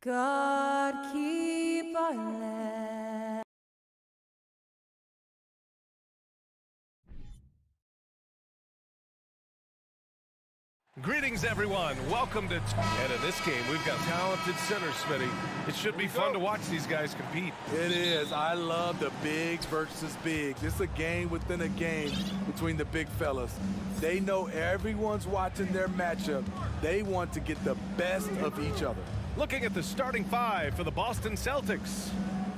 God keep our land. Greetings, everyone. Welcome to... And in this game, we've got talented centers, Smitty. It should be fun to watch these guys compete. It is. I love the bigs versus bigs. It's a game within a game between the big fellas. They know everyone's watching their matchup. They want to get the best of each other. Looking at the starting five for the Boston Celtics.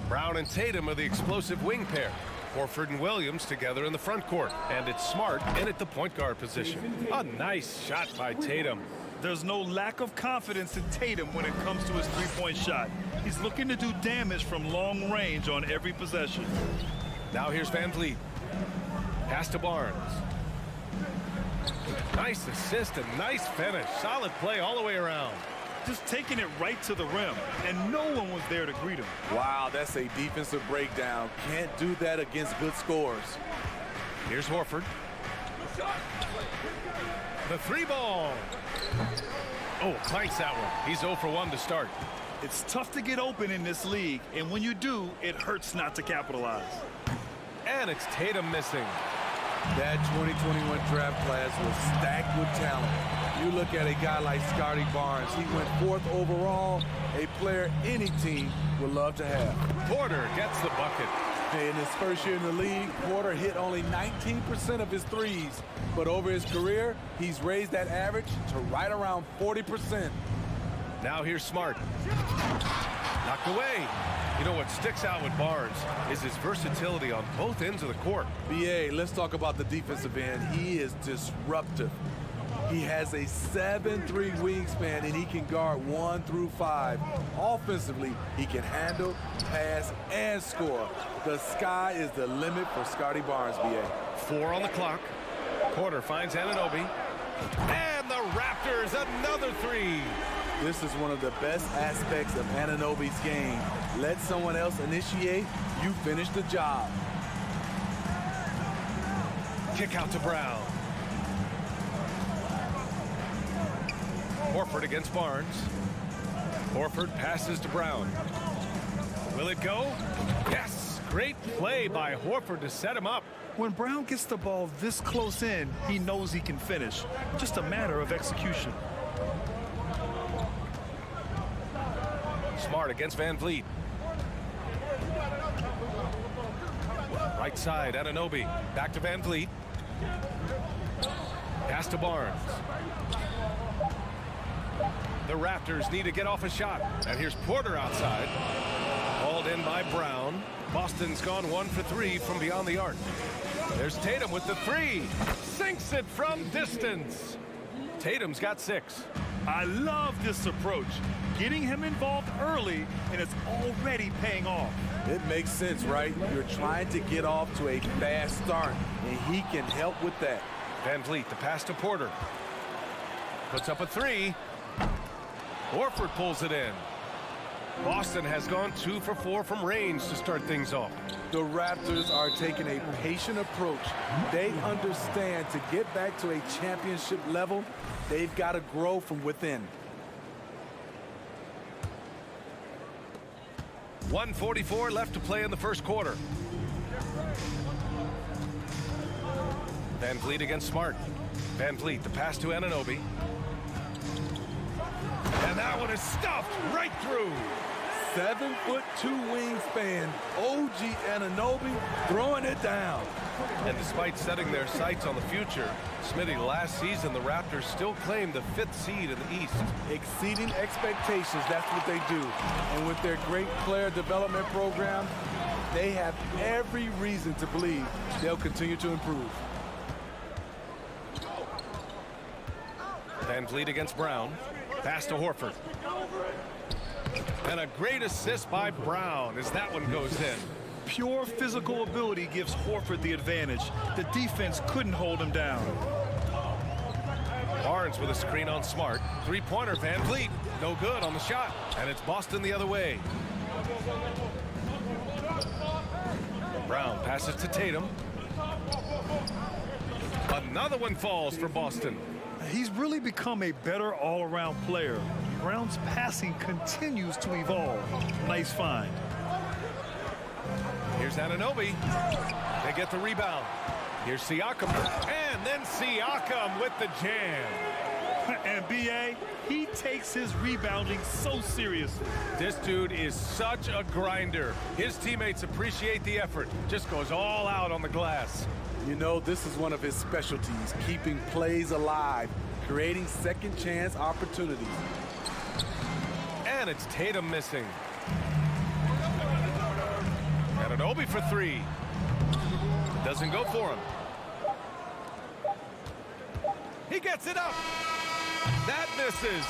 Brown and Tatum are the explosive wing pair. Horford and Williams together in the front court. And it's Smart in at the point guard position. A nice shot by Tatum. There's no lack of confidence in Tatum when it comes to his three-point shot. He's looking to do damage from long range on every possession. Now here's Van Vliet. Pass to Barnes. Nice assist and nice finish. Solid play all the way around. Just taking it right to the rim, and no one was there to greet him. Wow, that's a defensive breakdown. Can't do that against good scores. Here's Horford. The three ball. Oh, clanks that one. He's 0 for 1 to start. It's tough to get open in this league, and when you do, it hurts not to capitalize. And it's Tatum missing. That 2021 draft class was stacked with talent. You look at a guy like Scotty Barnes. He went 4th overall, a player any team would love to have. Porter gets the bucket. In his first year in the league, Porter hit only 19% of his threes. But over his career, he's raised that average to right around 40%. Now here's Smart. Knocked away. You know what sticks out with Barnes is his versatility on both ends of the court. BA, let's talk about the defensive end. He is disruptive. He has a 7'3" wingspan, and he can guard 1 through 5. Offensively, he can handle, pass, and score. The sky is the limit for Scotty Barnes, BA. 4 on the clock. Porter finds Anunoby. And the Raptors, another 3. This is one of the best aspects of Anunoby's game. Let someone else initiate, you finish the job. Kick out to Brown. Horford against Barnes. Horford passes to Brown. Will it go? Yes! Great play by Horford to set him up. When Brown gets the ball this close in, he knows he can finish. Just a matter of execution. Smart against Van Vliet. Right side, Anunoby. Back to Van Vliet. Pass to Barnes. The Raptors need to get off a shot. And here's Porter outside. Hauled in by Brown. Boston's gone 1 for 3 from beyond the arc. There's Tatum with the 3. Sinks it from distance. Tatum's got 6. I love this approach. Getting him involved early, and it's already paying off. It makes sense, right? You're trying to get off to a fast start, and he can help with that. Van Vliet, the pass to Porter. Puts up a 3. Horford pulls it in. Boston has gone 2 for 4 from range to start things off. The Raptors are taking a patient approach. They understand to get back to a championship level, they've got to grow from within. 1:44 left to play in the first quarter. Van Vliet against Smart. Van Vliet, the pass to Anunoby. And that one is stuffed right through. 7'2" wingspan, OG Anunoby throwing it down. And despite setting their sights on the future, Smitty, last season the Raptors still claimed the 5th seed in the East. Exceeding expectations, that's what they do. And with their great player development program, they have every reason to believe they'll continue to improve. Van Vliet against Brown. Pass to Horford. And a great assist by Brown as that one goes in. Pure physical ability gives Horford the advantage. The defense couldn't hold him down. Barnes with a screen on Smart. 3-pointer, Van Vliet. No good on the shot. And it's Boston the other way. Brown passes to Tatum. Another one falls for Boston. He's really become a better all-around player. Brown's passing continues to evolve. Nice find. Here's Anunoby. They get the rebound. Here's Siakam. And then Siakam with the jam. And B.A., he takes his rebounding so seriously. This dude is such a grinder. His teammates appreciate the effort. Just goes all out on the glass. You know, this is one of his specialties, keeping plays alive, creating second chance opportunities. And it's Tatum missing. Anunoby for three. Doesn't go for him. He gets it up. That misses.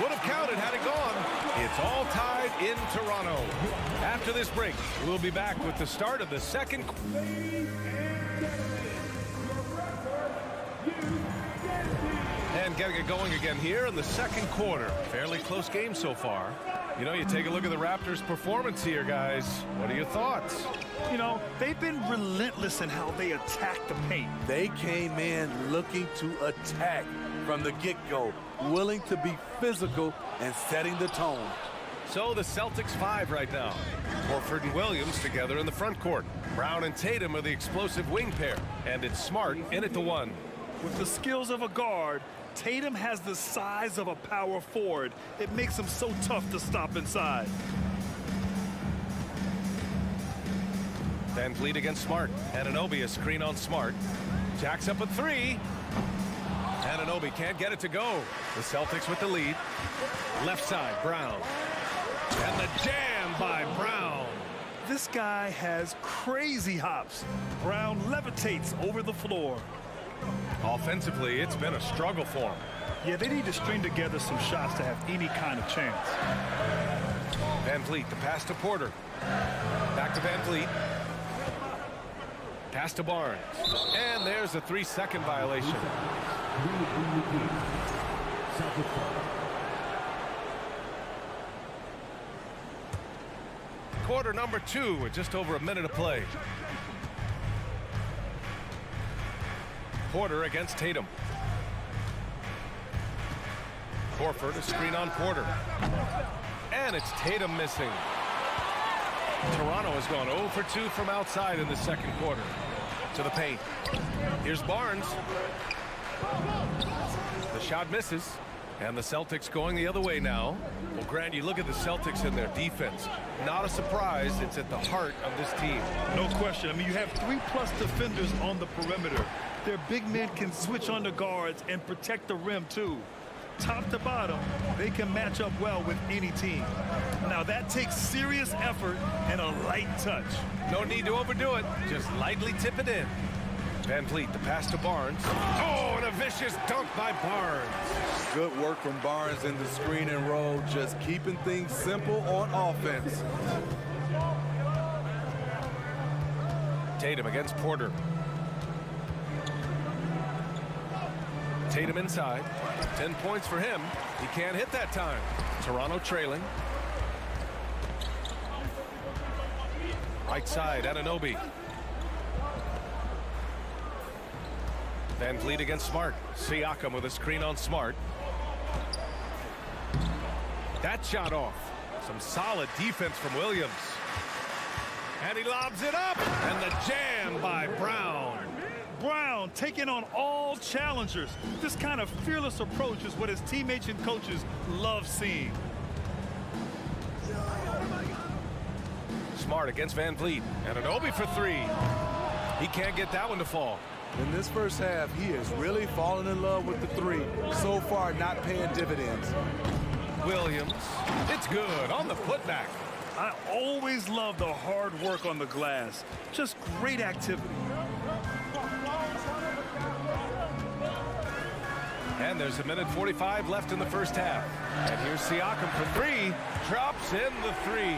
Would have counted had it gone. It's all tied in Toronto. After this break, we'll be back with the start of the second. And getting it going again here in the second quarter. Fairly close game so far. You know, you take a look at the Raptors' performance here, guys. What are your thoughts? You know, they've been relentless in how they attack the paint. They came in looking to attack from the get-go, willing to be physical and setting the tone. So the Celtics 5 right now. Horford and Williams together in the front court. Brown and Tatum are the explosive wing pair. And it's Smart in at the one. With the skills of a guard, Tatum has the size of a power forward. It makes him so tough to stop inside. VanVleet against Smart. Anunoby a screen on Smart. Jacks up a three. Anunoby can't get it to go. The Celtics with the lead. Left side, Brown. And the jam by Brown. This guy has crazy hops. Brown levitates over the floor. Offensively, it's been a struggle for him. Yeah, they need to string together some shots to have any kind of chance. VanVleet, the pass to Porter. Back to VanVleet. Pass to Barnes. And there's a 3-second violation. Quarter number 2 with just over a minute to play. Porter against Tatum. Horford, a screen on Porter. And it's Tatum missing. Toronto has gone 0 for 2 from outside in the second quarter. To the paint. Here's Barnes. The shot misses. And the Celtics going the other way now. Well, Grant, you look at the Celtics and their defense. Not a surprise. It's at the heart of this team. No question. I mean, you have 3+ defenders on the perimeter. Their big men can switch on the guards and protect the rim, too. Top to bottom, they can match up well with any team. Now, that takes serious effort and a light touch. No need to overdo it. Just lightly tip it in. VanVleet, the pass to Barnes. Oh, and a vicious dunk by Barnes. Good work from Barnes in the screen and roll, just keeping things simple on offense. Tatum against Porter. Tatum inside. 10 points for him. He can't hit that time. Toronto trailing. Right side, Anunoby. VanVleet against Smart. Siakam with a screen on Smart. That shot off. Some solid defense from Williams. And he lobs it up. And the jam by Brown. Brown taking on all challengers. This kind of fearless approach is what his teammates and coaches love seeing. Smart against VanVleet. Anunoby for three. He can't get that one to fall. In this first half, he has really fallen in love with the three. So far, not paying dividends. Williams. It's good on the putback. I always love the hard work on the glass. Just great activity. And there's 1:45 left in the first half. And here's Siakam for three. Drops in the three.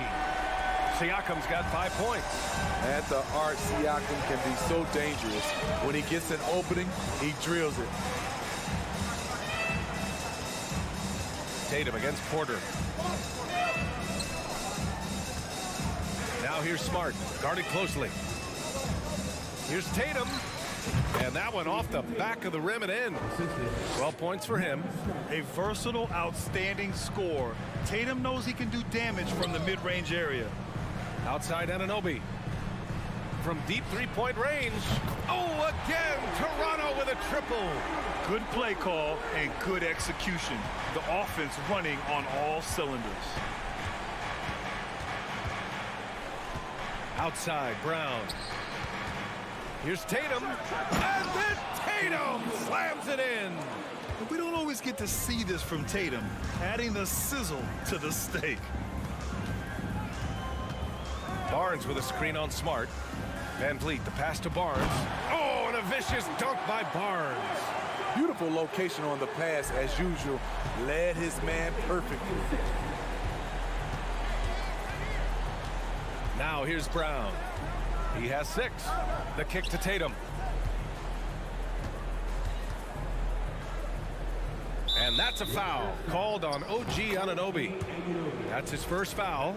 Siakam's got 5 points. At the arc, Siakam can be so dangerous. When he gets an opening, he drills it. Tatum against Porter. Now here's Smart, guarded closely. Here's Tatum. And that one off the back of the rim and in. 12 points for him. A versatile, outstanding scorer. Tatum knows he can do damage from the mid-range area. Outside Anunoby. From deep three-point range. Oh, again, Toronto with a triple. Good play call and good execution. The offense running on all cylinders. Outside, Brown. Here's Tatum. And then Tatum slams it in. We don't always get to see this from Tatum, adding the sizzle to the steak. Barnes with a screen on Smart. Van Vliet, the pass to Barnes. Oh, and a vicious dunk by Barnes. Beautiful location on the pass, as usual. Led his man perfectly. Now here's Brown. He has 6. The kick to Tatum. And that's a foul called on OG Anunoby. That's his first foul.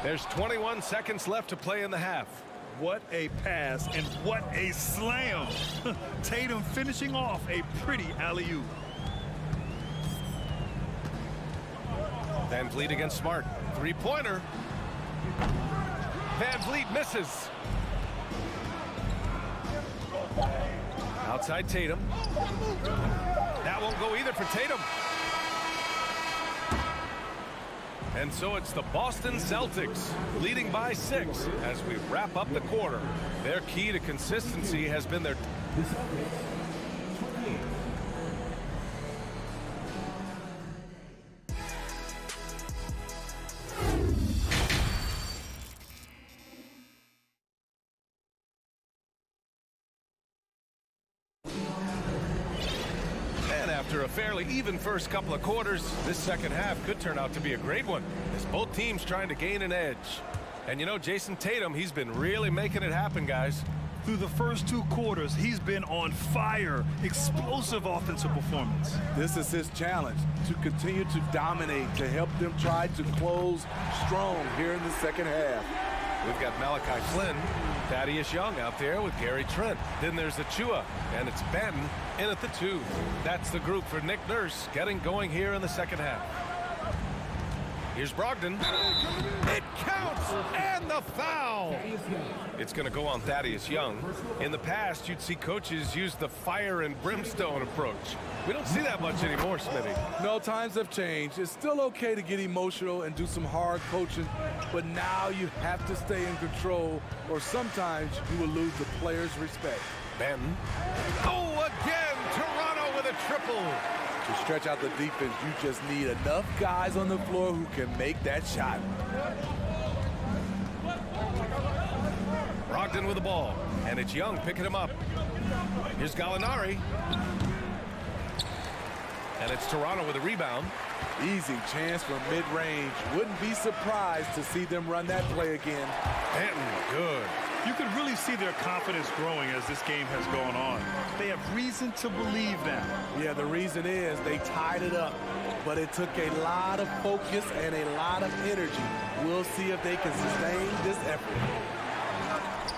There's 21 seconds left to play in the half. What a pass and what a slam. Tatum finishing off a pretty alley-oop. Van Vliet against Smart. Three-pointer. Van Vliet misses. Outside Tatum. That won't go either for Tatum. And so it's the Boston Celtics leading by 6 as we wrap up the quarter. Their key to consistency has been their... After a fairly even first couple of quarters, this second half could turn out to be a great one as both teams trying to gain an edge. And you know, Jason Tatum, he's been really making it happen, guys. Through the first 2 quarters, he's been on fire. Explosive offensive performance. This is his challenge, to continue to dominate, to help them try to close strong here in the second half. We've got Malachi Flynn, Thaddeus Young out there with Gary Trent. Then there's Achua, and it's Benton in at the 2. That's the group for Nick Nurse getting going here in the second half. Here's Brogdon. It counts, and the foul. It's going to go on Thaddeus Young. In the past, you'd see coaches use the fire and brimstone approach. We don't see that much anymore, Smitty. No, times have changed. It's still okay to get emotional and do some hard coaching, but now you have to stay in control, or sometimes you will lose the players' respect. Benton. Oh, again, Toronto with a triple. To stretch out the defense, you just need enough guys on the floor who can make that shot. Brogdon with the ball, and it's Young picking him up. Here's Gallinari. And it's Toronto with a rebound. Easy chance from mid-range. Wouldn't be surprised to see them run that play again. Benton, good. You can really see their confidence growing as this game has gone on. They have reason to believe that. Yeah, the reason is they tied it up, but it took a lot of focus and a lot of energy. We'll see if they can sustain this effort.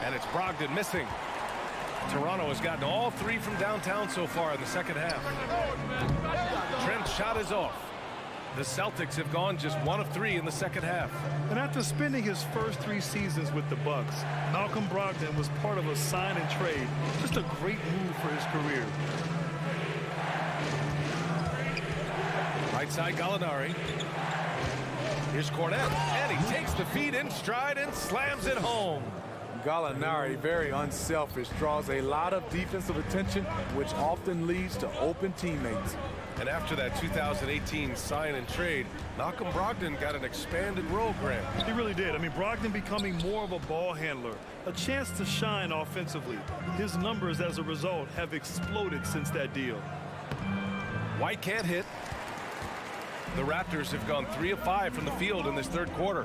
And it's Brogdon missing. Toronto has gotten all 3 from downtown so far in the second half. Trent's shot is off. The Celtics have gone just 1 of 3 in the second half. And after spending his first 3 seasons with the Bucks, Malcolm Brogdon was part of a sign and trade. Just a great move for his career. Right side Gallinari. Here's Cornette, and he takes the feed in stride and slams it home. Gallinari, very unselfish, draws a lot of defensive attention, which often leads to open teammates. And after that 2018 sign and trade, Malcolm Brogdon got an expanded role grant. He really did. I mean, Brogdon becoming more of a ball handler, a chance to shine offensively. His numbers as a result have exploded since that deal. White can't hit. The Raptors have gone 3 of 5 from the field in this third quarter.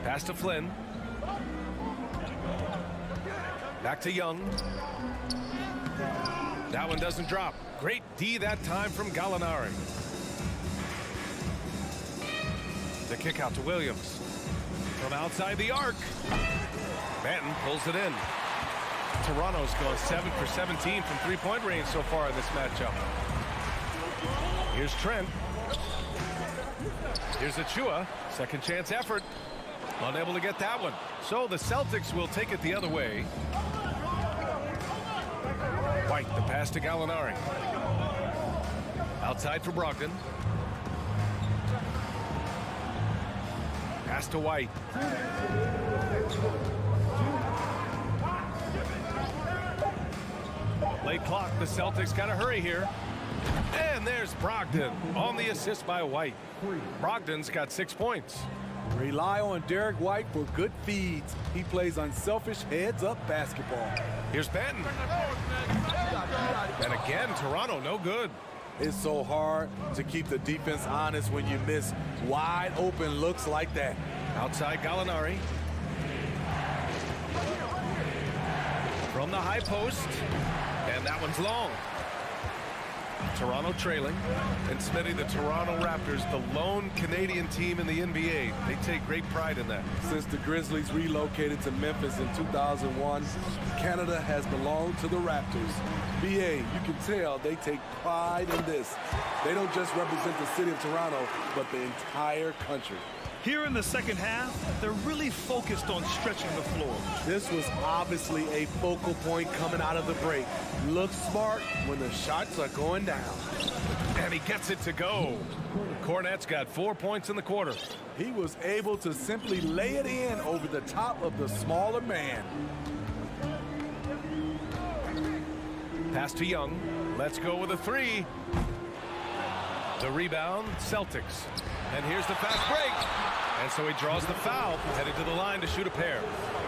Pass to Flynn. Back to Young. That one doesn't drop. Great D that time from Gallinari. The kick out to Williams. From outside the arc. Banton pulls it in. Toronto's gone 7 for 17 from three-point range so far in this matchup. Here's Trent. Here's Achua. Second chance effort. Unable to get that one. So the Celtics will take it the other way. White, the pass to Gallinari. Outside for Brogdon. Pass to White. Late clock, the Celtics got to hurry here. And there's Brogdon on the assist by White. Brogdon's got 6 points. Rely on Derek White for good feeds. He plays unselfish heads-up basketball. Here's Banton. And again, Toronto no good. It's so hard to keep the defense honest when you miss wide open looks like that. Outside Gallinari. From the high post. And that one's long. Toronto trailing. And Smitty, the Toronto Raptors, the lone Canadian team in the NBA. They take great pride in that. Since the Grizzlies relocated to Memphis in 2001, Canada has belonged to the Raptors. BA, you can tell they take pride in this. They don't just represent the city of Toronto, but the entire country. Here in the second half, they're really focused on stretching the floor. This was obviously a focal point coming out of the break. Look smart when the shots are going down. And he gets it to go. Cornette's got 4 points in the quarter. He was able to simply lay it in over the top of the smaller man. Pass to Young. Let's go with a three. The rebound, Celtics. And here's the fast break. And so he draws the foul, headed to the line to shoot a pair.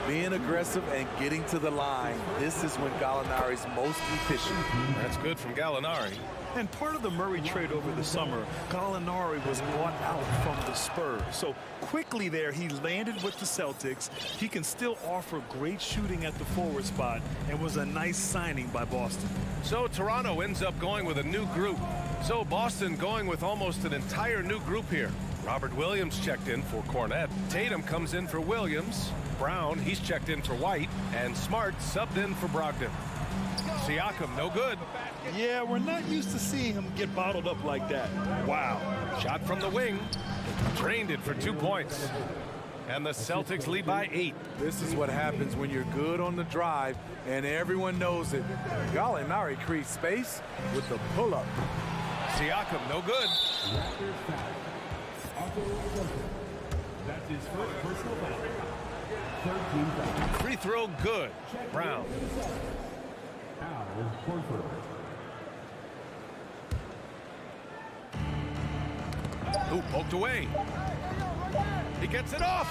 Being aggressive and getting to the line, this is when Gallinari's most efficient. That's good from Gallinari. And part of the Murray trade over the summer, Gallinari was bought out from the Spurs. So quickly there, he landed with the Celtics. He can still offer great shooting at the forward spot and was a nice signing by Boston. So Toronto ends up going with a new group. So Boston going with almost an entire new group here. Robert Williams checked in for Cornette. Tatum comes in for Williams. Brown, he's checked in for White. And Smart subbed in for Brogdon. Siakam, no good. Yeah, we're not used to seeing him get bottled up like that. Wow. Shot from the wing. Drained it for 2 points. And the Celtics lead by 8. This is what happens when you're good on the drive and everyone knows it. Gallinari creates space with the pull-up. Siakam, no good. That's his first personal foul. 13 foul. Free throw, good. Brown. Al Horford. Ooh, poked away. He gets it off.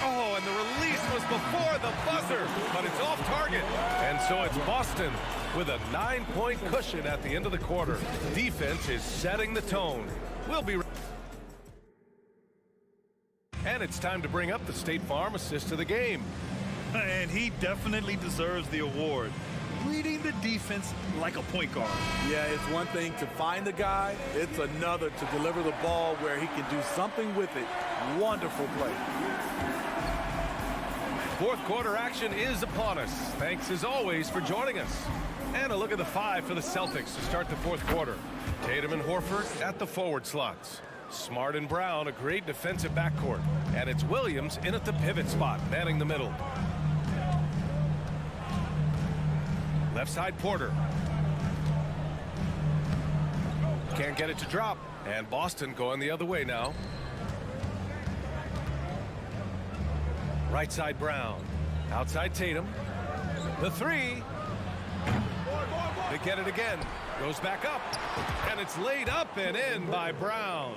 Oh, and the release was before the buzzer, but it's off target. And so it's Boston with a 9-point cushion at the end of the quarter. Defense is setting the tone. We'll be right. And it's time to bring up the State Farm assist of the game. And he definitely deserves the award. Reading the defense like a point guard. Yeah, it's one thing to find the guy. It's another to deliver the ball where he can do something with it. Wonderful play. Fourth quarter action is upon us. Thanks as always for joining us. And a look at the 5 for the Celtics to start the fourth quarter. Tatum and Horford at the forward slots. Smart and Brown, a great defensive backcourt. And it's Williams in at the pivot spot, manning the middle. Left side, Porter. Can't get it to drop. And Boston going the other way now. Right side, Brown. Outside, Tatum. The three. They get it again. Goes back up. And it's laid up and in by Brown.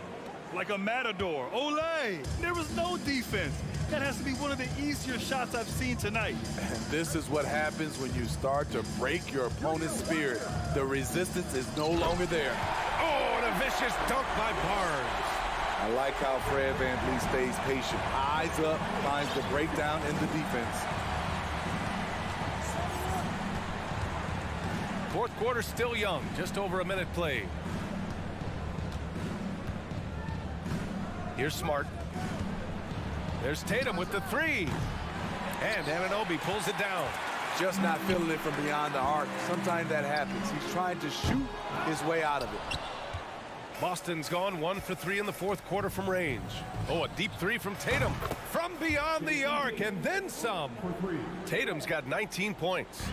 Like a matador. Olay! There was no defense. That has to be one of the easier shots I've seen tonight. And this is what happens when you start to break your opponent's spirit. The resistance is no longer there. Oh, and a vicious dunk by Barnes. I like how Fred VanVleet stays patient. Eyes up, finds the breakdown in the defense. Fourth quarter still young, just over a minute played. Here's Smart. There's Tatum with the three. And Anunoby pulls it down. Just not feeling it from beyond the arc. Sometimes that happens. He's trying to shoot his way out of it. Boston's gone 1 for 3 in the fourth quarter from range. Oh, a deep three from Tatum. From beyond the arc and then some. Tatum's got 19 points.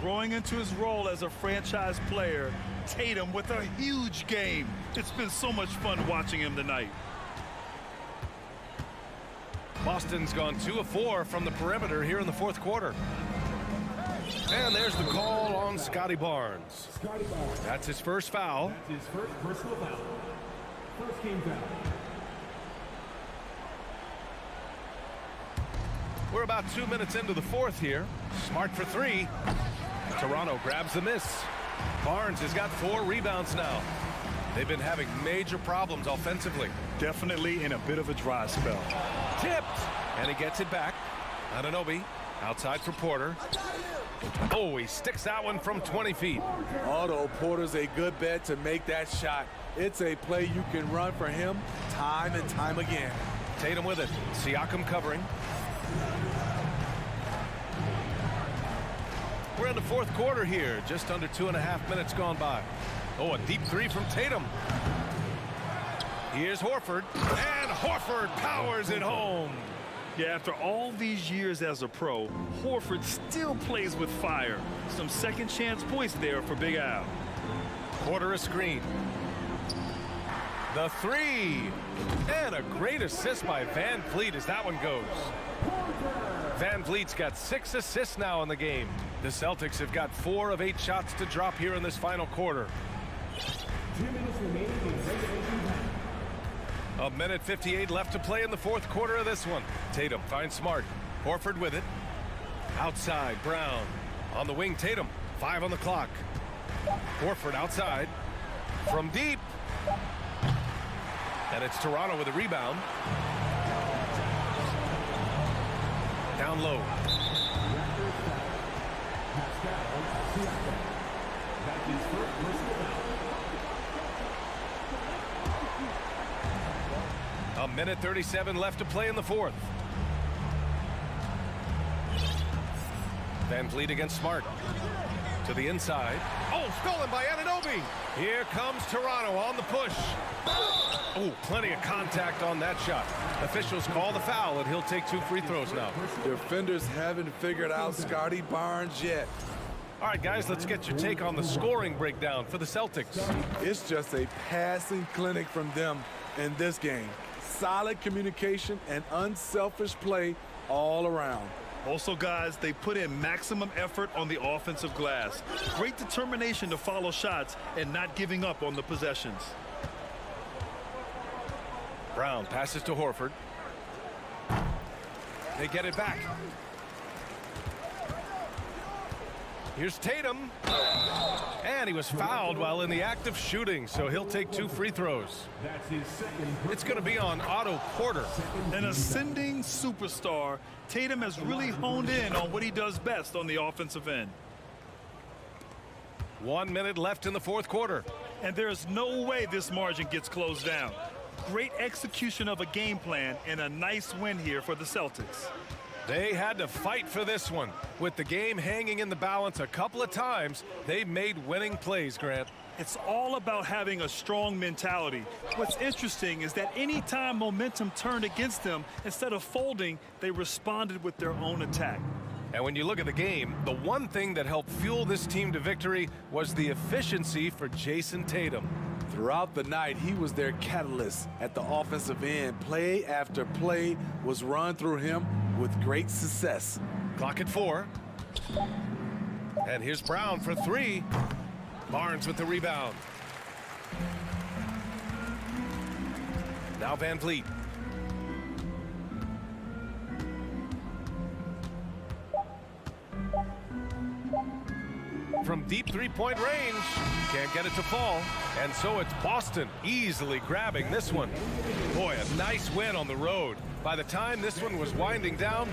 Growing into his role as a franchise player, Tatum with a huge game. It's been so much fun watching him tonight. Boston's gone 2 of 4 from the perimeter here in the fourth quarter. And there's the call on Scotty Barnes. That's his first foul. That's his first personal foul. First game foul. We're about 2 minutes into the fourth here. Smart for three. Toronto grabs the miss. Barnes has got 4 rebounds now. They've been having major problems offensively. Definitely in a bit of a dry spell. Tipped. And he gets it back. Anunoby outside for Porter. Oh, he sticks that one from 20 feet. Although Porter's a good bet to make that shot. It's a play you can run for him time and time again. Tatum with it. Siakam covering. We're in the fourth quarter here. Just under 2.5 minutes gone by. Oh, a deep three from Tatum. Here's Horford. And Horford powers it home. Yeah, after all these years as a pro, Horford still plays with fire. Some second chance points there for Big Al. Porter a screen. The three. And a great assist by Van Vliet as that one goes. Van Vliet's got 6 assists now in the game. The Celtics have got 4 of 8 shots to drop here in this final quarter. 2 minutes remaining in regulation time. A minute 58 left to play in the fourth quarter of this one. Tatum finds Smart. Horford with it. Outside, Brown. On the wing, Tatum. 5 on the clock. Horford outside. From deep. And it's Toronto with a rebound. Down low. That's his first personal foul. A minute 37 left to play in the fourth. Van Vliet against Smart. To the inside. Oh, stolen by Anunoby. Here comes Toronto on the push. Oh, plenty of contact on that shot. Officials call the foul, and he'll take 2 free throws now. Defenders haven't figured out Scotty Barnes yet. All right, guys, let's get your take on the scoring breakdown for the Celtics. It's just a passing clinic from them in this game. Solid communication and unselfish play all around. Also, guys, they put in maximum effort on the offensive glass. Great determination to follow shots and not giving up on the possessions. Brown passes to Horford. They get it back. Here's Tatum. And he was fouled while in the act of shooting, so he'll take 2 free throws. That's his second. It's going to be on Otto Porter. An ascending superstar, Tatum has really honed in on what he does best on the offensive end. 1 minute left in the fourth quarter. And there's no way this margin gets closed down. Great execution of a game plan and a nice win here for the Celtics. They had to fight for this one. With the game hanging in the balance a couple of times, they made winning plays, Grant. It's all about having a strong mentality. What's interesting is that anytime momentum turned against them, instead of folding, they responded with their own attack. And when you look at the game, the one thing that helped fuel this team to victory was the efficiency for Jason Tatum. Throughout the night, he was their catalyst at the offensive end. Play after play was run through him with great success. Clock at 4. And here's Brown for 3. Barnes with the rebound. Now Van Vliet. From deep three-point range, can't get it to fall. And so it's Boston easily grabbing this one. Boy, a nice win on the road. By the time this one was winding down,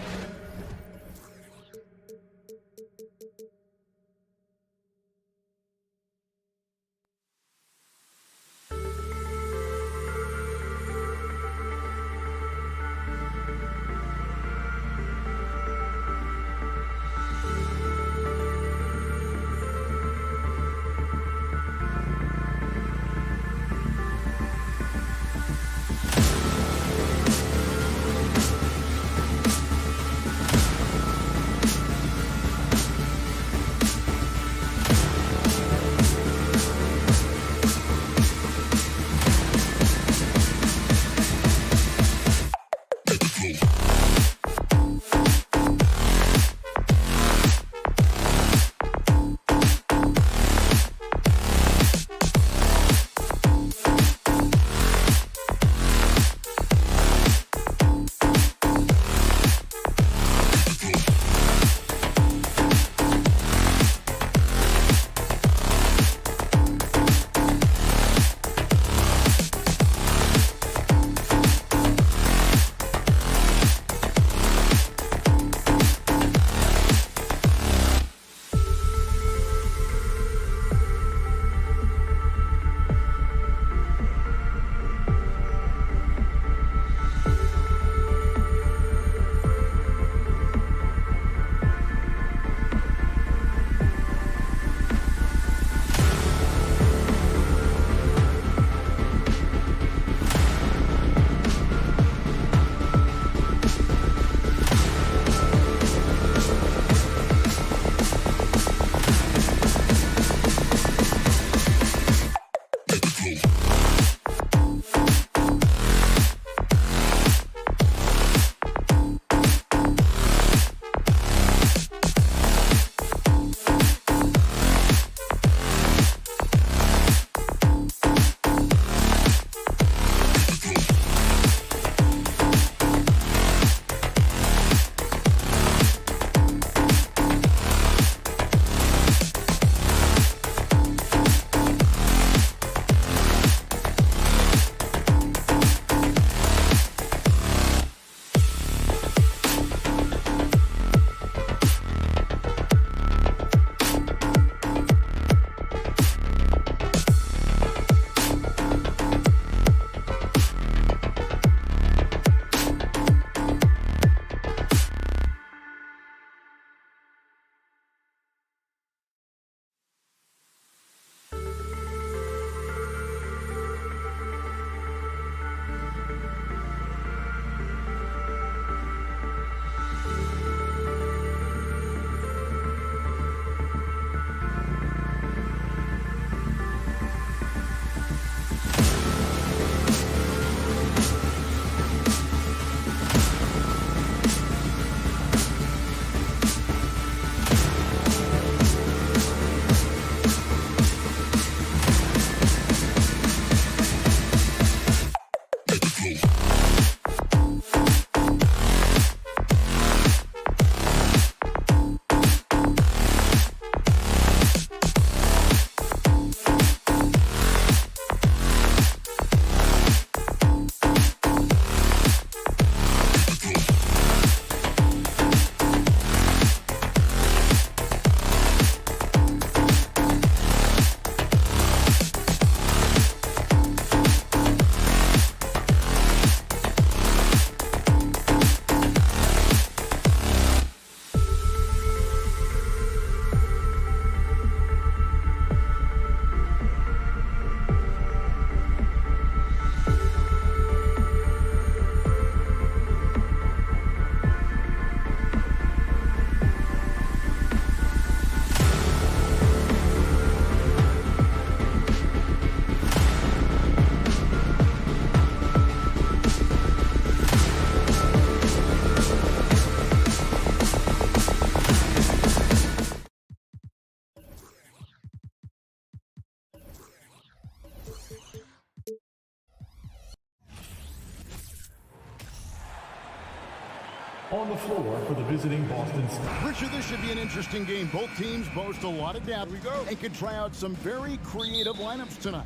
On the floor for the visiting Boston Celtics. Richard, this should be an interesting game. Both teams boast a lot of depth and can try out some very creative lineups tonight.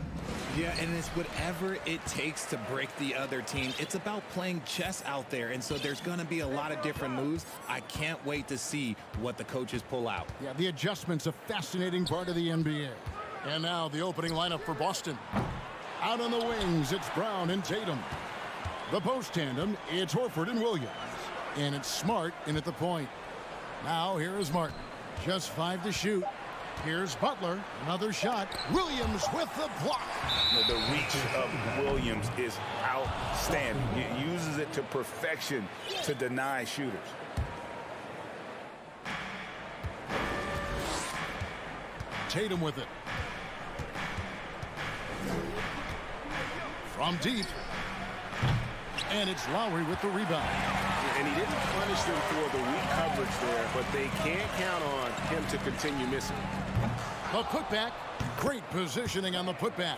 Yeah, and it's whatever it takes to break the other team. It's about playing chess out there, and so there's going to be a lot of different moves. I can't wait to see what the coaches pull out. Yeah, the adjustment's a fascinating part of the NBA. And now the opening lineup for Boston. Out on the wings, it's Brown and Tatum. The post tandem, it's Horford and Williams. And it's Smart in at the point. Now here is Martin. Just 5 to shoot. Here's Butler. Another shot. Williams with the block. The reach of Williams is outstanding. He uses it to perfection to deny shooters. Tatum with it. From deep. And it's Lowry with the rebound. And he didn't punish them for the weak coverage there, but they can't count on him to continue missing. The putback. Great positioning on the putback.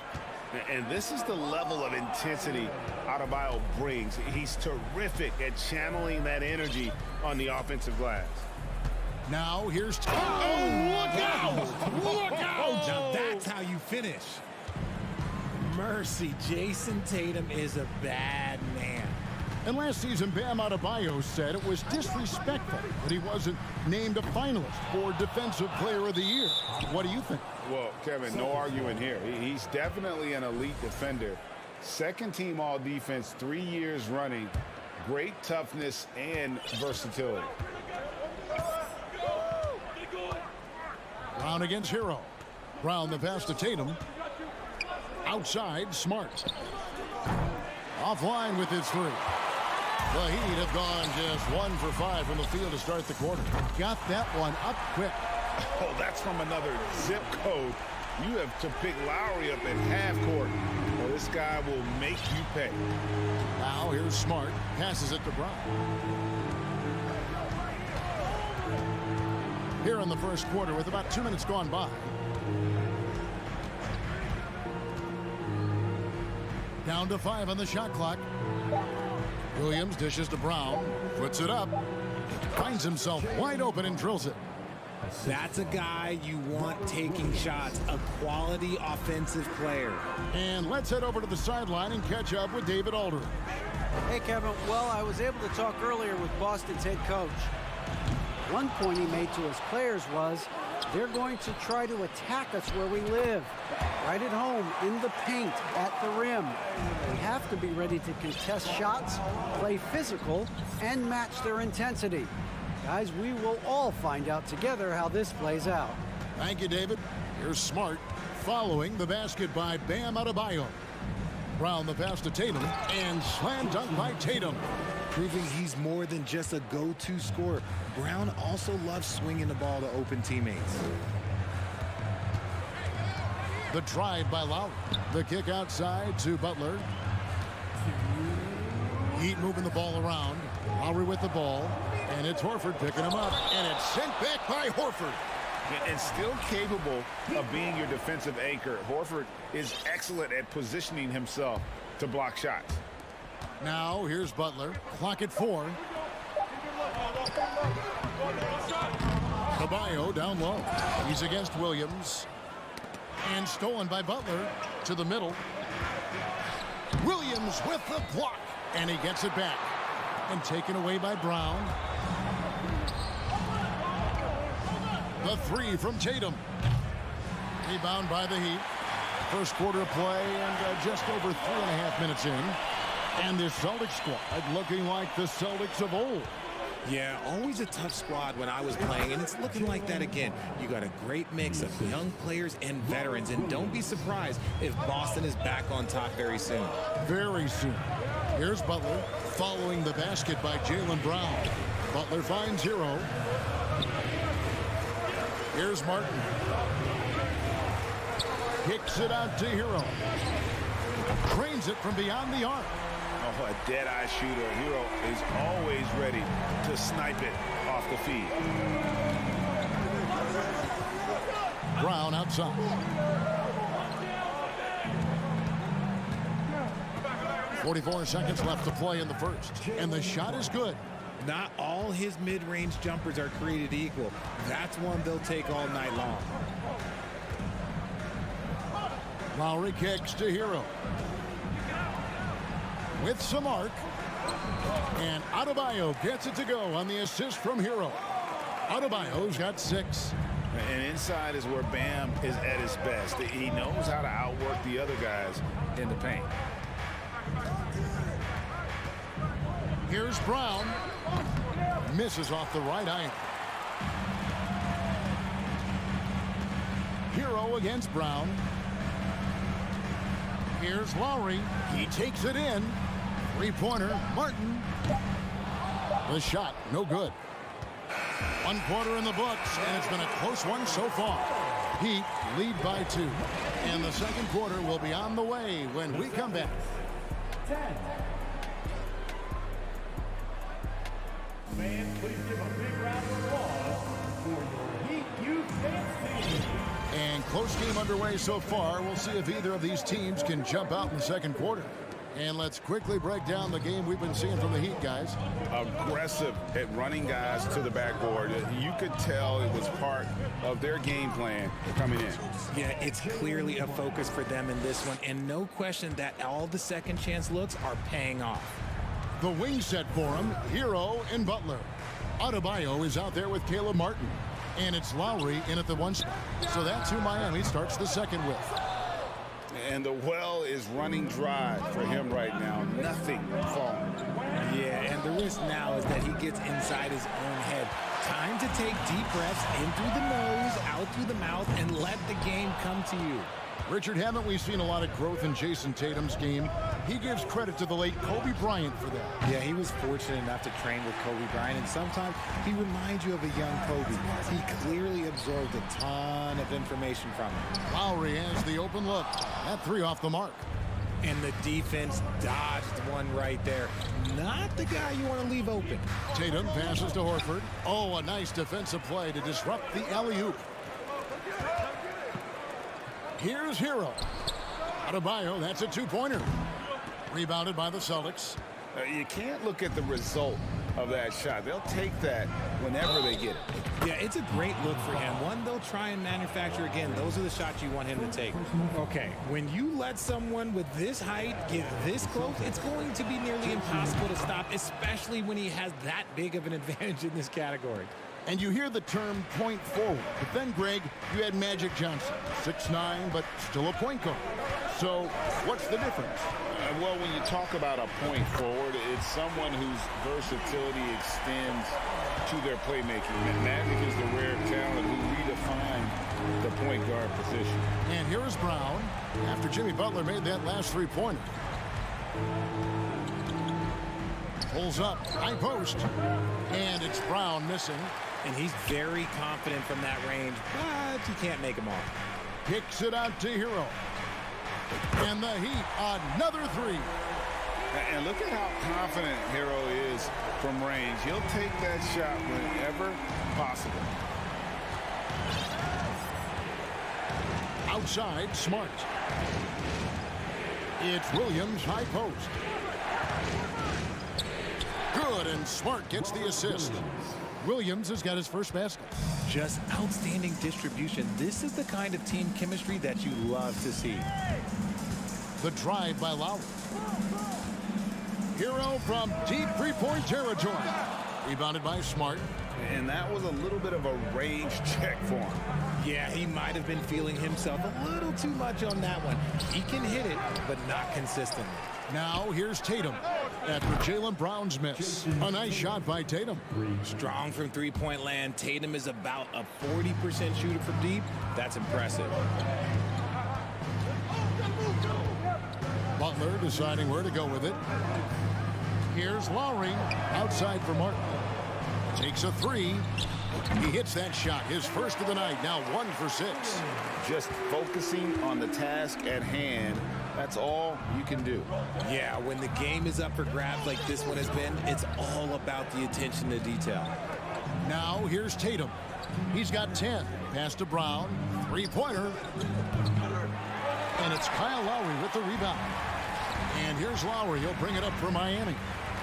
And this is the level of intensity Adebayo brings. He's terrific at channeling that energy on the offensive glass. Now here's... Oh, look out! Look out! Now that's how you finish. Mercy, Jason Tatum is a bad man. And last season, Bam Adebayo said it was disrespectful that he wasn't named a finalist for Defensive Player of the Year. What do you think? Well, Kevin, no arguing here. He's definitely an elite defender. Second team all defense, 3 years running. Great toughness and versatility. Brown against Hero. Brown the pass to Tatum. Outside, Smart. Offline with his 3. The Heat have gone just 1 for 5 from the field to start the quarter. Got that one up quick. Oh, that's from another zip code. You have to pick Lowry up at half court. Well, this guy will make you pay. Now here's Smart. Passes it to Brown. Here in the first quarter with about 2 minutes gone by. Down to 5 on the shot clock. Williams dishes to Brown. Puts it up. Finds himself wide open and drills it. That's a guy you want taking shots, a quality offensive player. And let's head over to the sideline and catch up with David Aldridge. Hey, Kevin. Well, I was able to talk earlier with Boston's head coach. One point he made to his players was, they're going to try to attack us where we live, right at home, in the paint, at the rim. We have to be ready to contest shots, play physical, and match their intensity. Guys, we will all find out together how this plays out. Thank you, David. Here's Smart following the basket by Bam Adebayo. Brown the pass to Tatum, and slam dunk by Tatum. Proving he's more than just a go-to scorer. Brown also loves swinging the ball to open teammates. The drive by Lowry. The kick outside to Butler. Heat moving the ball around. Lowry with the ball. And it's Horford picking him up. And it's sent back by Horford. And still capable of being your defensive anchor. Horford is excellent at positioning himself to block shots. Now here's Butler. Clock at 4. Caballo down low. He's against Williams. And stolen by Butler to the middle. Williams with the block. And he gets it back. And taken away by Brown. The 3 from Tatum. Rebound by the Heat. First quarter of play and just over 3.5 minutes in. And the Celtics squad looking like the Celtics of old. Yeah, always a tough squad when I was playing, and it's looking like that again. You got a great mix of young players and veterans, and don't be surprised if Boston is back on top very soon. Very soon. Here's Butler following the basket by Jaylen Brown. Butler finds Hero. Here's Martin. Kicks it out to Hero. Trains it from beyond the arc. Oh, a dead-eye shooter. Hero is always ready to snipe it off the feed. Brown outside. 44 seconds left to play in the first. And the shot is good. Not all his mid-range jumpers are created equal. That's one they'll take all night long. Lowry kicks to Hero. With some arc. And Adebayo gets it to go on the assist from Hero. Adebayo's got 6. And inside is where Bam is at his best. He knows how to outwork the other guys in the paint. Here's Brown. Misses off the right iron. Hero against Brown. Here's Lowry. He takes it in. Three-pointer, Martin. The shot, no good. 1 quarter in the books, and it's been a close one so far. Heat lead by 2. And the second quarter will be on the way when we come back. 10. Fans, please give a big round of applause for your Heat Youth Dance Team. And close game underway so far. We'll see if either of these teams can jump out in the second quarter. And let's quickly break down the game we've been seeing from the Heat, guys. Aggressive at running guys to the backboard. You could tell it was part of their game plan coming in. Yeah, it's clearly a focus for them in this one, and no question that all the second chance looks are paying off. The wing set for him, Hero and Butler. Adebayo is out there with Caleb Martin. And it's Lowry in at the 1 spot. So that's who Miami starts the second with. And the well is running dry for him right now. Nothing falling. Yeah, and the risk now is that he gets inside his own head. Time to take deep breaths in through the nose, out through the mouth, and let the game come to you. Richard, haven't we seen a lot of growth in Jason Tatum's game? He gives credit to the late Kobe Bryant for that. Yeah, he was fortunate enough to train with Kobe Bryant, and sometimes he reminds you of a young Kobe. He clearly absorbed a ton of information from him. Lowry has the open look. That 3 off the mark. And the defense dodged one right there. Not the guy you want to leave open. Tatum passes to Horford. Oh, a nice defensive play to disrupt the alley-oop. Here's Hero. Adebayo, that's a 2-pointer. Rebounded by the Celtics. You can't look at the result of that shot. They'll take that whenever they get it. Yeah, it's a great look for him. One they'll try and manufacture again. Those are the shots you want him to take. Okay, when you let someone with this height get this close, it's going to be nearly impossible to stop, especially when he has that big of an advantage in this category. And you hear the term point forward. But then, Greg, you had Magic Johnson, 6'9", but still a point guard. So what's the difference? Well, when you talk about a point forward, it's someone whose versatility extends to their playmaking. And Magic is the rare talent who redefined the point guard position. And here is Brown after Jimmy Butler made that last 3-pointer. Pulls up, high post, and it's Brown missing. And he's very confident from that range, but he can't make them all. Kicks it out to Hero. And the Heat, another 3. And look at how confident Hero is from range. He'll take that shot whenever possible. Outside, Smart. It's Williams, high post. Good, and Smart gets the assist. Williams has got his first basket. Just outstanding distribution. This is the kind of team chemistry that you love to see. The drive by Lowry. Hero from deep 3-point territory. Rebounded by Smart. And that was a little bit of a range check for him. Yeah, he might have been feeling himself a little too much on that one. He can hit it, but not consistently. Now here's Tatum after Jaylen Brown's miss. A nice shot by Tatum. Strong from three-point land. Tatum is about a 40% shooter from deep. That's impressive. Butler deciding where to go with it. Here's Lowry outside for Martin. Takes a 3. He hits that shot, his first of the night, now 1 for 6. Just focusing on the task at hand. That's all you can do. Yeah, when the game is up for grabs like this one has been, it's all about the attention to detail. Now here's Tatum. He's got 10. Pass to Brown. 3-pointer. And it's Kyle Lowry with the rebound. And here's Lowry. He'll bring it up for Miami.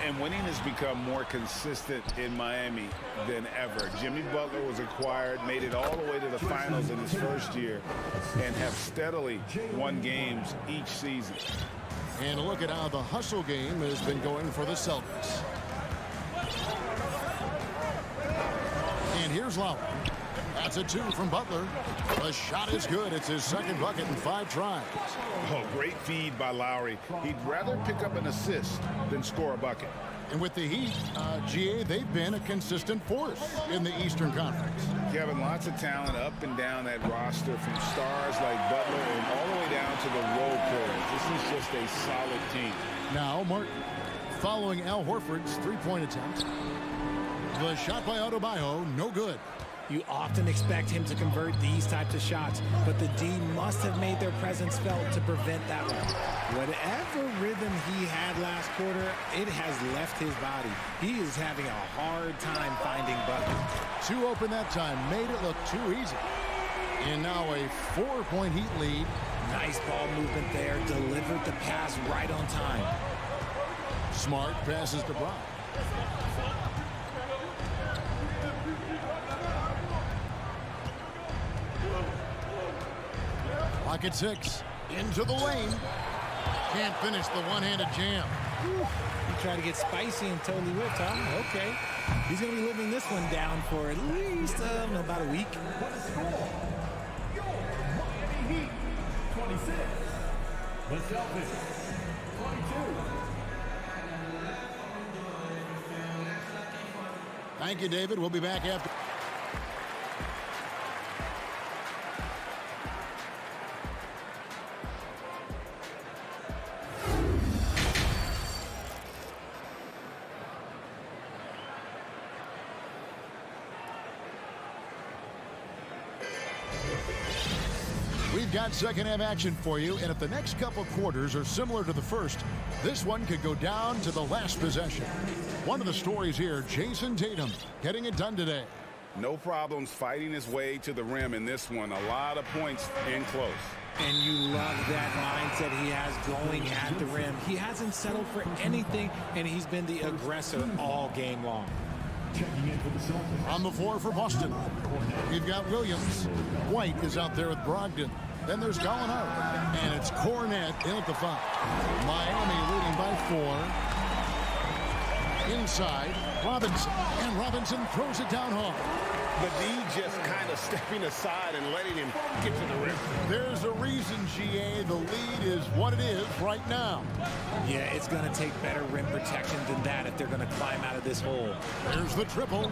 And winning has become more consistent in Miami than ever. Jimmy Butler was acquired, made it all the way to the finals in his first year, and have steadily won games each season. And a look at how the hustle game has been going for the Celtics. And here's Lowry. That's a 2 from Butler. The shot is good. It's his second bucket in 5 tries. Oh, great feed by Lowry. He'd rather pick up an assist than score a bucket. And with the Heat, GA, they've been a consistent force in the Eastern Conference. Kevin, lots of talent up and down that roster, from stars like Butler and all the way down to the role players. This is just a solid team. Now, Martin, following Al Horford's 3-point attempt. The shot by Adebayo, no good. You often expect him to convert these types of shots, but the D must have made their presence felt to prevent that one. Whatever rhythm he had last quarter, it has left his body. He is having a hard time finding buckets. 2 open that time, made it look too easy. And now a 4-point Heat lead. Nice ball movement there, delivered the pass right on time. Smart passes to Brown. Clock at 6. Into the lane. Can't finish the one-handed jam. He tried to get spicy and totally whipped, huh? Okay. He's going to be living this one down for at least about a week. Your Miami Heat, 26. The Celtics, 22. Thank you, David. We'll be back after. We've got second half action for you, and if the next couple quarters are similar to the first, this one could go down to the last possession. One of the stories here, Jason Tatum getting it done today. No problems fighting his way to the rim in this one. A lot of points in close. And you love that mindset he has going at the rim. He hasn't settled for anything, and he's been the aggressor all game long. On the floor for Boston, we've got Williams. White is out there with Brogdon. Then there's Gallinari. And it's Cornet in at the 5. Miami leading by 4. Inside, Robinson. And Robinson throws it down hard. But D just kind of stepping aside and letting him get to the rim. There's a reason, GA, the lead is what it is right now. Yeah, it's going to take better rim protection than that if they're going to climb out of this hole. There's the triple.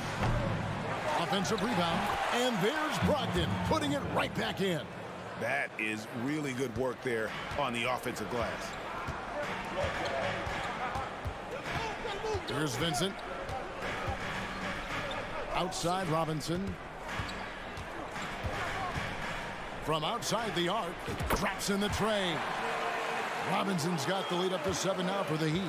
Offensive rebound. And there's Brogdon putting it right back in. That is really good work there on the offensive glass. Here's Vincent. Outside Robinson. From outside the arc, drops in the tray. Robinson's got the lead up to 7 now for the Heat.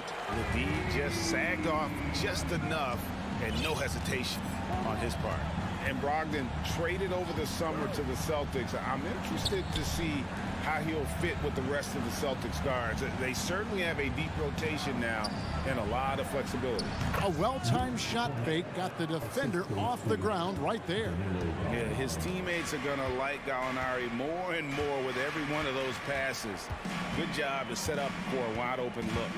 The D just sagged off just enough and no hesitation on his part. And Brogdon traded over the summer to the Celtics. I'm interested to see how he'll fit with the rest of the Celtics guards. They certainly have a deep rotation now and a lot of flexibility. A well-timed shot fake got the defender off the ground right there. Yeah, his teammates are going to like Gallinari more and more with every one of those passes. Good job to set up for a wide-open look.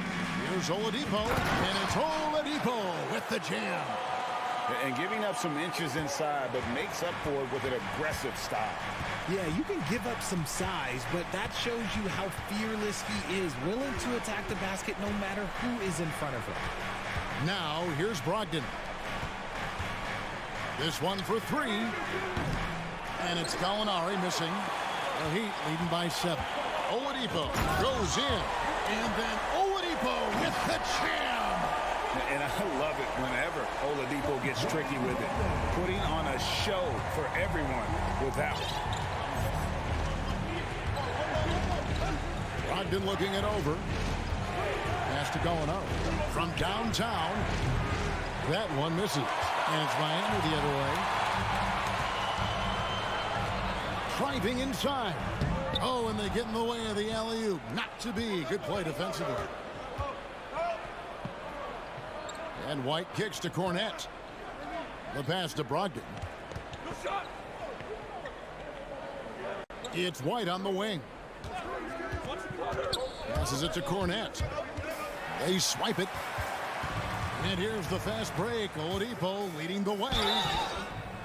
Here's Oladipo, and it's Oladipo with the jam. And giving up some inches inside, but makes up for it with an aggressive style. Yeah, you can give up some size, but that shows you how fearless he is, willing to attack the basket no matter who is in front of him. Now, here's Brogdon. This one for 3. And it's Gallinari missing. The Heat leading by 7. Oladipo goes in. And then Oladipo with the jam. And I love it whenever Oladipo gets tricky with it. Putting on a show for everyone with that one. Brogdon looking it over. Pass to Gallinari. From downtown. That one misses. And it's Miami the other way. Driving inside. Oh, and they get in the way of the alley-oop. Not to be. Good play defensively. And White kicks to Cornette. The pass to Brogdon. It's White on the wing. Passes it to Cornette. They swipe it. And here's the fast break. Oladipo leading the way.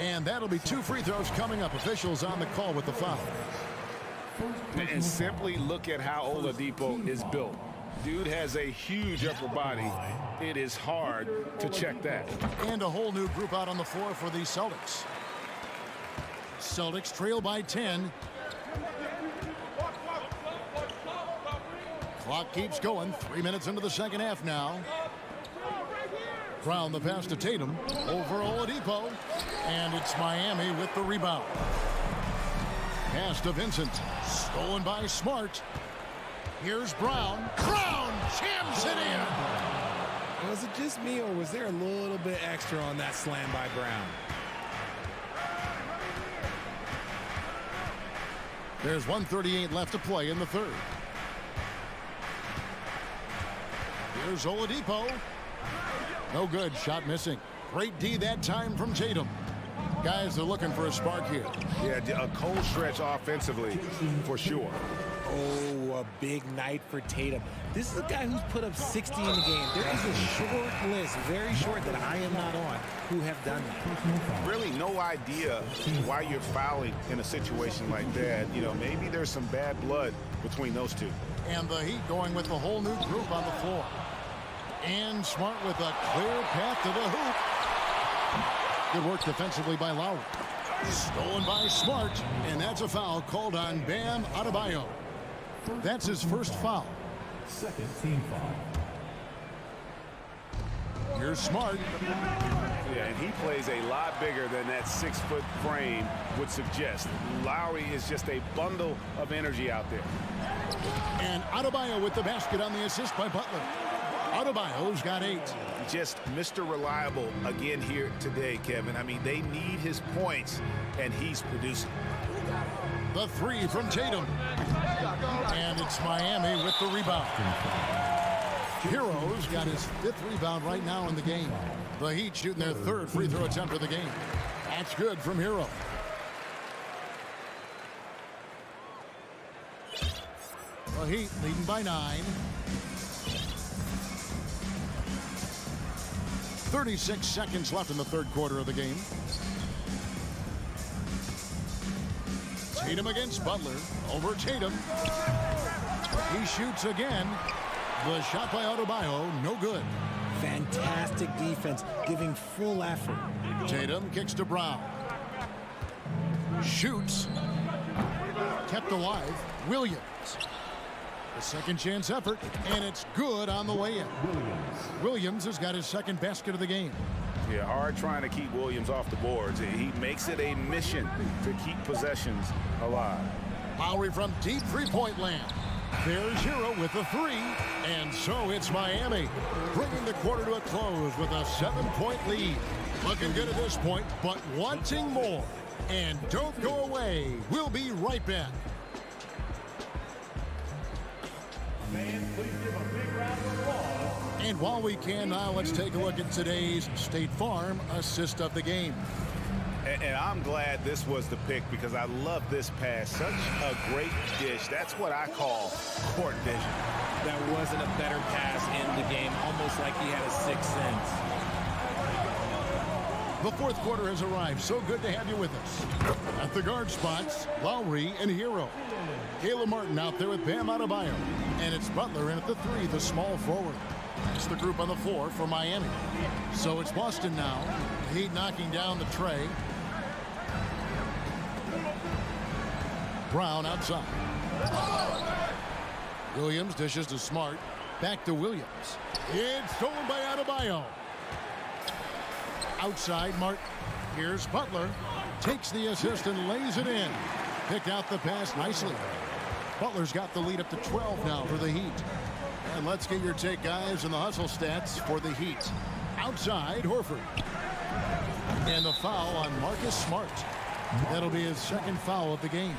And that'll be 2 free throws coming up. Officials on the call with the foul. And simply look at how Oladipo is built. Dude has a huge upper body. It is hard to check that. And a whole new group out on the floor for the Celtics. Celtics trail by 10. Clock keeps going. 3 minutes into the second half now. Brown the pass to Tatum. Over Oladipo. And it's Miami with the rebound. Pass to Vincent. Stolen by Smart. Here's Brown. Brown jams it in. Was it just me, or was there a little bit extra on that slam by Brown? There's 1:38 left to play in the third. Here's Oladipo. No good. Shot missing. Great D that time from Tatum. Guys are looking for a spark here. Yeah, a cold stretch offensively for sure. Oh, a big night for Tatum. This is a guy who's put up 60 in the game. There is a short list, very short, that I am not on, who have done that. Really no idea why you're fouling in a situation like that. You know, maybe there's some bad blood between those two. And the Heat going with the whole new group on the floor. And Smart with a clear path to the hoop. Good work defensively by Lowry. Stolen by Smart, and that's a foul called on Bam Adebayo. That's his first foul. Second team foul. Here's Smart. Yeah, and he plays a lot bigger than that 6-foot frame would suggest. Lowry is just a bundle of energy out there. And Adebayo with the basket on the assist by Butler. Adebayo's got 8. Just Mr. Reliable again here today, Kevin. I mean, they need his points, and he's producing. The 3 from Tatum. And it's Miami with the rebound. Hero's got his 5th rebound right now in the game. The Heat shooting their 3rd free throw attempt of the game. That's good from Hero. The Heat leading by 9. 36 seconds left in the third quarter of the game. Tatum against Butler. Over Tatum. He shoots again. The shot by Adebayo, no good. Fantastic defense, giving full effort. Tatum kicks to Brown. Shoots. Kept alive. Williams. A second chance effort, and it's good on the way in. Williams has got his second basket of the game. Yeah, hard trying to keep Williams off the boards. He makes it a mission to keep possessions alive. Lowry from deep three-point land. There's Hero with the 3, and so it's Miami, bringing the quarter to a close with a 7-point lead. Looking good at this point, but wanting more. And don't go away. We'll be right back. Fans, please give a big round of applause. And while we can now, let's take a look at today's State Farm assist of the game. And I'm glad this was the pick because I love this pass. Such a great dish. That's what I call court vision. That wasn't a better pass in the game, almost like he had a 6th sense. The fourth quarter has arrived. So good to have you with us. At the guard spots, Lowry and Hero. Caleb Martin out there with Bam Adebayo. And it's Butler in at the 3, the small forward. It's the group on the floor for Miami. So it's Boston now. Heat knocking down the tray. Brown outside. Williams dishes to Smart. Back to Williams. It's stolen by Adebayo. Outside, Martin. Here's Butler. Takes the assist and lays it in. Picked out the pass nicely. Butler's got the lead up to 12 now for the Heat. And let's get your take, guys, on the hustle stats for the Heat. Outside, Horford. And the foul on Marcus Smart. That'll be his second foul of the game.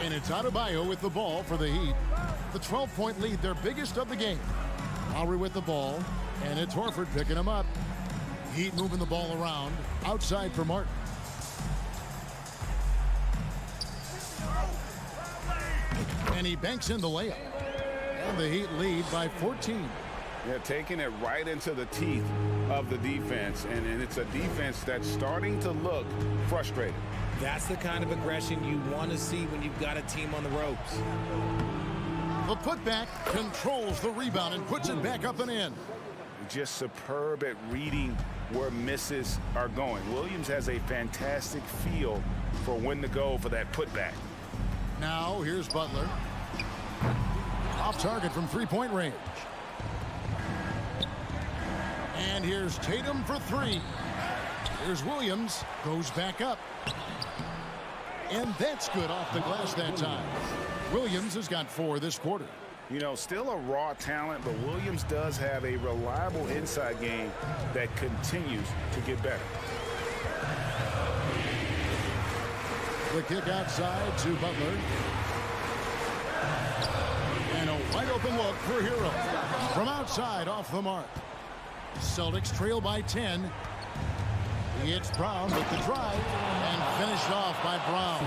And it's Adebayo with the ball for the Heat. The 12-point lead, their biggest of the game. Lowry with the ball, and it's Horford picking him up. Heat moving the ball around, outside for Martin. And he banks in the layup. And the Heat lead by 14. Yeah, taking it right into the teeth of the defense, and it's a defense that's starting to look frustrated. That's the kind of aggression you want to see when you've got a team on the ropes. The putback controls the rebound and puts it back up and in. Just superb at reading where misses are going. Williams has a fantastic feel for when to go for that putback. Now here's Butler. Off target from three-point range. And here's Tatum for three. Here's Williams, goes back up. And that's good off the glass that time. Williams has got 4 this quarter. You know, still a raw talent, but Williams does have a reliable inside game that continues to get better. The kick outside to Butler. And a wide open look for Hero. From outside off the mark. Celtics trail by 10. It's Brown with the drive and finished off by Brown.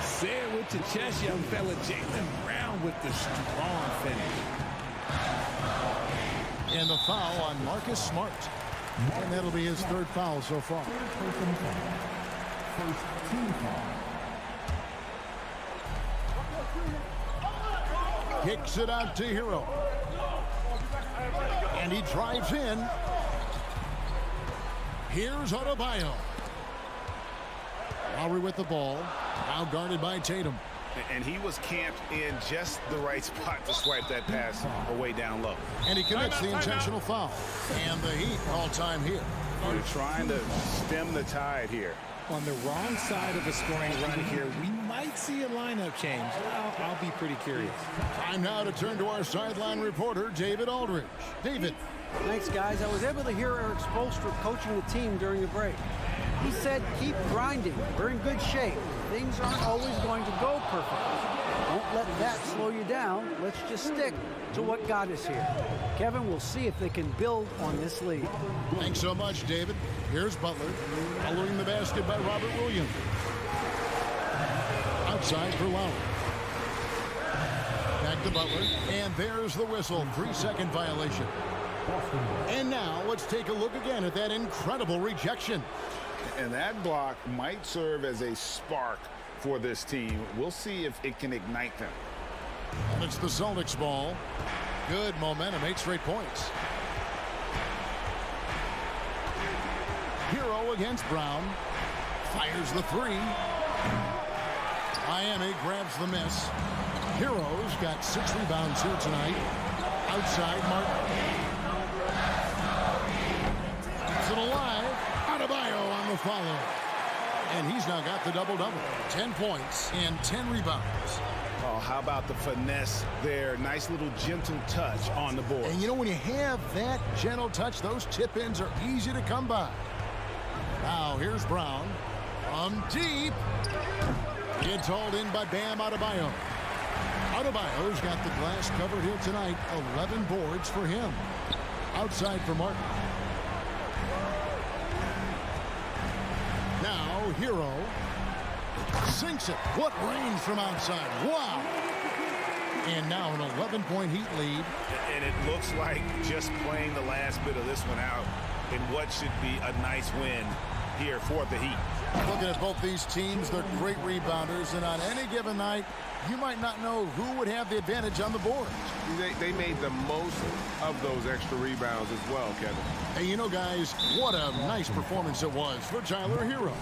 Say it with your chest, young fella. Jaylen Brown with the strong finish. And the foul on Marcus Smart. And that'll be his 3rd foul so far. First team foul. Kicks it out to Hero. And he drives in. Here's Adebayo. Lowry with the ball. Now guarded by Tatum. And he was camped in just the right spot to swipe that pass away down low. And he commits the intentional foul. And the Heat all-time here. They're trying to stem the tide here. On the wrong side of a scoring run here, we might see a lineup change. I'll be pretty curious. Time now to turn to our sideline reporter, David Aldridge. David. Thanks, guys. I was able to hear Eric Spoelstra coaching the team during the break. He said, keep grinding. We're in good shape. Things aren't always going to go perfectly. Don't let that slow you down. Let's just stick to what got us here. Kevin, we'll see if they can build on this lead. Thanks so much, David. Here's Butler. Following the basket by Robert Williams. Outside for Lowry. Back to Butler. And there's the whistle. 3-second violation. And now let's take a look again at that incredible rejection. And that block might serve as a spark for this team. We'll see if it can ignite them. And it's the Celtics ball. Good momentum, 8 straight points. Hero against Brown. Fires the 3. Miami grabs the miss. Hero's got 6 rebounds here tonight. Outside Martin. Keeps it alive. Adebayo on the follow. And he's now got the double-double. 10 points and 10 rebounds. Oh, how about the finesse there? Nice little gentle touch on the board. And you know, when you have that gentle touch, those tip-ins are easy to come by. Now, here's Brown. From deep. It's hauled in by Bam Adebayo. Adebayo's got the glass covered here tonight. 11 boards for him. Outside for Martin. Now, Hero sinks it. What range from outside. Wow. And now an 11-point Heat lead. And it looks like just playing the last bit of this one out in what should be a nice win here for the Heat. Looking at both these teams, they're great rebounders, and on any given night, you might not know who would have the advantage on the board. They made the most of those extra rebounds as well, Kevin. Hey, you know, guys, what a nice performance it was for Tyler Hero.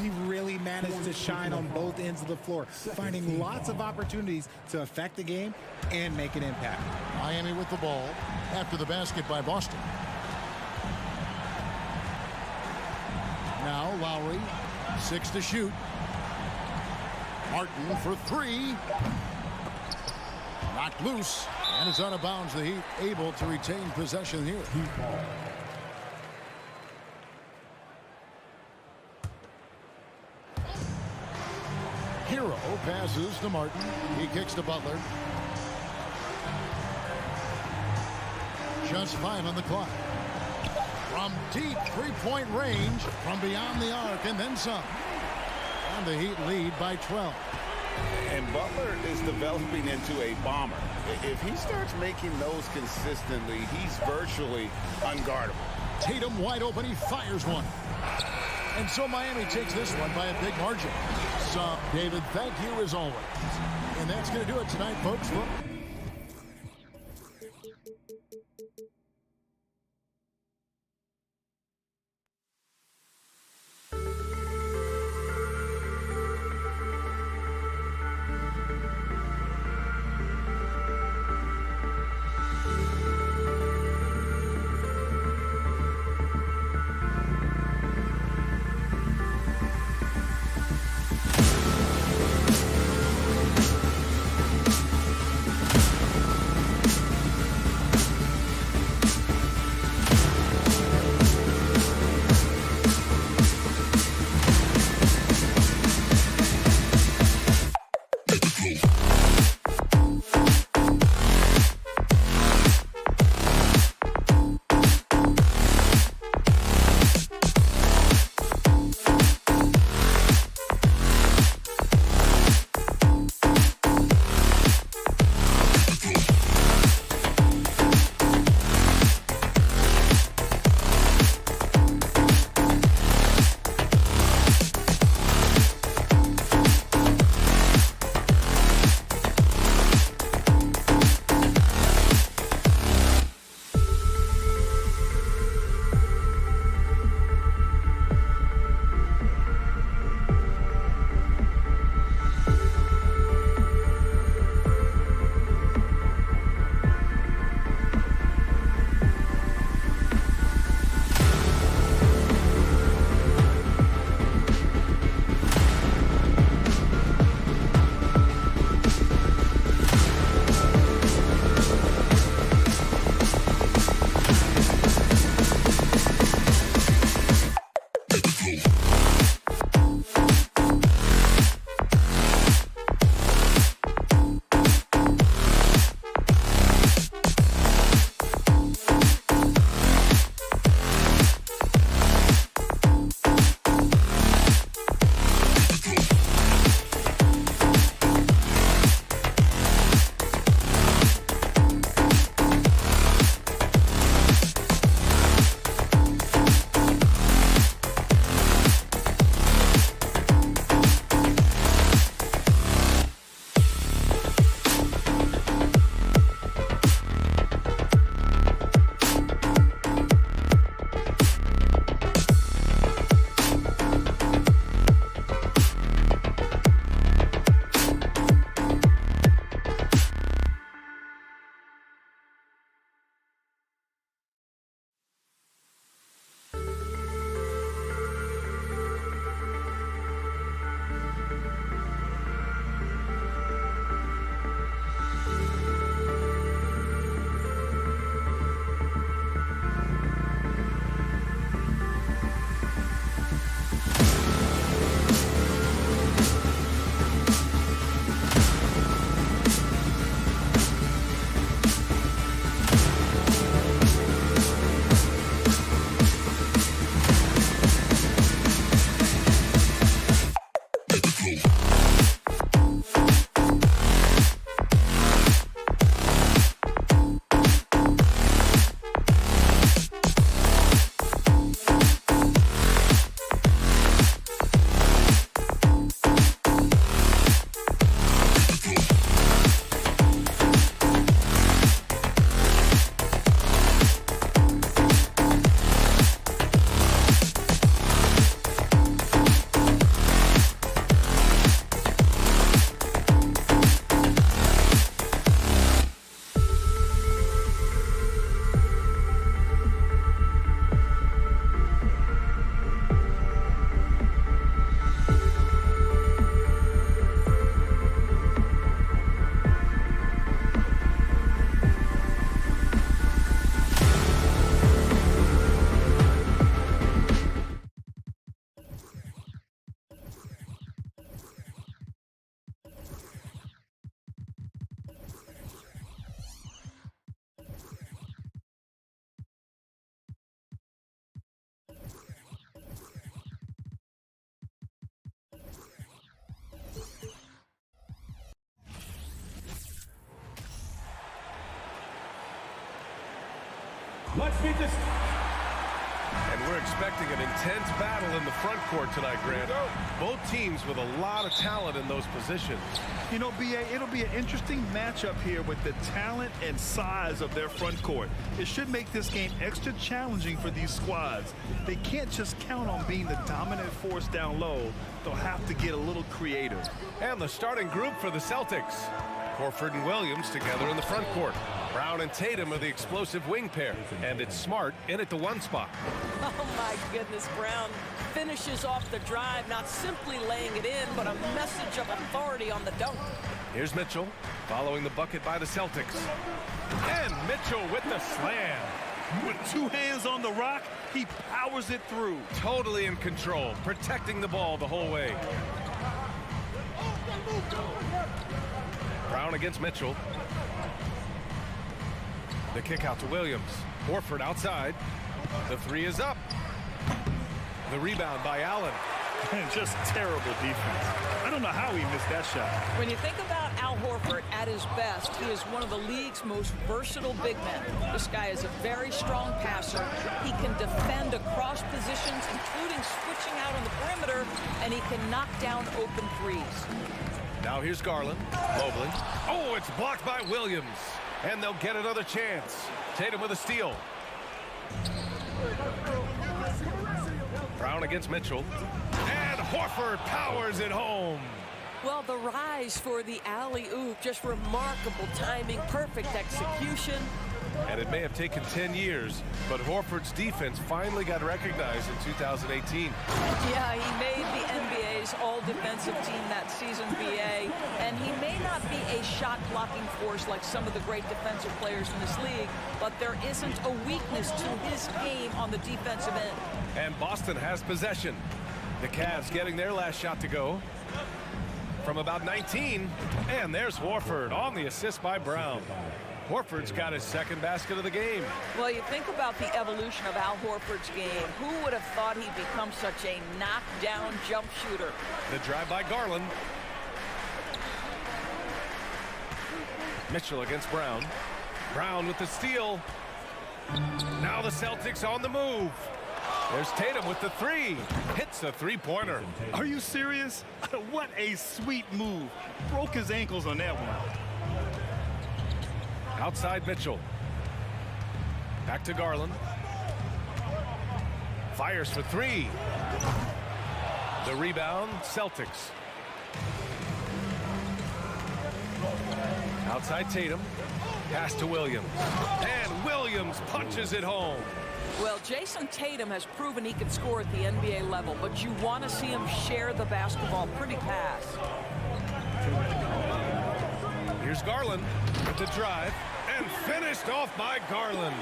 He really managed to shine on both ends of the floor, finding lots of opportunities to affect the game and make an impact. Miami with the ball after the basket by Boston. Now Lowry, 6 to shoot. Martin for 3. Knocked loose, and it's out of bounds. The Heat able to retain possession here. Hero passes to Martin. He kicks to Butler. Just 5 on the clock. From deep three-point range, from beyond the arc, and then some. And the Heat lead by 12. And Butler is developing into a bomber. If he starts making those consistently, he's virtually unguardable. Tatum wide open, he fires one. And so Miami takes this one by a big margin. So, David, thank you as always. And that's going to do it tonight, folks. Let's meet this. And we're expecting an intense battle in the front court tonight, Grant. Both teams with a lot of talent in those positions. You know, B.A., it'll be an interesting matchup here with the talent and size of their front court. It should make this game extra challenging for these squads. They can't just count on being the dominant force down low. They'll have to get a little creative. And the starting group for the Celtics. Horford and Williams together in the front court. Brown and Tatum are the explosive wing pair. And it's Smart in at the 1 spot. Oh, my goodness. Brown finishes off the drive, not simply laying it in, but a message of authority on the dunk. Here's Mitchell following the bucket by the Celtics. And Mitchell with the slam. With 2 hands on the rock, he powers it through. Totally in control, protecting the ball the whole way. Brown against Mitchell. The kick out to Williams. Horford outside. The 3 is up. The rebound by Allen. Just terrible defense. I don't know how he missed that shot. When you think about Al Horford at his best, he is one of the league's most versatile big men. This guy is a very strong passer. He can defend across positions, including switching out on the perimeter, and he can knock down open threes. Now here's Garland. Mobley. Oh, it's blocked by Williams. And they'll get another chance. Tatum with a steal. Brown against Mitchell. And Horford powers it home. Well, the rise for the alley-oop, just remarkable timing, perfect execution. And it may have taken 10 years, but Horford's defense finally got recognized in 2018. Yeah, he made the NBA's all-defensive team that season, BA, and he may not be a shot-blocking force like some of the great defensive players in this league, but there isn't a weakness to his game on the defensive end. And Boston has possession. The Cavs getting their last shot to go from about 19. And there's Horford on the assist by Brown. Horford's got his second basket of the game. Well, you think about the evolution of Al Horford's game. Who would have thought he'd become such a knockdown jump shooter? The drive by Garland. Mitchell against Brown. Brown with the steal. Now the Celtics on the move. There's Tatum with the 3. Hits a 3-pointer. Are you serious? What a sweet move. Broke his ankles on that one. Outside Mitchell. Back to Garland. Fires for 3. The rebound, Celtics. Outside Tatum. Pass to Williams. And Williams punches it home. Well, Jason Tatum has proven he can score at the NBA level, but you want to see him share the basketball. Pretty pass. Here's Garland with the drive, and finished off by Garland.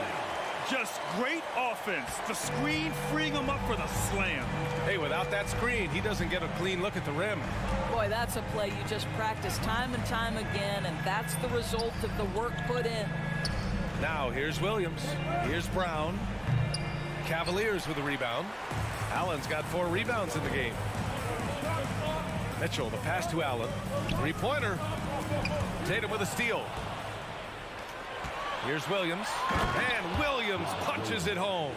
Just great offense. The screen freeing him up for the slam. Hey, without that screen, he doesn't get a clean look at the rim. Boy, that's a play you just practice time and time again, and that's the result of the work put in. Now, here's Williams. Here's Brown. Cavaliers with a rebound. Allen's got 4 rebounds in the game. Mitchell, the pass to Allen. 3-pointer. Tatum with a steal. Here's Williams. And Williams punches it home.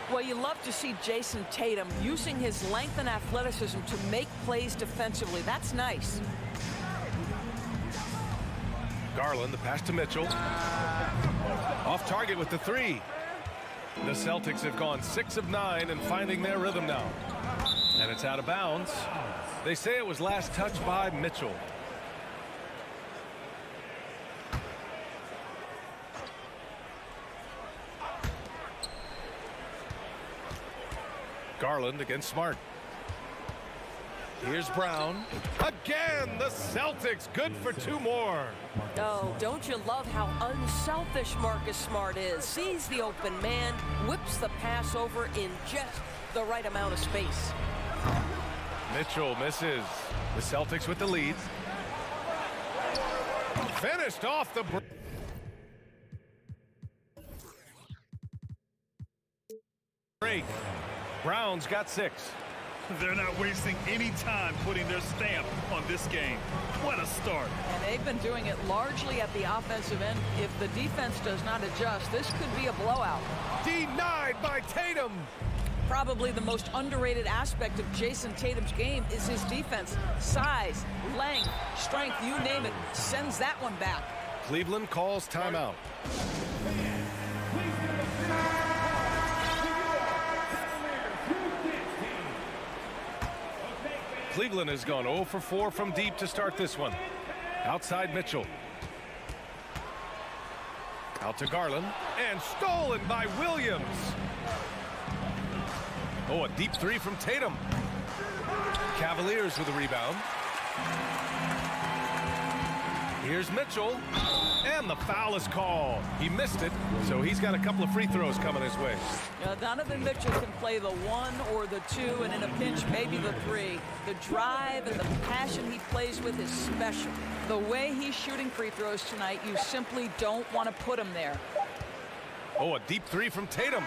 Well, you love to see Jason Tatum using his length and athleticism to make plays defensively. That's nice. Garland, the pass to Mitchell. Off target with the 3. The Celtics have gone 6 of 9 and finding their rhythm now. And it's out of bounds. They say it was last touched by Mitchell. Garland against Smart. Here's Brown. Again, the Celtics good for 2 more. Oh, don't you love how unselfish Marcus Smart is? Sees the open man, whips the pass over in just the right amount of space. Mitchell misses. The Celtics with the lead. Finished off the break. Brown's got 6. They're not wasting any time putting their stamp on this game. What a start. And they've been doing it largely at the offensive end. If the defense does not adjust, this could be a blowout. Denied by Tatum. Probably the most underrated aspect of Jason Tatum's game is his defense. Size, length, strength, you name it, sends that one back. Cleveland calls timeout. Cleveland has gone 0 for 4 from deep to start this one. Outside Mitchell. Out to Garland. And stolen by Williams. Oh, a deep three from Tatum. Cavaliers with a rebound. Here's Mitchell. And the foul is called. He missed it, so he's got a couple of free throws coming his way. Donovan Mitchell can play the 1 or the 2, and in a pinch, maybe the 3. The drive and the passion he plays with is special. The way he's shooting free throws tonight, you simply don't want to put him there. Oh, a deep three from Tatum.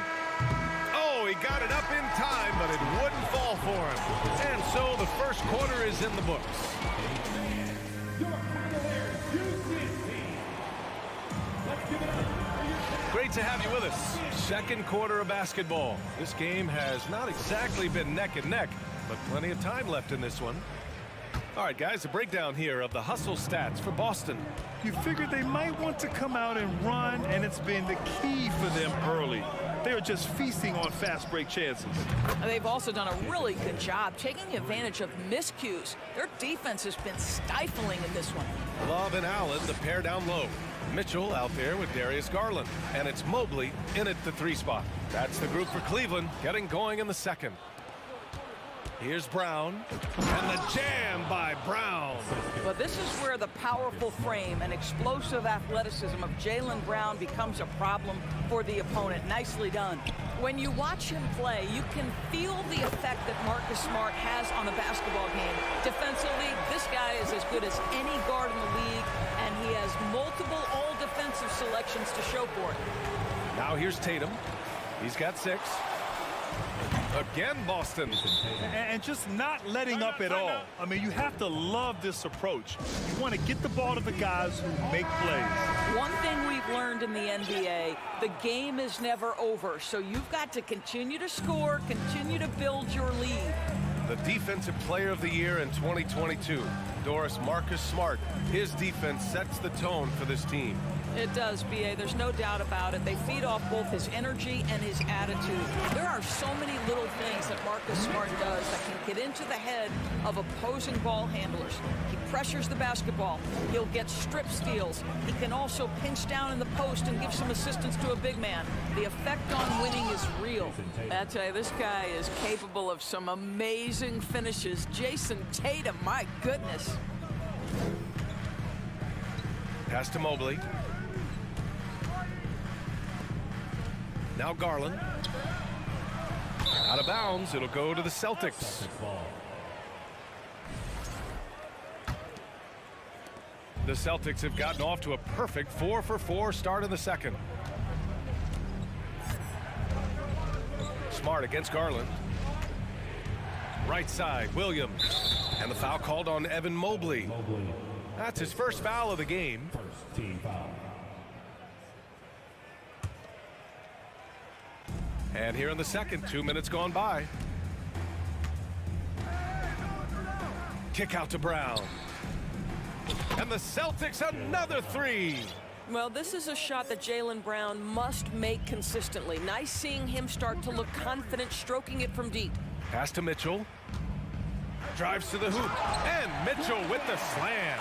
Oh, he got it up in time, but it wouldn't fall for him. And so the first quarter is in the books. Great to have you with us. Second quarter of basketball. This game has not exactly been neck and neck, but plenty of time left in this one. All right, guys, a breakdown here of the hustle stats for Boston. You figured they might want to come out and run, and it's been the key for them early. They are just feasting on fast break chances. They've also done a really good job taking advantage of miscues. Their defense has been stifling in this one. Love and Allen, the pair down low. Mitchell out there with Darius Garland. And it's Mobley in at the 3 spot. That's the group for Cleveland getting going in the second. Here's Brown. And the jam by Brown. But this is where the powerful frame and explosive athleticism of Jaylen Brown becomes a problem for the opponent. Nicely done. When you watch him play, you can feel the effect that Marcus Smart has on a basketball game. Defensively, this guy is as good as any guard in the league, and he has multiple all-defensive selections to show for it. Now here's Tatum. He's got 6. Again, Boston. And just not letting up at all. I mean, you have to love this approach. You want to get the ball to the guys who make plays. One thing we've learned in the NBA, the game is never over. So you've got to continue to score, continue to build your lead. The Defensive Player of the Year in 2022, Doris, Marcus Smart. His defense sets the tone for this team. It does, B.A. There's no doubt about it. They feed off both his energy and his attitude. There are so many little things that Marcus Smart does that can get into the head of opposing ball handlers. He pressures the basketball. He'll get strip steals. He can also pinch down in the post and give some assistance to a big man. The effect on winning is real. I tell you, this guy is capable of some amazing finishes. Jason Tatum, my goodness. Pass to Mobley. Now Garland. Out of bounds. It'll go to the Celtics. The Celtics have gotten off to a perfect 4 for 4 start in the second. Smart against Garland. Right side, Williams. And the foul called on Evan Mobley. That's his first foul of the game. First team foul. And here in the second, 2 minutes gone by. Kick out to Brown. And the Celtics another 3. Well, this is a shot that Jaylen Brown must make consistently. Nice seeing him start to look confident, stroking it from deep. Pass to Mitchell. Drives to the hoop. And Mitchell with the slam.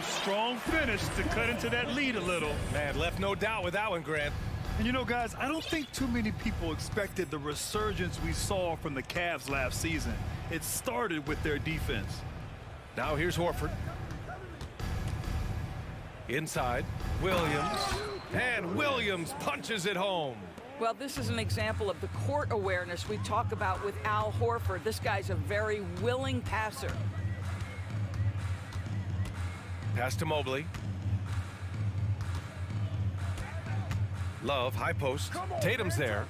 Strong finish to cut into that lead a little. Man, left no doubt with that one, Grant. And you know, guys, I don't think too many people expected the resurgence we saw from the Cavs last season. It started with their defense. Now here's Horford. Inside, Williams. And Williams punches it home. Well, this is an example of the court awareness we talk about with Al Horford. This guy's a very willing passer. Pass to Mobley. Love, high post. Tatum's there.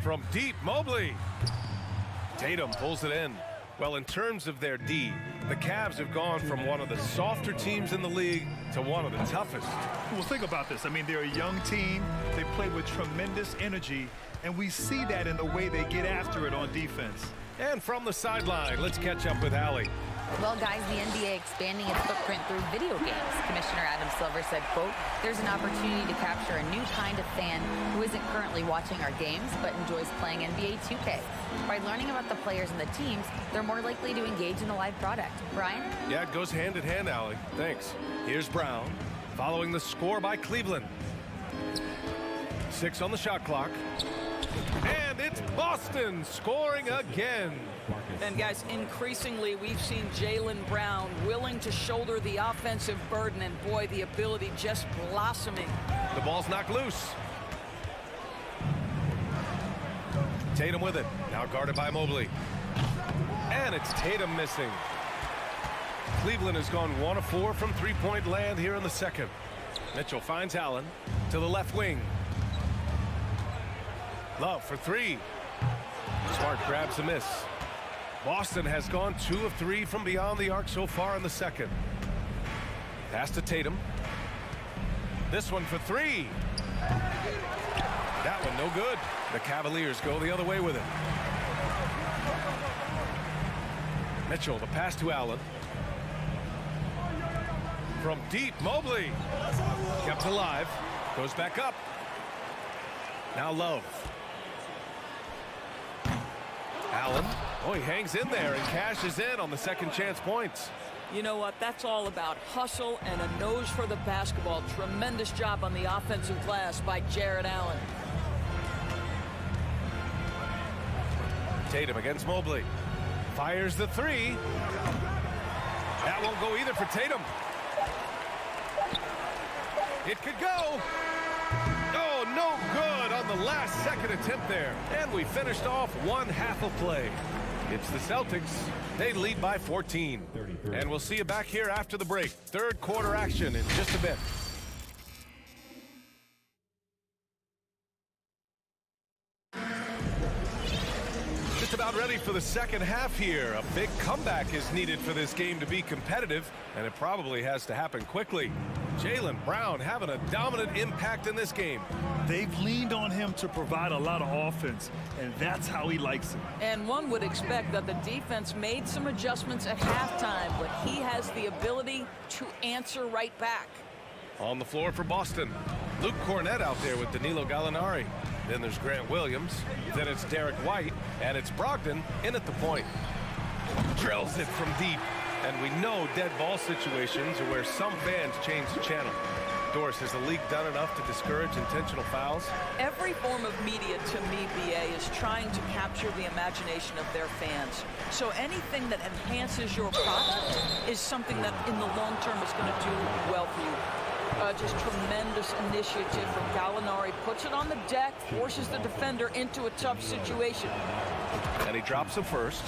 From deep, Mobley. Tatum pulls it in. Well, in terms of their D, the Cavs have gone from one of the softer teams in the league to one of the toughest. Well, think about this. I mean, they're a young team. They play with tremendous energy, and we see that in the way they get after it on defense. And from the sideline, let's catch up with Allie. Well, guys, the NBA expanding its footprint through video games. Commissioner Adam Silver said, quote, "There's an opportunity to capture a new kind of fan who isn't currently watching our games but enjoys playing NBA 2K. By learning about the players and the teams, they're more likely to engage in the live product." Brian? Yeah, it goes hand in hand, Allie. Thanks. Here's Brown, following the score by Cleveland. 6 on the shot clock. And it's Boston scoring again. And guys, increasingly we've seen Jaylen Brown willing to shoulder the offensive burden, and boy, the ability just blossoming. The ball's knocked loose. Tatum with it, now guarded by Mobley. And it's Tatum missing. Cleveland has gone 1 of 4 from three-point land here in the second. Mitchell finds Allen to the left wing. Love for 3. Smart grabs the miss. Boston has gone 2 of 3 from beyond the arc so far in the second. Pass to Tatum. This one for 3. That one no good. The Cavaliers go the other way with it. Mitchell, the pass to Allen. From deep, Mobley. Kept alive. Goes back up. Now Love. Allen. Oh, he hangs in there and cashes in on the second chance points. You know what? That's all about hustle and a nose for the basketball. Tremendous job on the offensive glass by Jared Allen. Tatum against Mobley. Fires the 3. That won't go either for Tatum. It could go. Oh, no good on the last second attempt there. And we finished off one half of play. It's the Celtics. They lead by 14. And we'll see you back here after the break. Third quarter action in just a bit. Just about ready for the second half here. A big comeback is needed for this game to be competitive, and it probably has to happen quickly. Jaylen Brown having a dominant impact in this game. They've leaned on him to provide a lot of offense, and that's how he likes it. And one would expect that the defense made some adjustments at halftime, but he has the ability to answer right back. On the floor for Boston, Luke Cornett out there with Danilo Gallinari. Then there's Grant Williams. Then it's Derek White, and it's Brogdon in at the point. Drills it from deep. And we know dead ball situations are where some fans change the channel. Doris, has the league done enough to discourage intentional fouls? Every form of media, to me, BA, is trying to capture the imagination of their fans. So anything that enhances your product is something that in the long term is going to do well for you. Just tremendous initiative from Gallinari. Puts it on the deck, forces the defender into a tough situation. And he drops him first.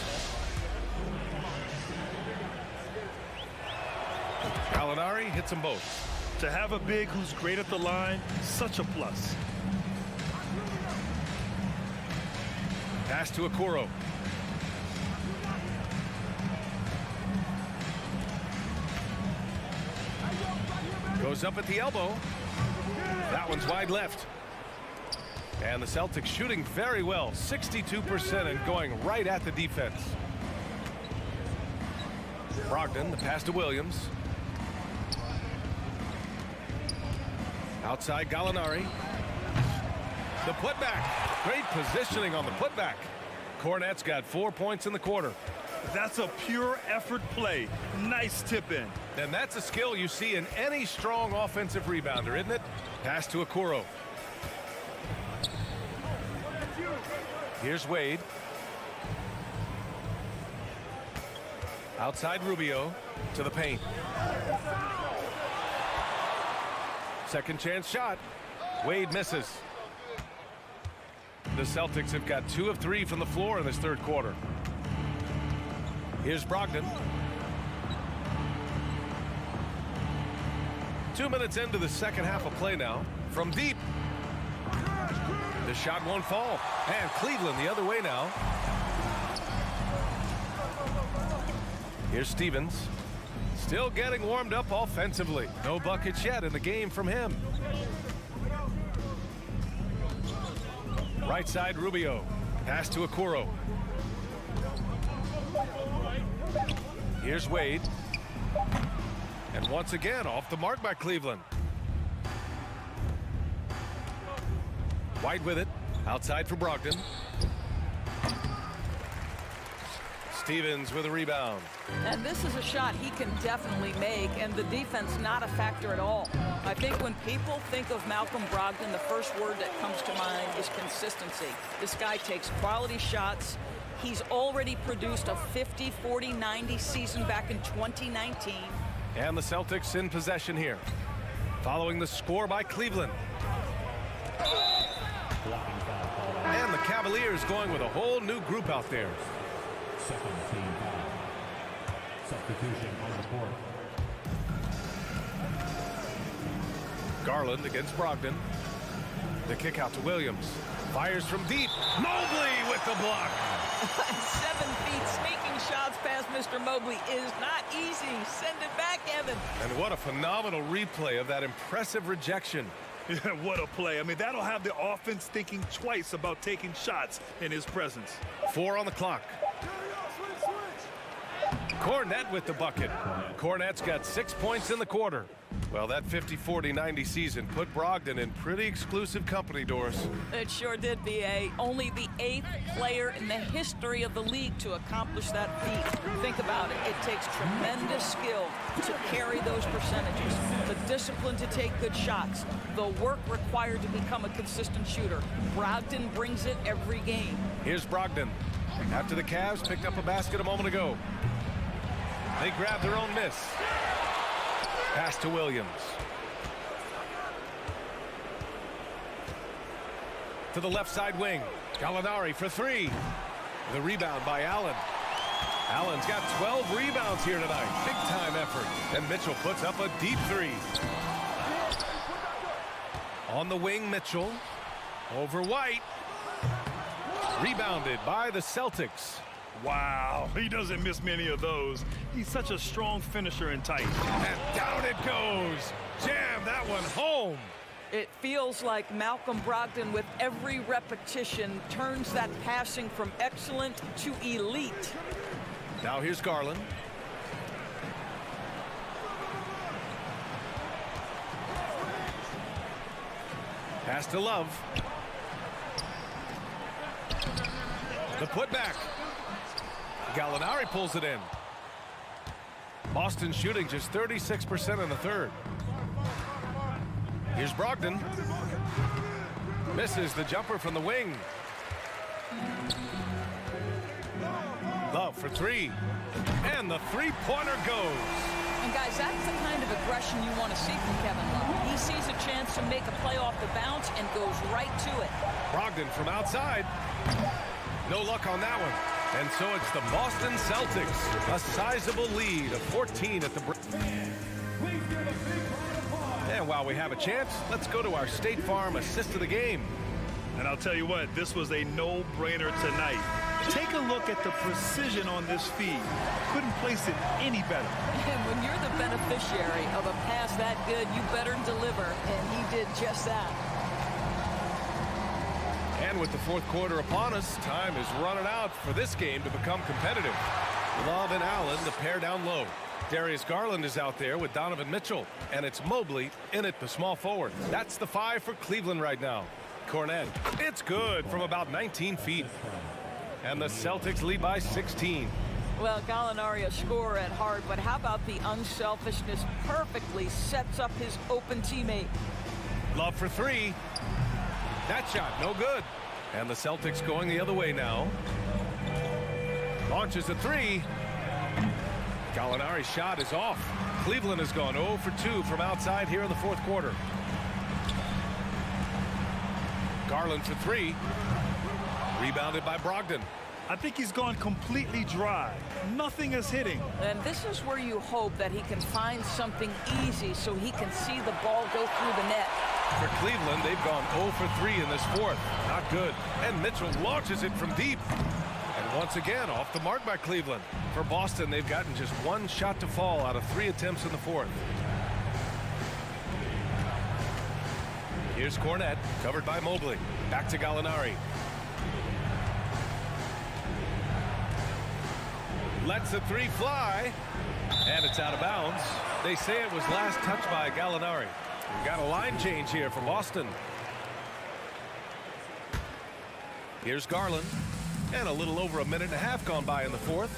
Gallinari hits them both. To have a big who's great at the line, such a plus. Pass to Okoro. Goes up at the elbow. That one's wide left. And the Celtics shooting very well, 62% and going right at the defense. Brogdon, the pass to Williams. Outside Gallinari. The putback. Great positioning on the putback. Cornett's got 4 points in the quarter. That's a pure effort play. Nice tip in. And that's a skill you see in any strong offensive rebounder, isn't it? Pass to Okoro. Here's Wade. Outside Rubio to the paint. Second chance shot. Wade misses. The Celtics have got 2 of 3 from the floor in this third quarter. Here's Brogdon. 2 minutes into the second half of play now. From deep. The shot won't fall. And Cleveland the other way now. Here's Stevens. Still getting warmed up offensively. No buckets yet in the game from him. Right side, Rubio. Pass to Okoro. Here's Wade. And once again, off the mark by Cleveland. White with it. Outside for Brogdon. Stevens with a rebound. And this is a shot he can definitely make, and the defense not a factor at all. I think when people think of Malcolm Brogdon, the first word that comes to mind is consistency. This guy takes quality shots. He's already produced a 50, 40, 90 season back in 2019. And the Celtics in possession here. Following the score by Cleveland. And the Cavaliers going with a whole new group out there. Second team foul. Substitution on the court. Garland against Brogdon. The kick out to Williams. Fires from deep. Mobley with the block. 7 feet sneaking shots past Mr. Mobley is not easy. Send it back, Evan. And what a phenomenal replay of that impressive rejection. Yeah, what a play. I mean, that'll have the offense thinking twice about taking shots in his presence. 4 on the clock. Cornette with the bucket. Cornette's got 6 points in the quarter. Well, that 50, 40, 90 season put Brogdon in pretty exclusive company, Doris. It sure did, B.A. Only the 8th player in the history of the league to accomplish that feat. Think about it. It takes tremendous skill to carry those percentages, the discipline to take good shots, the work required to become a consistent shooter. Brogdon brings it every game. Here's Brogdon. After the Cavs picked up a basket a moment ago. They grab their own miss. Pass to Williams. To the left side wing. Gallinari for 3. The rebound by Allen. Allen's got 12 rebounds here tonight. Big time effort. And Mitchell puts up a deep 3. On the wing, Mitchell. Over White. Rebounded by the Celtics. Wow, he doesn't miss many of those. He's such a strong finisher and tight. And down it goes. Jam that one home. It feels like Malcolm Brogdon, with every repetition, turns that passing from excellent to elite. Now here's Garland. Pass to Love. The putback. Gallinari pulls it in. Boston shooting just 36% in the third. Here's Brogdon. Misses the jumper from the wing. Love for 3. And the three-pointer goes. And guys, that's the kind of aggression you want to see from Kevin Love. He sees a chance to make a play off the bounce and goes right to it. Brogdon from outside. No luck on that one. And so it's the Boston Celtics. A sizable lead of 14 at the break. And while we have a chance, let's go to our State Farm assist of the game. And I'll tell you what, this was a no-brainer tonight. Take a look at the precision on this feed. Couldn't place it any better. And when you're the beneficiary of a pass that good, you better deliver. And he did just that. And with the fourth quarter upon us, time is running out for this game to become competitive. Love and Allen, the pair down low. Darius Garland is out there with Donovan Mitchell. And it's Mobley in at the small forward. That's the 5 for Cleveland right now. Cornette, it's good from about 19 feet. And the Celtics lead by 16. Well, Gallinari a scorer at heart, but how about the unselfishness? Perfectly sets up his open teammate. Love for 3. That shot, no good. And the Celtics going the other way now. Launches a 3. Gallinari's shot is off. Cleveland has gone 0 for 2 from outside here in the fourth quarter. Garland for 3. Rebounded by Brogdon. I think he's gone completely dry. Nothing is hitting. And this is where you hope that he can find something easy so he can see the ball go through the net. For Cleveland, they've gone 0 for 3 in this fourth. Not good. And Mitchell launches it from deep. And Once again, off the mark by Cleveland. For Boston, they've gotten just one shot to fall out of 3 attempts in the fourth. Here's Cornette, covered by Mobley. Back to Gallinari. Lets the three fly, and it's out of bounds. They say it was last touched by Gallinari. We've got a line change here for Boston. Here's Garland, and a little over a minute and a half gone by in the fourth.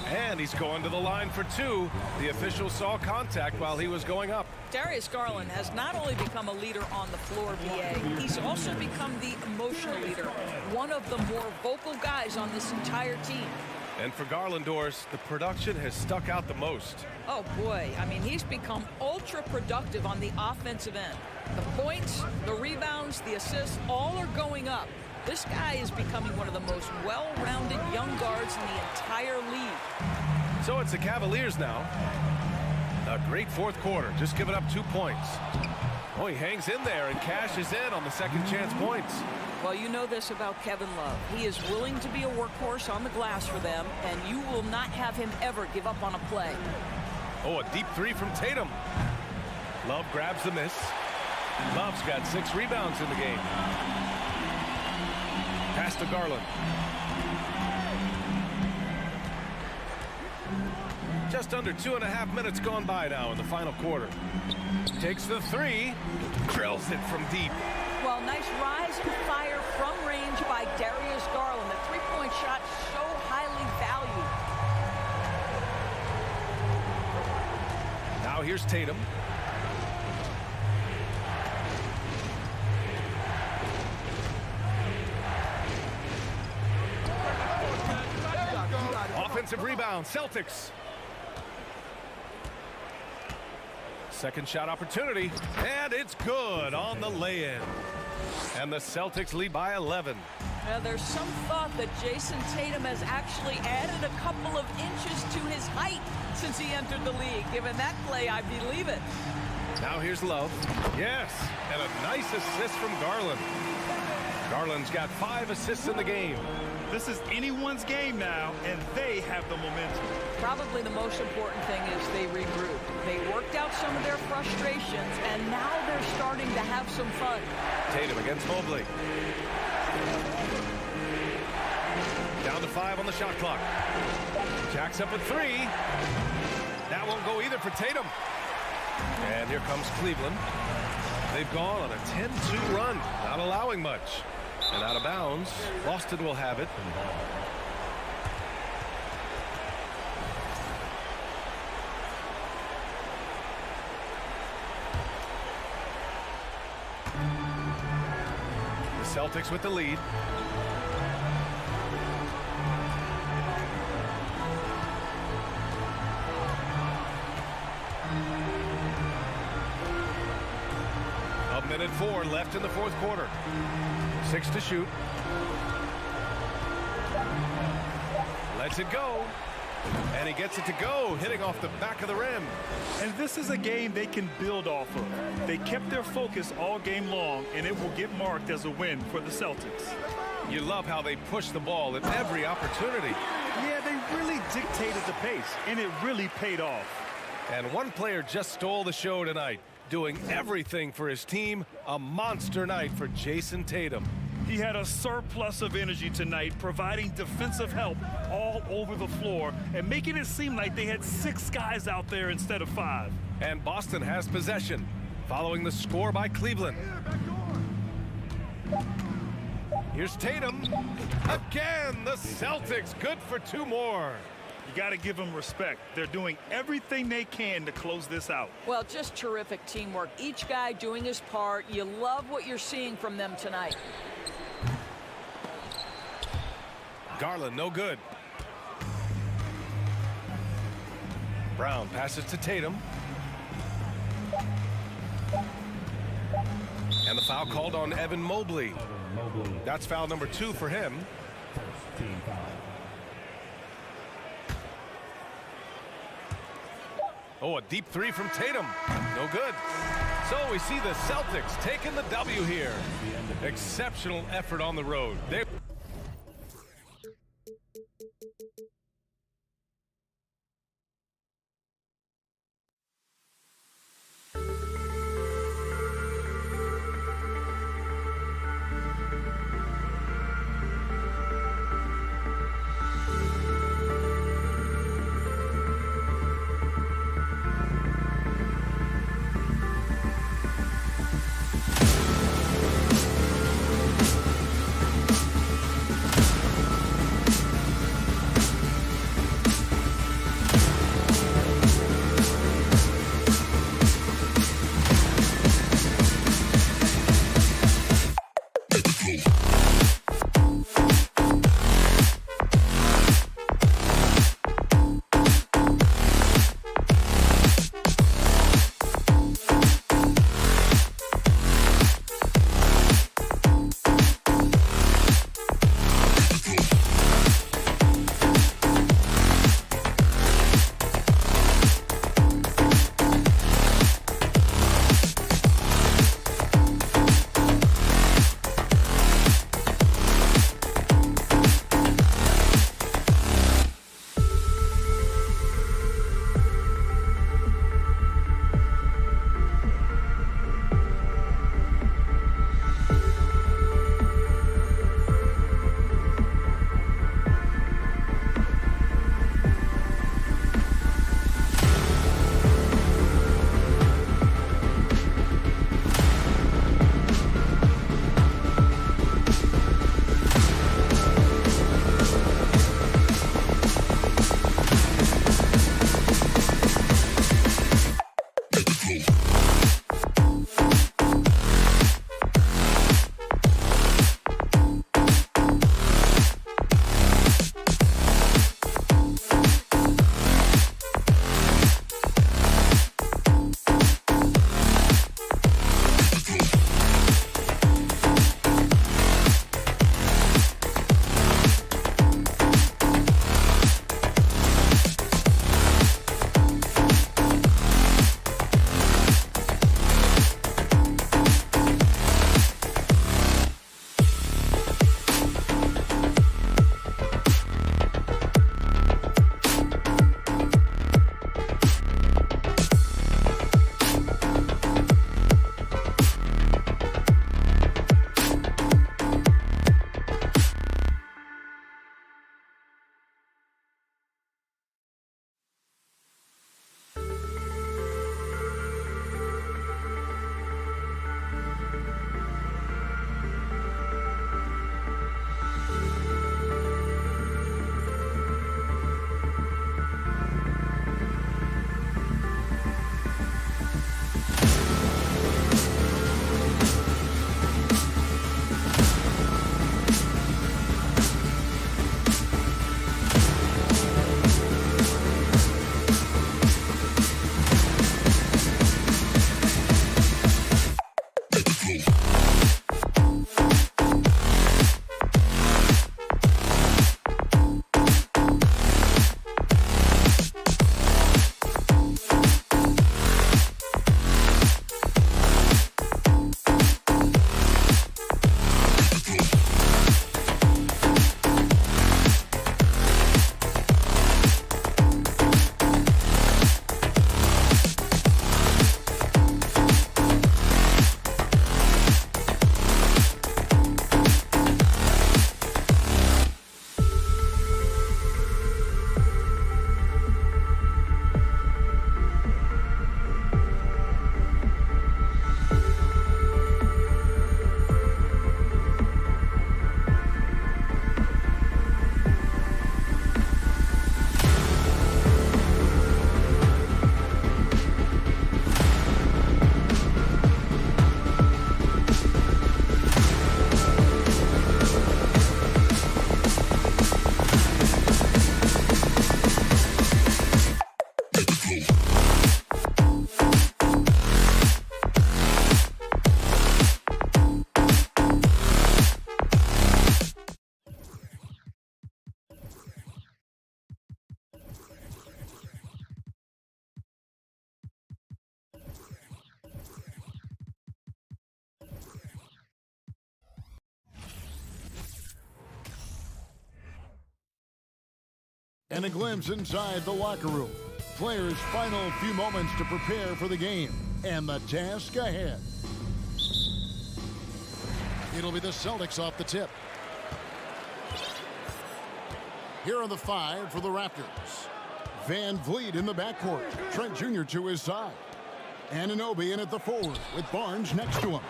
And he's going to the line for two. The official saw contact while he was going up. Darius Garland has not only become a leader on the floor, BA, he's also become the emotional leader, one of the more vocal guys on this entire team. And for Garland, Doris, the production has stuck out the most. Oh boy, I mean, he's become ultra productive on the offensive end. The points, the rebounds, the assists, all are going up. This guy is becoming one of the most well-rounded young guards in the entire league. So it's the Cavaliers now. A great fourth quarter, just giving up 2 points. Oh, he hangs in there and cashes in on the second chance points. Well, you know this about Kevin Love. He is willing to be a workhorse on the glass for them, and you will not have him ever give up on a play. Oh, a deep three from Tatum. Love grabs the miss. Love's got 6 rebounds in the game. Pass to Garland. Just under 2.5 minutes gone by now in the final quarter. Takes the three. Drills it from deep. Well, nice rise and fire from range by Darius Garland. The three-point shot so highly valued. Now here's Tatum. Offensive rebound, Celtics. Second shot opportunity, and it's good on the lay-in. And the Celtics lead by 11. Now, there's some thought that Jason Tatum has actually added a couple of inches to his height since he entered the league. Given that play, I believe it. Now here's Love. Yes, and a nice assist from Garland. Garland's got 5 assists in the game. This is anyone's game now, and they have the momentum. Probably the most important thing is they regrouped. They worked out some of their frustrations, and now they're starting to have some fun. Tatum against Mobley. Down to 5 on the shot clock. Jacks up at 3. That won't go either for Tatum. And here comes Cleveland. They've gone on a 10-2 run, not allowing much. And out of bounds, Boston will have it. The Celtics with the lead. A minute 4 left in the fourth quarter. 6 to shoot. Lets it go. And he gets it to go, hitting off the back of the rim. And this is a game they can build off of. They kept their focus all game long, and it will get marked as a win for the Celtics. You love how they push the ball at every opportunity. Yeah, they really dictated the pace, and it really paid off. And one player just stole the show tonight, doing everything for his team. A monster night for Jason Tatum. He had a surplus of energy tonight, providing defensive help all over the floor and making it seem like they had 6 guys out there instead of 5. And Boston has possession, following the score by Cleveland. Here's Tatum. Again, the Celtics good for 2 more. You got to give them respect. They're doing everything they can to close this out. Well, just terrific teamwork. Each guy doing his part. You love what you're seeing from them tonight. Garland, no good. Brown passes to Tatum. And the foul called on Evan Mobley. That's foul number 2 for him. Oh, a deep 3 from Tatum. No good. So we see the Celtics taking the W here. Exceptional effort on the road. And a glimpse inside the locker room. Players' final few moments to prepare for the game. And the task ahead. It'll be the Celtics off the tip. Here are the 5 for the Raptors. Van Vliet in the backcourt. Trent Jr. to his side. Anunoby in at the forward with Barnes next to him.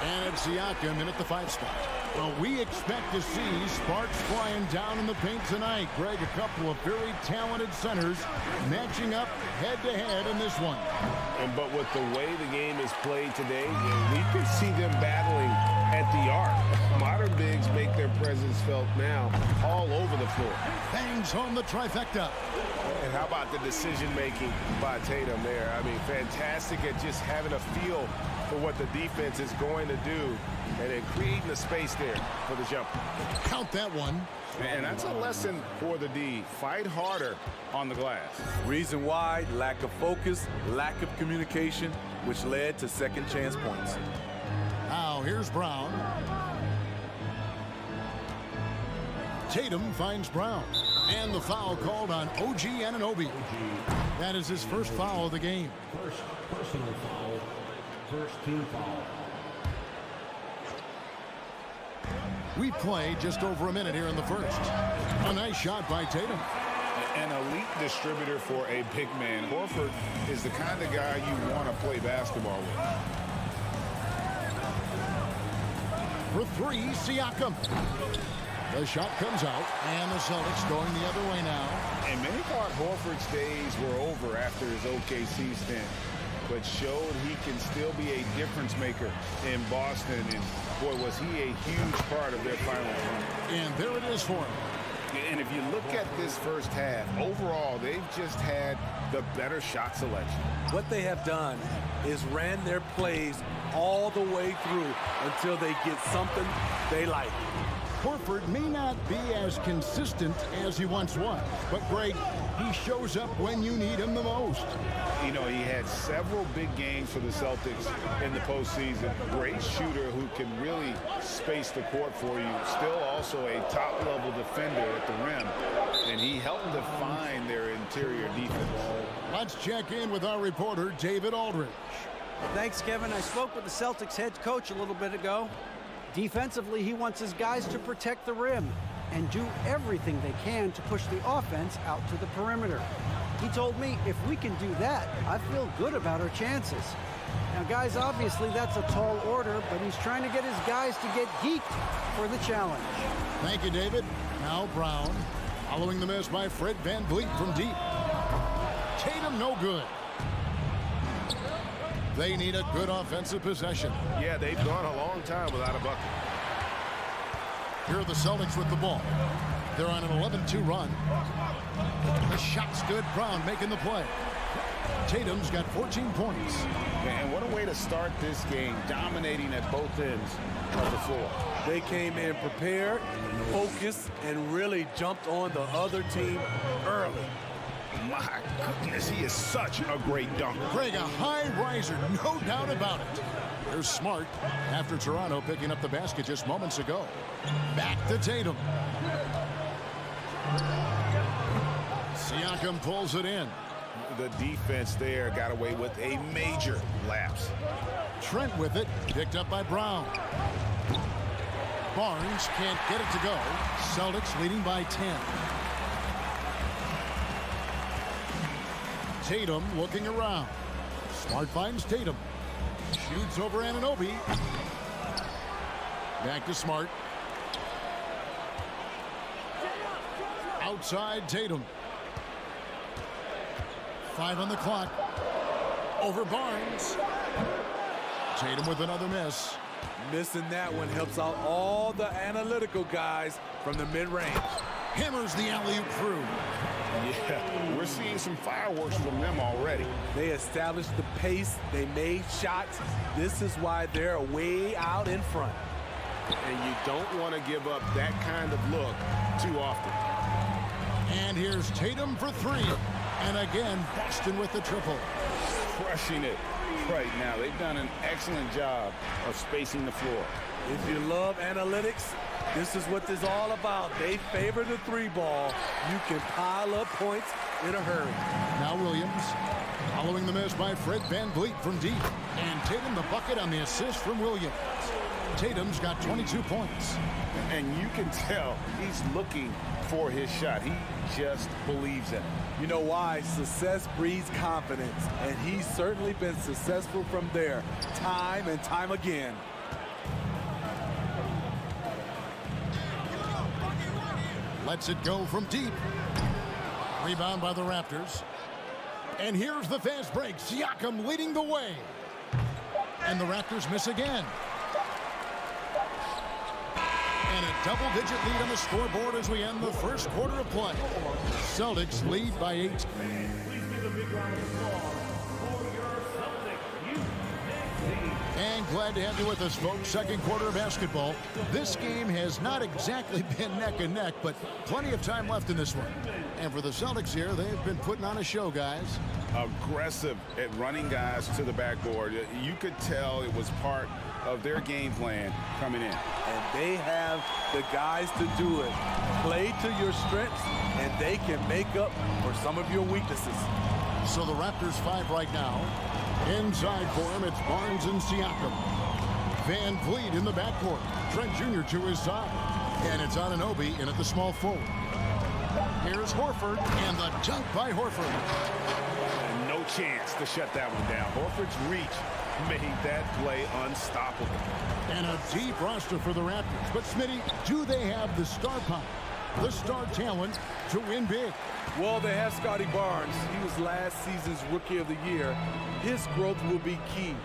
And it's Siakam in at the 5 spot. Well, we expect to see sparks flying down in the paint tonight. Greg, a couple of very talented centers matching up head-to-head in this one. But with the way the game is played today, we could see them battling at the arc. Modern bigs make their presence felt now all over the floor. Bangs home the trifecta. And how about the decision-making by Tatum there? I mean, fantastic at just having a feel for what the defense is going to do and then creating the space there for the jumper. Count that one. And that's a lesson for the D. Fight harder on the glass. Reason why, lack of focus, lack of communication, which led to second chance points. Now here's Brown. Tatum finds Brown. And the foul called on OG Anunoby. That is his first foul of the game. First personal foul. First team foul. We played just over a minute here in the first. A nice shot by Tatum. An elite distributor for a big man. Horford is the kind of guy you want to play basketball with. For 3, Siakam. The shot comes out, and the Celtics going the other way now. And many thought Horford's days were over after his OKC stint, but showed he can still be a difference maker in Boston. And boy, was he a huge part of their final run. And there it is for him. And if you look at this first half, overall, they've just had the better shot selection. What they have done is ran their plays all the way through until they get something they like. Horford may not be as consistent as he once was, but Greg, he shows up when you need him the most. You know, he had several big games for the Celtics in the postseason. Great shooter who can really space the court for you. Still also a top-level defender at the rim, and he helped define their interior defense. Let's check in with our reporter, David Aldridge. Thanks, Kevin. I spoke with the Celtics head coach a little bit ago. Defensively, he wants his guys to protect the rim and do everything they can to push the offense out to the perimeter. He told me if we can do that, I feel good about our chances. Now, guys, obviously that's a tall order, but he's trying to get his guys to get geeked for the challenge. Thank you, David. Now Brown, following the miss by Fred Van Vliet from deep. Tatum no good. They need a good offensive possession. Yeah, they've gone a long time without a bucket. Here are the Celtics with the ball. They're on an 11-2 run. The shot's good. Brown making the play. Tatum's got 14 points. And what a way to start this game, dominating at both ends of the floor. They came in prepared, focused, and really jumped on the other team early. My goodness, he is such a great dunker. Greg, a high riser, no doubt about it. There's Smart after Toronto picking up the basket just moments ago. Back to Tatum. Siakam pulls it in. The defense there got away with a major lapse. Trent with it, picked up by Brown. Barnes can't get it to go. Celtics leading by 10. Tatum looking around. Smart finds Tatum. Shoots over Anunoby. Back to Smart. Outside Tatum. 5 on the clock. Over Barnes. Tatum with another miss. Missing that one helps out all the analytical guys from the mid-range. Hammers the alley-oop through. Yeah, we're seeing some fireworks from them already. They established the pace. They made shots. This is why they're way out in front. And you don't want to give up that kind of look too often. And here's Tatum for 3. And again, Boston with the triple. Crushing it right now. They've done an excellent job of spacing the floor. If you love analytics, This is what this is all about. They favor the three ball. You can pile up points in a hurry. Now Williams, following the miss by Fred VanVleet from deep. And Tatum the bucket on the assist from Williams. Tatum's got 22 points. And you can tell he's looking for his shot. He just believes in it. You know why? Success breeds confidence, and he's certainly been successful from there, time and time again. Lets it go from deep. Rebound by the Raptors. And here's the fast break. Siakam leading the way. And the Raptors miss again. And a double-digit lead on the scoreboard as we end the first quarter of play. Celtics lead by 8. Please give a big round of applause for your Celtics youth next team. And glad to have you with us, folks. Second quarter of basketball. This game has not exactly been neck and neck, but plenty of time left in this one. And for the Celtics here, they've been putting on a show, guys. Aggressive at running guys to the backboard. You could tell it was part of their game plan coming in. And they have the guys to do it. Play to your strengths, and they can make up for some of your weaknesses. So the Raptors 5 right now. Inside for him, it's Barnes and Siakam. VanVleet in the backcourt. Trent Jr. to his side. And it's Anunoby in at the small forward. Here's Horford, and the dunk by Horford. And no chance to shut that one down. Horford's reach made that play unstoppable. And a deep roster for the Raptors. But, Smitty, do they have the star power, the star talent to win big? Well, they have Scotty Barnes. He was last season's Rookie of the Year. His growth will be key.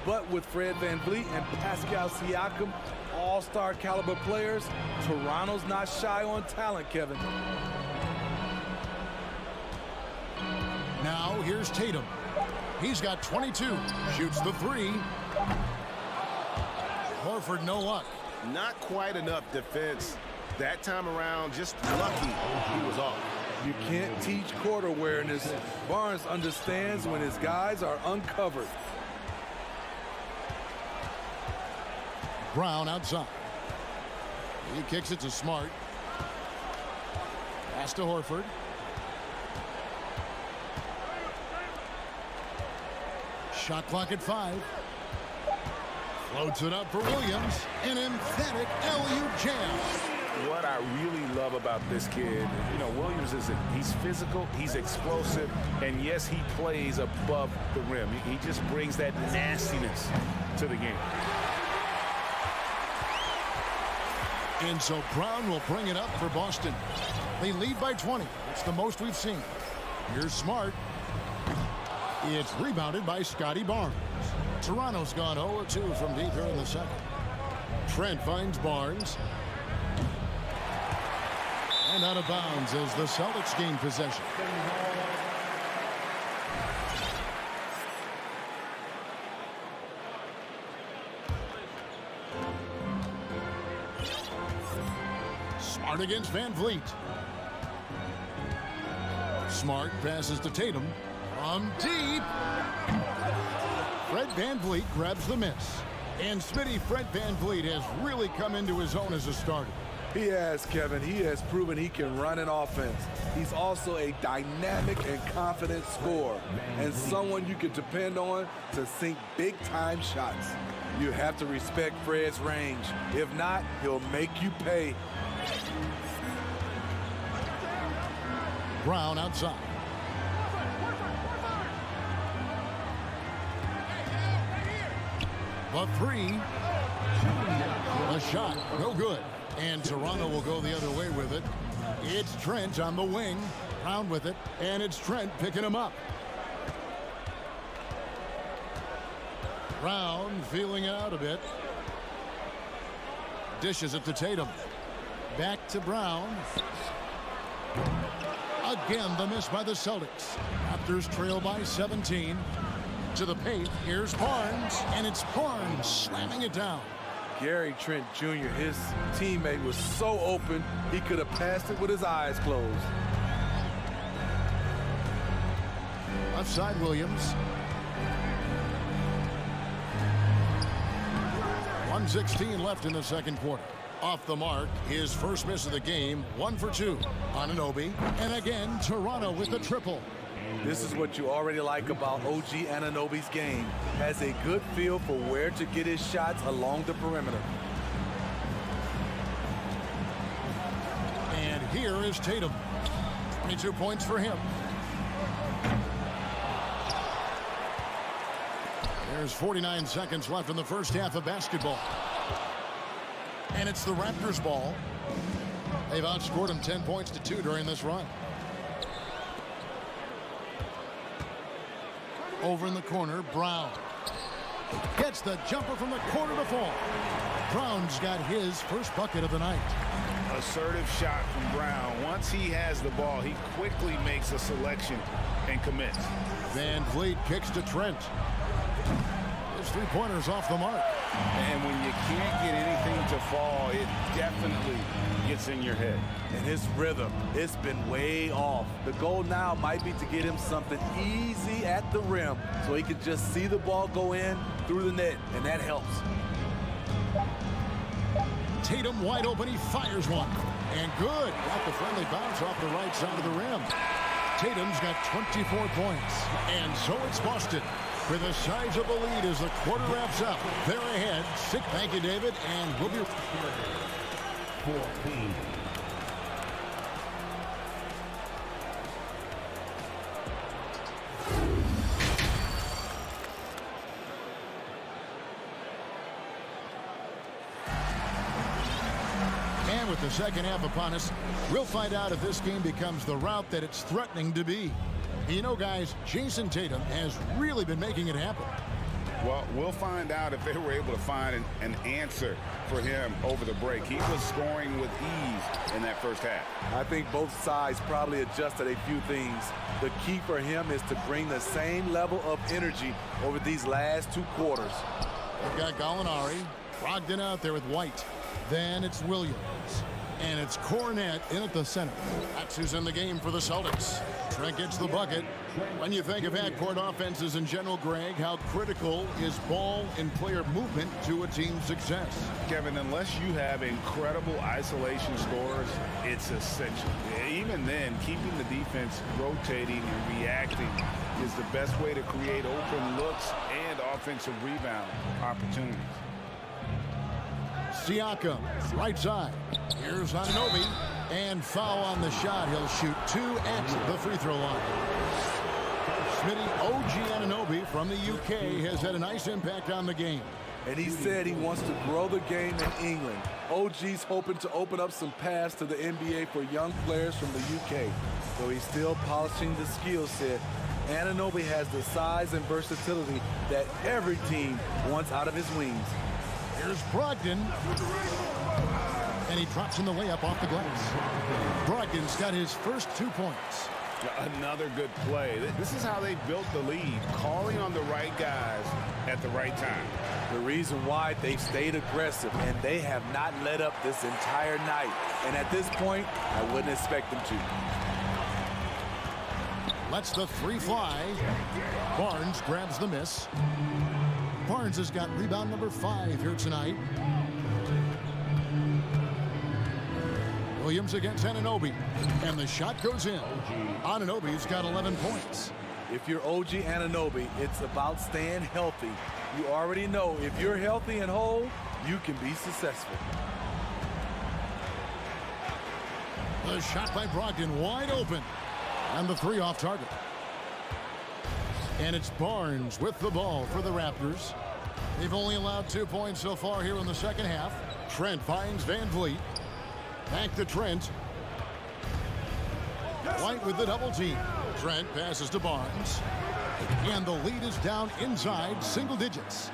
But with Fred VanVleet and Pascal Siakam, all-star caliber players, Toronto's not shy on talent, Kevin. Now, here's Tatum. He's got 22. Shoots the 3. Horford, no luck. Not quite enough defense. That time around, just lucky he was off. You can't teach court awareness. Barnes understands when his guys are uncovered. Brown outside. He kicks it to Smart. Pass to Horford. Shot clock at 5. Floats it up for Williams. An emphatic LU jam. What I really love about this kid, Williams he's physical, he's explosive, and yes, he plays above the rim. He just brings that nastiness to the game. And so Brown will bring it up for Boston. They lead by 20. It's the most we've seen. Here's Smart. It's rebounded by Scotty Barnes. Toronto's gone 0-2 from deep here in the second. Trent finds Barnes. And out of bounds as the Celtics gain possession. Smart against VanVleet. Smart passes to Tatum. From deep. Fred VanVleet grabs the miss. And Smitty, Fred VanVleet has really come into his own as a starter. He has, Kevin. He has proven he can run an offense. He's also a dynamic and confident scorer and someone you can depend on to sink big-time shots. You have to respect Fred's range. If not, he'll make you pay. Brown outside. The 3. A shot, no good. And Toronto will go the other way with it. It's Trent on the wing. Brown with it. And it's Trent picking him up. Brown feeling it out a bit. Dishes it to Tatum. Back to Brown. Again, the miss by the Celtics. Raptors trail by 17. To the paint, here's Barnes. And it's Barnes slamming it down. Gary Trent Jr., his teammate, was so open, he could have passed it with his eyes closed. Left side, Williams. 1:16 left in the second quarter. Off the mark, his first miss of the game, 1 for 2. Anunoby, and again, Toronto with the triple. This is what you already like about OG Anunoby's game. Has a good feel for where to get his shots along the perimeter. And here is Tatum. 22 points for him. There's 49 seconds left in the first half of basketball. And it's the Raptors ball. They've outscored them 10 points to 2 during this run. Over in the corner, Brown. Gets the jumper from the corner to fall. Brown's got his first bucket of the night. Assertive shot from Brown. Once he has the ball, he quickly makes a selection and commits. Van Vliet kicks to Trent. His three-pointers off the mark. And when you can't get anything to fall, it definitely gets in your head. And his rhythm, it's been way off. The goal now might be to get him something easy at the rim so he can just see the ball go in through the net, and that helps. Tatum wide open, he fires one. And good. Got the friendly bounce off the right side of the rim. Tatum's got 24 points. And so it's Boston with a sizable lead as the quarter wraps up. They're ahead. Thank you, David. And we'll be 14. And with the second half upon us, we'll find out if this game becomes the route that it's threatening to be. You know, guys, Jason Tatum has really been making it happen. Well, we'll find out if they were able to find an answer for him over the break. He was scoring with ease in that first half. I think both sides probably adjusted a few things. The key for him is to bring the same level of energy over these last 2 quarters. We've got Gallinari, Brogdon out there with White. Then it's Williams. And it's Cornet in at the center. That's who's in the game for the Celtics. Trent gets the bucket. When you think of half-court offenses in general, Greg, how critical is ball and player movement to a team's success? Kevin, unless you have incredible isolation scorers, it's essential. Even then, keeping the defense rotating and reacting is the best way to create open looks and offensive rebound opportunities. Siakam, right side. Here's Anunoby. And foul on the shot. He'll shoot 2 at the free throw line. Smitty, OG Anunoby from the UK has had a nice impact on the game. And he said he wants to grow the game in England. OG's hoping to open up some paths to the NBA for young players from the UK. So he's still polishing the skill set. Anunoby has the size and versatility that every team wants out of his wings. Here's Brogdon. And he drops in the layup off the glass. Brogdon's got his first 2 points. Another good play. This is how they built the lead, calling on the right guys at the right time. The reason why they've stayed aggressive, and they have not let up this entire night. And at this point, I wouldn't expect them to. Lets the 3 fly. Barnes grabs the miss. Barnes has got rebound number 5 here tonight. Williams against Anunoby. And the shot goes in. Anunoby's got 11 points. If you're OG Anunoby, it's about staying healthy. You already know if you're healthy and whole, you can be successful. The shot by Brogdon wide open. And the 3 off target. And it's Barnes with the ball for the Raptors. They've only allowed 2 points so far here in the second half. Trent finds Van Vliet. Back to Trent. White with the double team. Trent passes to Barnes. And the lead is down inside single digits.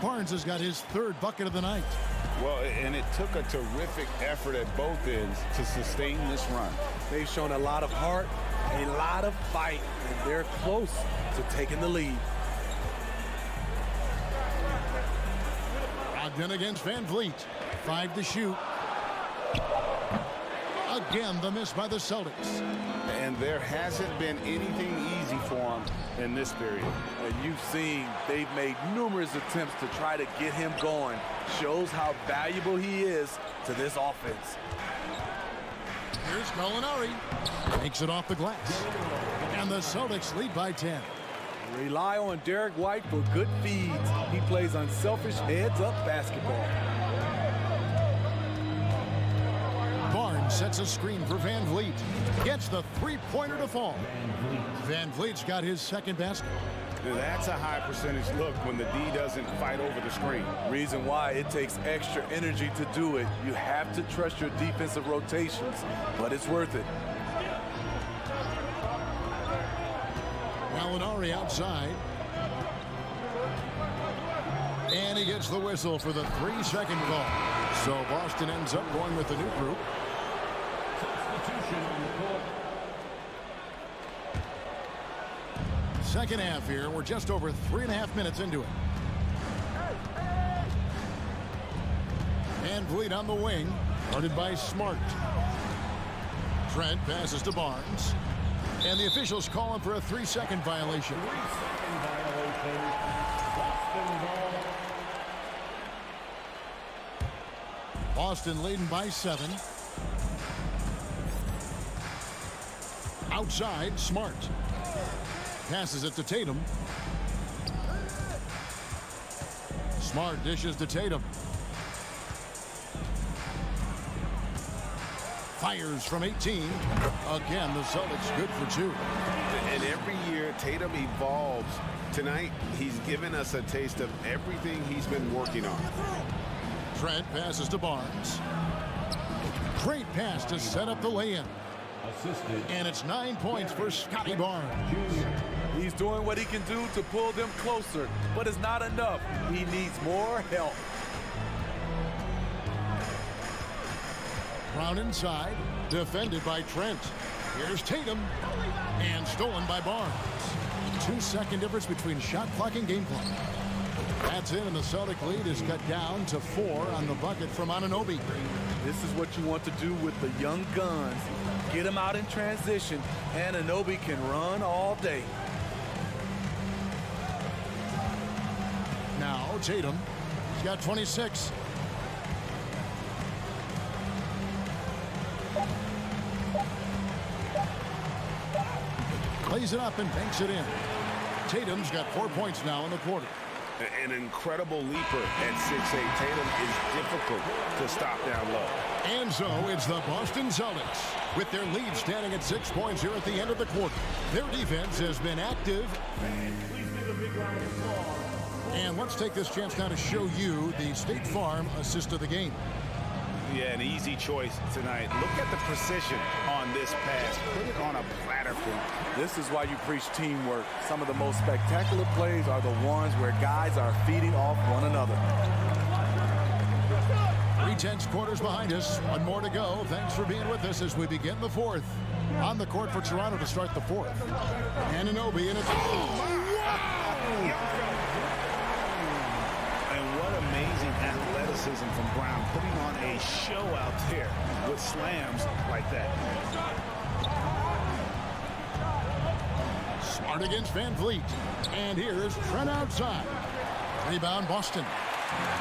Barnes has got his 3rd bucket of the night. Well, and it took a terrific effort at both ends to sustain this run. They've shown a lot of heart, a lot of fight, and they're close to taking the lead. Brogdon against Van Vliet. 5 to shoot. Again, the miss by the Celtics. And there hasn't been anything easy for him in this period. And you've seen they've made numerous attempts to try to get him going. Shows how valuable he is to this offense. Here's Gallinari. Takes it off the glass. And the Celtics lead by 10. Rely on Derek White for good feeds. He plays unselfish heads-up basketball. Barnes sets a screen for Van Vliet. Gets the three-pointer to fall. Van Vliet's got his second basket. That's a high percentage look when the D doesn't fight over the screen. Reason why it takes extra energy to do it. You have to trust your defensive rotations, but it's worth it. Gallinari outside. And he gets the whistle for the 3-second call. So Boston ends up going with the new group. Second half here. We're just over 3.5 minutes into it. Van Vliet on the wing. Guarded by Smart. Trent passes to Barnes. And the officials call him for a 3-second violation. 3-second violation. Boston ball. Boston leading by 7. Outside, Smart. Passes it to Tatum. Smart dishes to Tatum. Fires from 18. Again, the Celtics good for 2. And every year, Tatum evolves. Tonight, he's given us a taste of everything he's been working on. Trent passes to Barnes. Great pass to set up the lay-in. And it's 9 points for Scotty Barnes. He's doing what he can do to pull them closer, but it's not enough. He needs more help. Brown inside, defended by Trent. Here's Tatum, and stolen by Barnes. 2-second difference between shot clock and game clock. That's it, and the Celtic lead is cut down to 4 on the bucket from Anunoby. This is what you want to do with the young guns. Get them out in transition, and Anunoby can run all day. Now Tatum, he's got 26. Plays it up and banks it in. Tatum's got 4 points now in the quarter. An incredible leaper at 6'8". Tatum is difficult to stop down low. And so it's the Boston Celtics with their lead standing at 6 points here at the end of the quarter. Their defense has been active. Please give a big round of applause. And let's take this chance now to show you the State Farm assist of the game. Yeah, an easy choice tonight. Look at the precision on this pass. Put it on a platter for him. This is why you preach teamwork. Some of the most spectacular plays are the ones where guys are feeding off one another. 3/10 quarters behind us. One more to go. Thanks for being with us as we begin the fourth. On the court for Toronto to start the fourth. Anunoby in it. And what amazing athleticism from Brown, putting on a show out there with slams like that. Smart against Van Vliet. And here's Trent outside. Rebound Boston.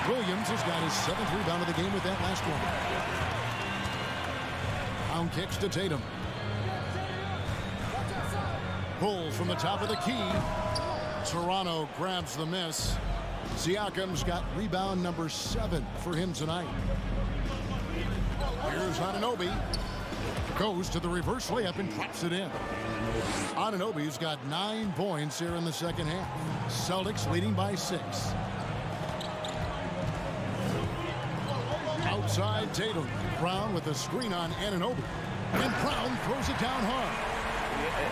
Williams has got his 7th rebound of the game with that last one. Brown kicks to Tatum. Pull from the top of the key. Toronto grabs the miss. Siakam's got rebound number 7 for him tonight. Here's Anunoby. Goes to the reverse layup and drops it in. Anunoby's got 9 points here in the second half. Celtics leading by 6. Outside Tatum. Brown with a screen on Anunoby. And Brown throws it down hard.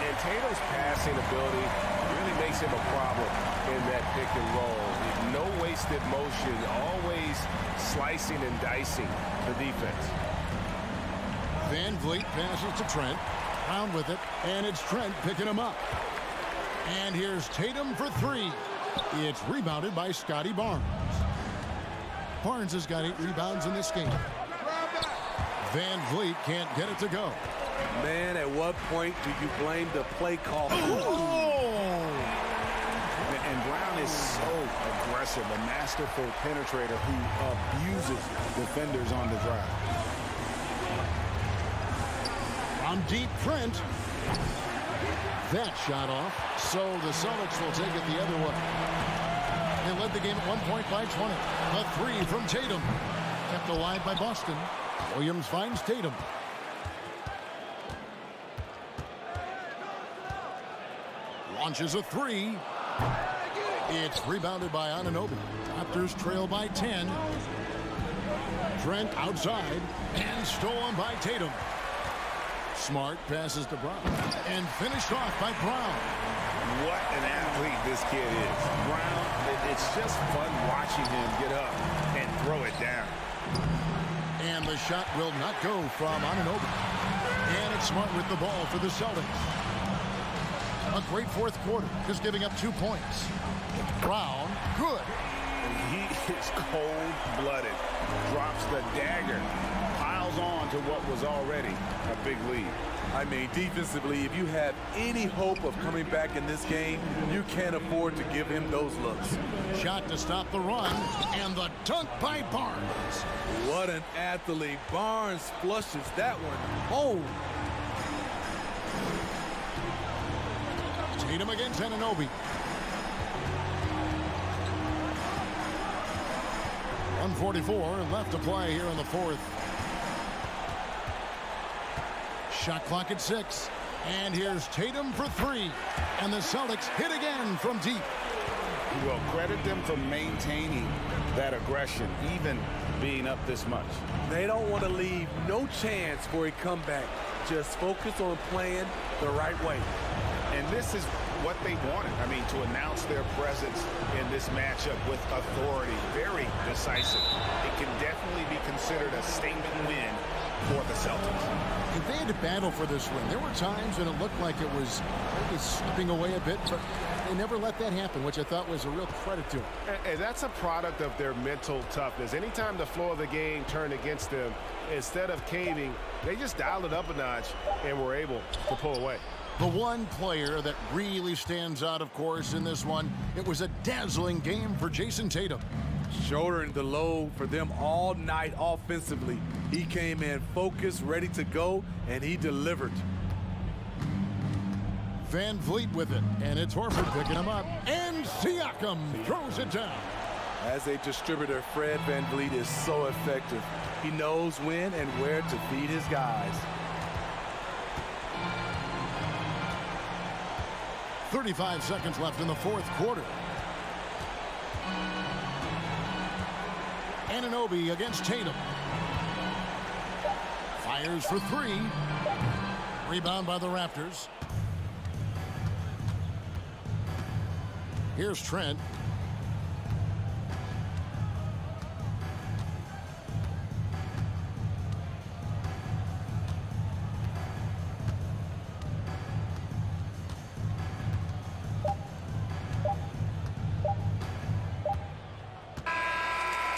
And Tatum's passing ability really makes him a problem in that pick and roll. No wasted motion, always slicing and dicing the defense. Van Vliet passes to Trent. Brown with it, and it's Trent picking him up. And here's Tatum for 3. It's rebounded by Scotty Barnes. Barnes has got 8 rebounds in this game. Van Vliet can't get it to go. Man, at what point do you blame the play call? And Brown is so aggressive, a masterful penetrator who abuses defenders on the drive. From deep, Trent. That shot off, so the Celtics will take it the other way. They led the game at 1 point by 20. A three from Tatum. Kept alive by Boston. Williams finds Tatum. Launches a three. It's rebounded by Anunoby. Raptors trail by 10. Trent outside and stolen by Tatum. Smart passes to Brown and finished off by Brown. What an athlete this kid is. Brown, it's just fun watching him get up and throw it down. And the shot will not go from Anunoby. And it's Smart with the ball for the Celtics. A great fourth quarter, just giving up 2 points. Brown, good. He is cold-blooded, drops the dagger, piles on to what was already a big lead. I mean, defensively, if you have any hope of coming back in this game, you can't afford to give him those looks. Shot to stop the run, and the dunk by Barnes. What an athlete. Barnes flushes that one home. Tatum against Anunoby. 1:44 left to play here in the fourth. Shot clock at 6. And here's Tatum for 3. And the Celtics hit again from deep. Well, credit them for maintaining that aggression, even being up this much. They don't want to leave no chance for a comeback. Just focus on playing the right way. And this is what they wanted. I mean, to announce their presence in this matchup with authority, very decisive. It can definitely be considered a statement win for the Celtics. If they had to battle for this win, there were times when it looked like it was maybe slipping away a bit, but they never let that happen, which I thought was a real credit to them. And that's a product of their mental toughness. Anytime the flow of the game turned against them, instead of caving, they just dialed it up a notch and were able to pull away. The one player that really stands out, of course, in this one, it was a dazzling game for Jason Tatum. Shouldering the load for them all night offensively. He came in focused, ready to go, and he delivered. Van Vliet with it, and it's Horford picking him up, and Siakam throws it down. As a distributor, Fred Van Vliet is so effective. He knows when and where to feed his guys. 35 seconds left in the fourth quarter. Anunoby against Tatum. Fires for 3. Rebound by the Raptors. Here's Trent.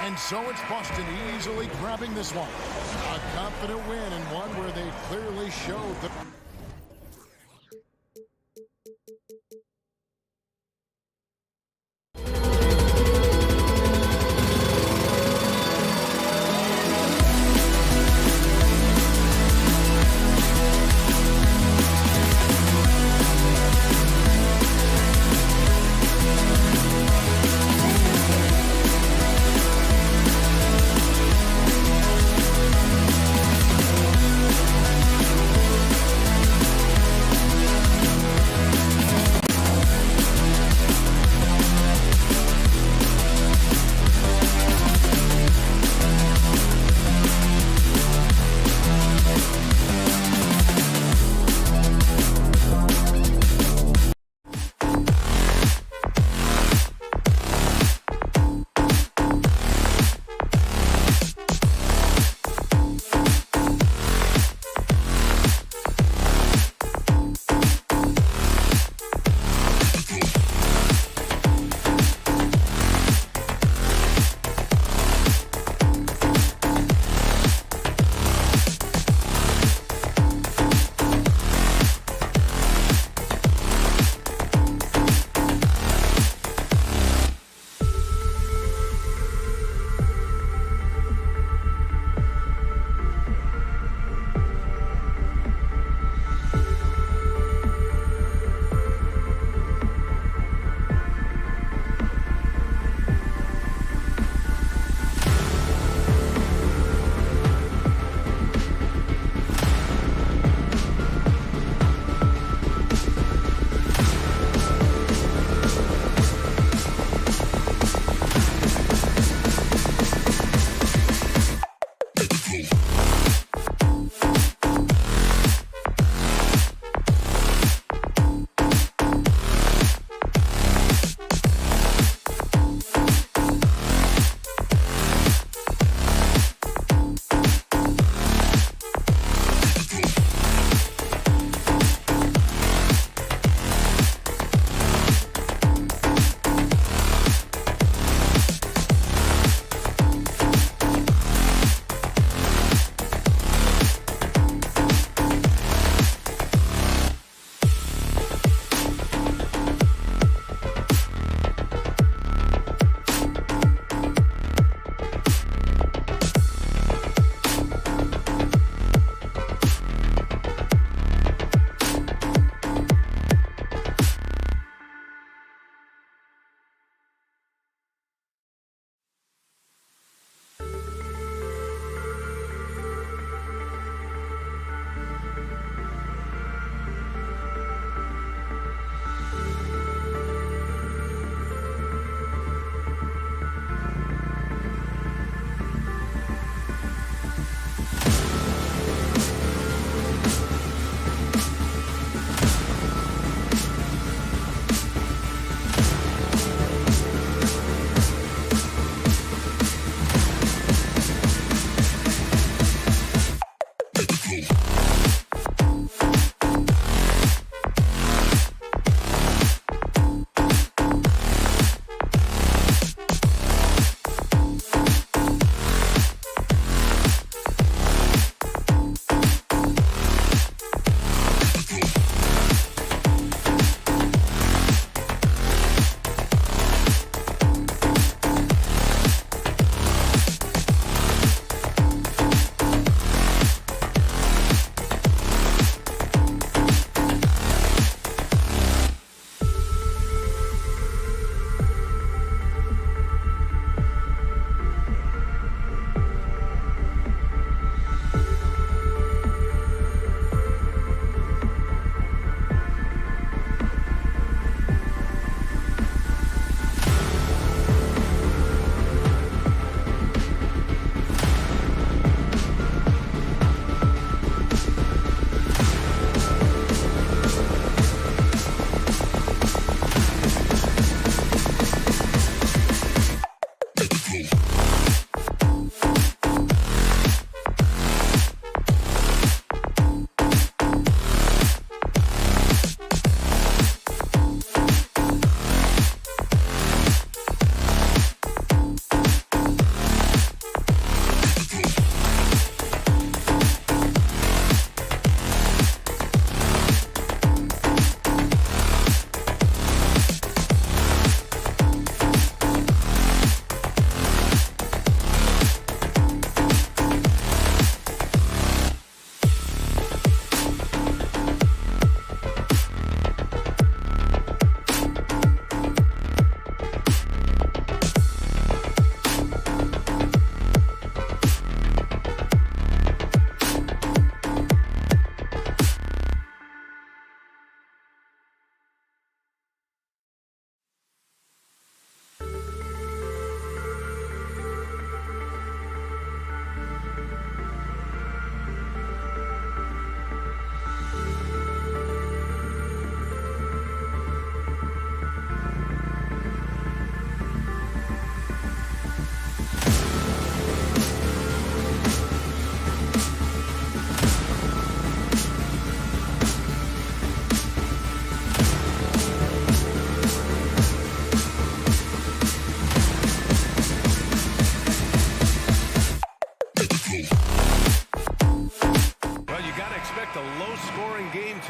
And so it's Boston easily grabbing this one. A confident win, and one where they clearly showed the...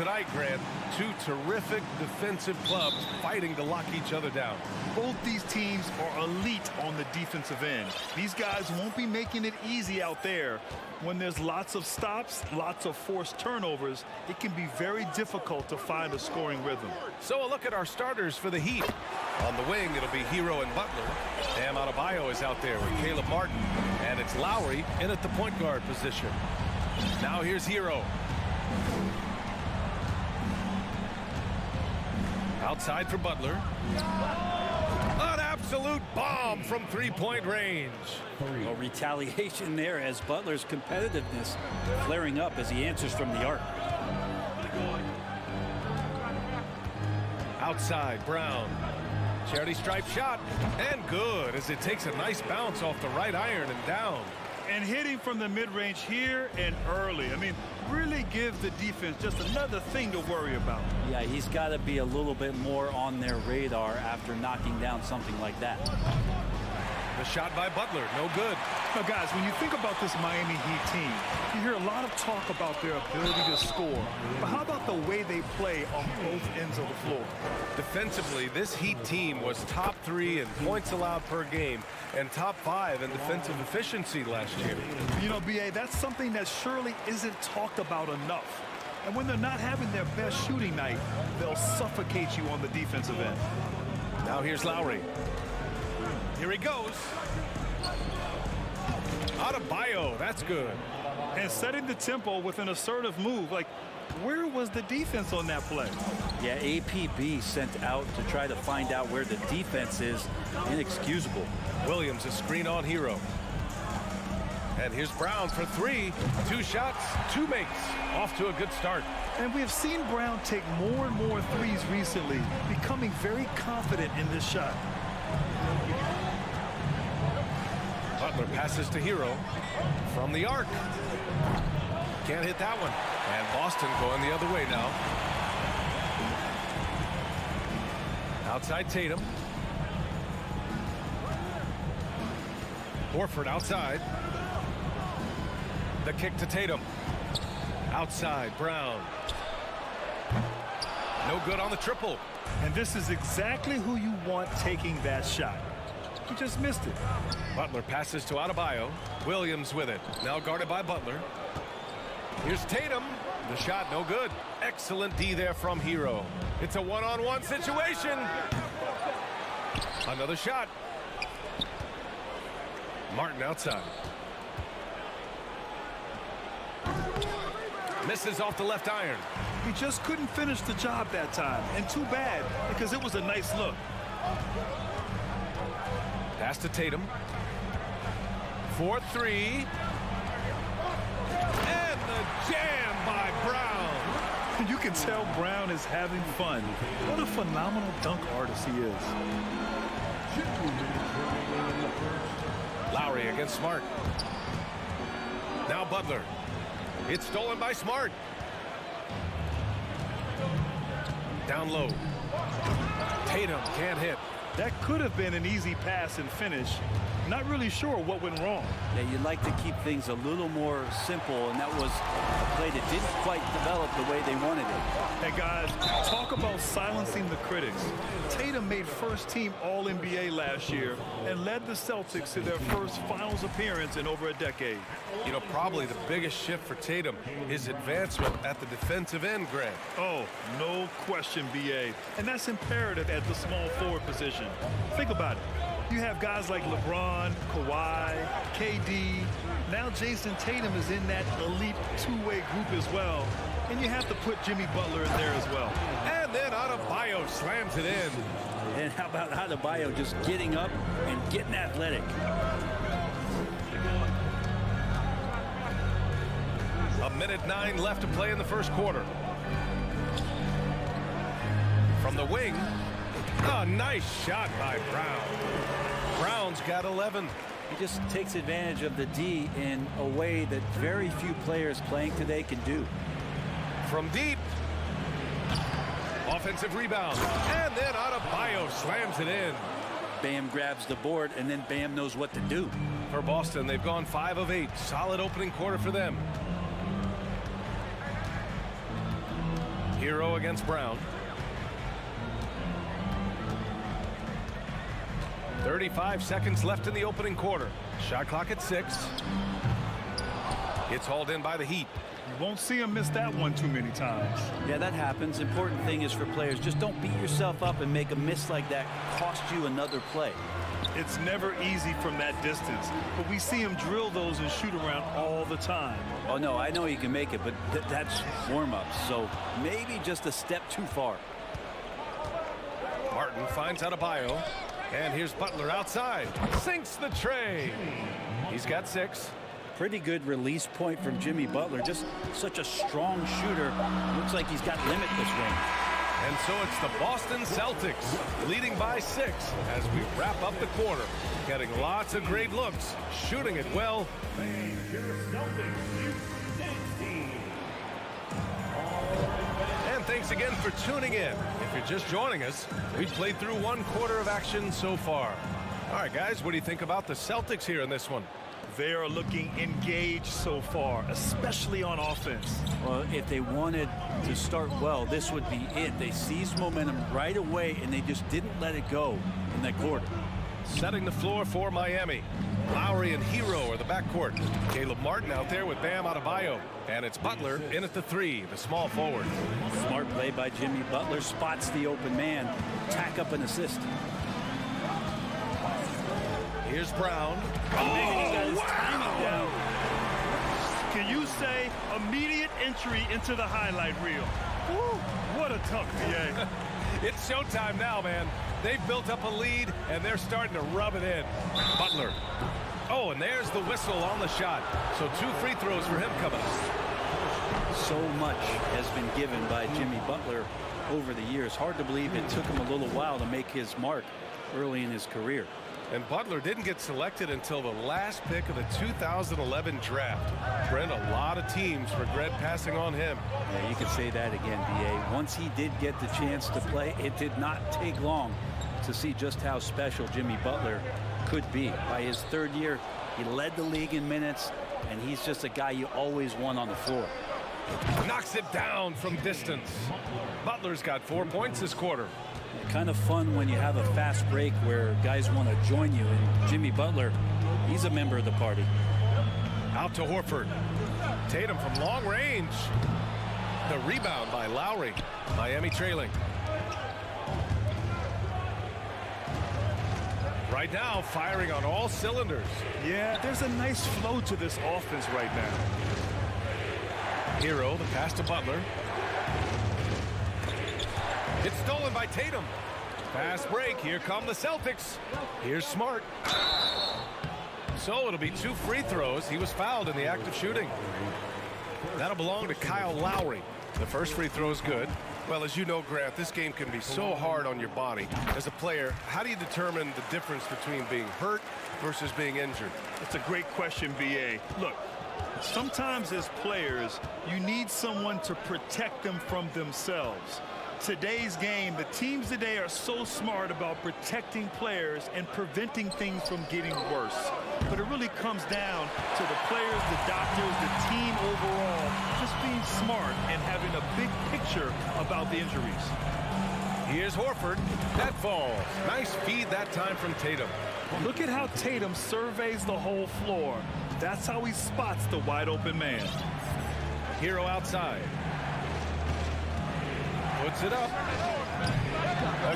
tonight, Grant. Two terrific defensive clubs fighting to lock each other down. Both these teams are elite on the defensive end. These guys won't be making it easy out there. When there's lots of stops, lots of forced turnovers, it can be very difficult to find a scoring rhythm. So a look at our starters for the Heat. On the wing, it'll be Hero and Butler. Bam Adebayo is out there with Caleb Martin. And it's Lowry in at the point guard position. Now here's Hero. Outside for Butler. An absolute bomb from three-point range. A retaliation there as Butler's competitiveness flaring up as he answers from the arc. Outside, Brown. Charity stripe shot. And good as it takes a nice bounce off the right iron and down. And hitting from the mid-range here and early. I mean, really give the defense just another thing to worry about. Yeah, he's got to be a little bit more on their radar after knocking down something like that. The shot by Butler, no good. Now, guys, when you think about this Miami Heat team, you hear a lot of talk about their ability to score. But how about the way they play on both ends of the floor? Defensively, this Heat team was top 3 in points allowed per game and top 5 in defensive efficiency last year. You know, B.A., that's something that surely isn't talked about enough. And when they're not having their best shooting night, they'll suffocate you on the defensive end. Now here's Lowry. Here he goes. Adebayo, that's good. And setting the tempo with an assertive move. Like, where was the defense on that play? Yeah, APB sent out to try to find out where the defense is. Inexcusable. Williams, a screen on Hero. And here's Brown for 3. 2 shots, 2 makes. Off to a good start. And we have seen Brown take more and more threes recently, becoming very confident in this shot. Butler passes to Hero from the arc. Can't hit that one. And Boston going the other way now. Outside Tatum. Horford outside. The kick to Tatum. Outside, Brown. No good on the triple. And this is exactly who you want taking that shot. He just missed it. Butler passes to Adebayo. Williams with it. Now guarded by Butler. Here's Tatum. The shot no good. Excellent D there from Hero. It's a one-on-one situation. Another shot. Martin outside. Misses off the left iron. He just couldn't finish the job that time. And too bad, because it was a nice look. Pass to Tatum. 4-3. And the jam by Brown. You can tell Brown is having fun. What a phenomenal dunk artist he is. Lowry against Smart. Now Butler. It's stolen by Smart. Down low. Tatum can't hit. That could have been an easy pass and finish. Not really sure what went wrong. Yeah, you'd like to keep things a little more simple, and that was a play that didn't quite develop the way they wanted it. Hey, guys, talk about silencing the critics. Tatum made first-team All-NBA last year and led the Celtics to their first finals appearance in over a decade. You know, probably the biggest shift for Tatum is advancement at the defensive end, Greg. Oh, no question, B.A. And that's imperative at the small forward position. Think about it. You have guys like LeBron, Kawhi, KD. Now Jason Tatum is in that elite two-way group as well. And you have to put Jimmy Butler in there as well. And then Adebayo slams it in. And how about Adebayo just getting up and getting athletic? A minute 9 left to play in the first quarter. From the wing, a nice shot by Brown. Brown's got 11. He just takes advantage of the D in a way that very few players playing today can do. From deep. Offensive rebound. And then Adebayo slams it in. Bam grabs the board, and then Bam knows what to do. For Boston, they've gone 5 of 8. Solid opening quarter for them. Hero against Brown. 35 seconds left in the opening quarter. Shot clock at 6. It's hauled in by the Heat. You won't see him miss that one too many times. Yeah, that happens. Important thing is for players, just don't beat yourself up and make a miss like that cost you another play. It's never easy from that distance, but we see him drill those and shoot around all the time. Oh, no, I know he can make it, but that's warm-ups, so maybe just a step too far. Martin finds Adebayo, and here's Butler outside. Sinks the tray. He's got 6. Pretty good release point from Jimmy Butler. Just such a strong shooter. Looks like he's got limitless range. And so it's the Boston Celtics leading by 6 as we wrap up the quarter. Getting lots of great looks, shooting it well. And thanks again for tuning in. If you're just joining us, we've played through 1 quarter of action so far. All right, guys, what do you think about the Celtics here in this one? They are looking engaged so far, especially on offense. Well, if they wanted to start well, this would be it. They seized momentum right away, and they just didn't let it go in that quarter. Setting the floor for Miami. Lowry and Hero are the backcourt. Caleb Martin out there with Bam Adebayo. And it's Butler in at the 3, the small forward. Smart play by Jimmy Butler. Spots the open man. Tack up an assist. Here's Brown. He got his timing down. Can you say immediate entry into the highlight reel? Woo, what a tough VA. It's showtime now, man. They've built up a lead, and they're starting to rub it in. Butler. Oh, and there's the whistle on the shot. So 2 free throws for him coming up. So much has been given by Jimmy Butler over the years. Hard to believe it took him a little while to make his mark early in his career. And Butler didn't get selected until the last pick of the 2011 draft. Brent, a lot of teams regret passing on him. Yeah, you could say that again, B.A. Once he did get the chance to play, it did not take long to see just how special Jimmy Butler could be. By his 3rd year, he led the league in minutes, and he's just a guy you always want on the floor. Knocks it down from distance. Butler's got 4 points this quarter. Kind of fun when you have a fast break where guys want to join you, and Jimmy Butler, he's a member of the party. Out to Horford. Tatum from long range. The rebound by Lowry. Miami trailing. Right now, firing on all cylinders. Yeah, there's a nice flow to this offense right now. Hero, the pass to Butler. It's stolen by Tatum. Fast break. Here come the Celtics. Here's Smart. So it'll be 2 free throws. He was fouled in the act of shooting. That'll belong to Kyle Lowry. The first free throw is good. Well, as you know, Grant, this game can be so hard on your body. As a player, how do you determine the difference between being hurt versus being injured? That's a great question, B.A. Look, sometimes as players, you need someone to protect them from themselves. Today's game, the teams today are so smart about protecting players and preventing things from getting worse. But it really comes down to the players, the doctors, the team overall, just being smart and having a big picture about the injuries. Here's Horford. That falls. Nice feed that time from Tatum. Look at how Tatum surveys the whole floor. That's how he spots the wide open man. Hero outside. Puts it up.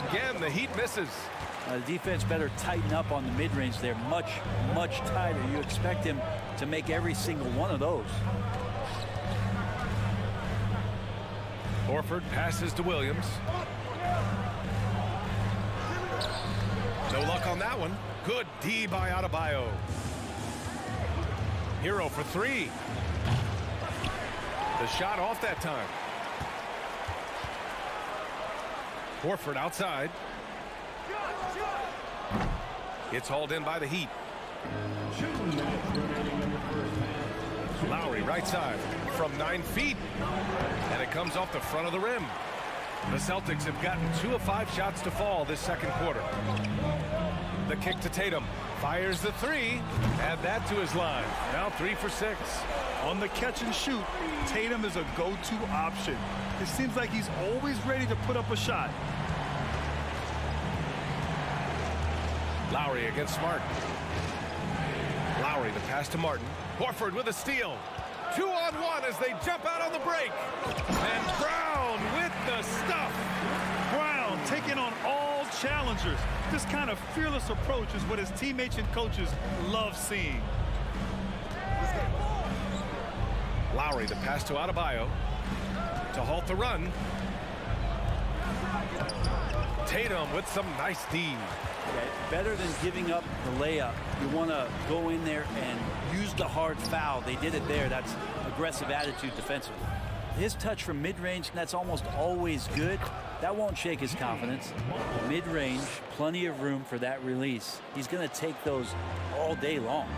Again, the Heat misses. The defense better tighten up on the mid-range. They're much, much tighter. You expect him to make every single one of those. Horford passes to Williams. No luck on that one. Good D by Adebayo. Hero for 3. The shot off that time. Horford outside. It's hauled in by the Heat. Lowry right side from 9 feet. And it comes off the front of the rim. The Celtics have gotten 2 of 5 shots to fall this second quarter. The kick to Tatum. Fires the three. Add that to his line. Now 3 for 6. On the catch and shoot, Tatum is a go-to option. It seems like he's always ready to put up a shot. Lowry against Smart. Lowry, the pass to Martin. Horford with a steal. 2-on-1 as they jump out on the break. And Brown with the stuff. Brown taking on all challengers. This kind of fearless approach is what his teammates and coaches love seeing. Lowry, the pass to Adebayo to halt the run. Tatum with some nice D. Okay, better than giving up the layup. You want to go in there and use the hard foul. They did it there. That's aggressive attitude defensively. His touch from mid-range, that's almost always good. That won't shake his confidence. Mid-range, plenty of room for that release. He's going to take those all day long.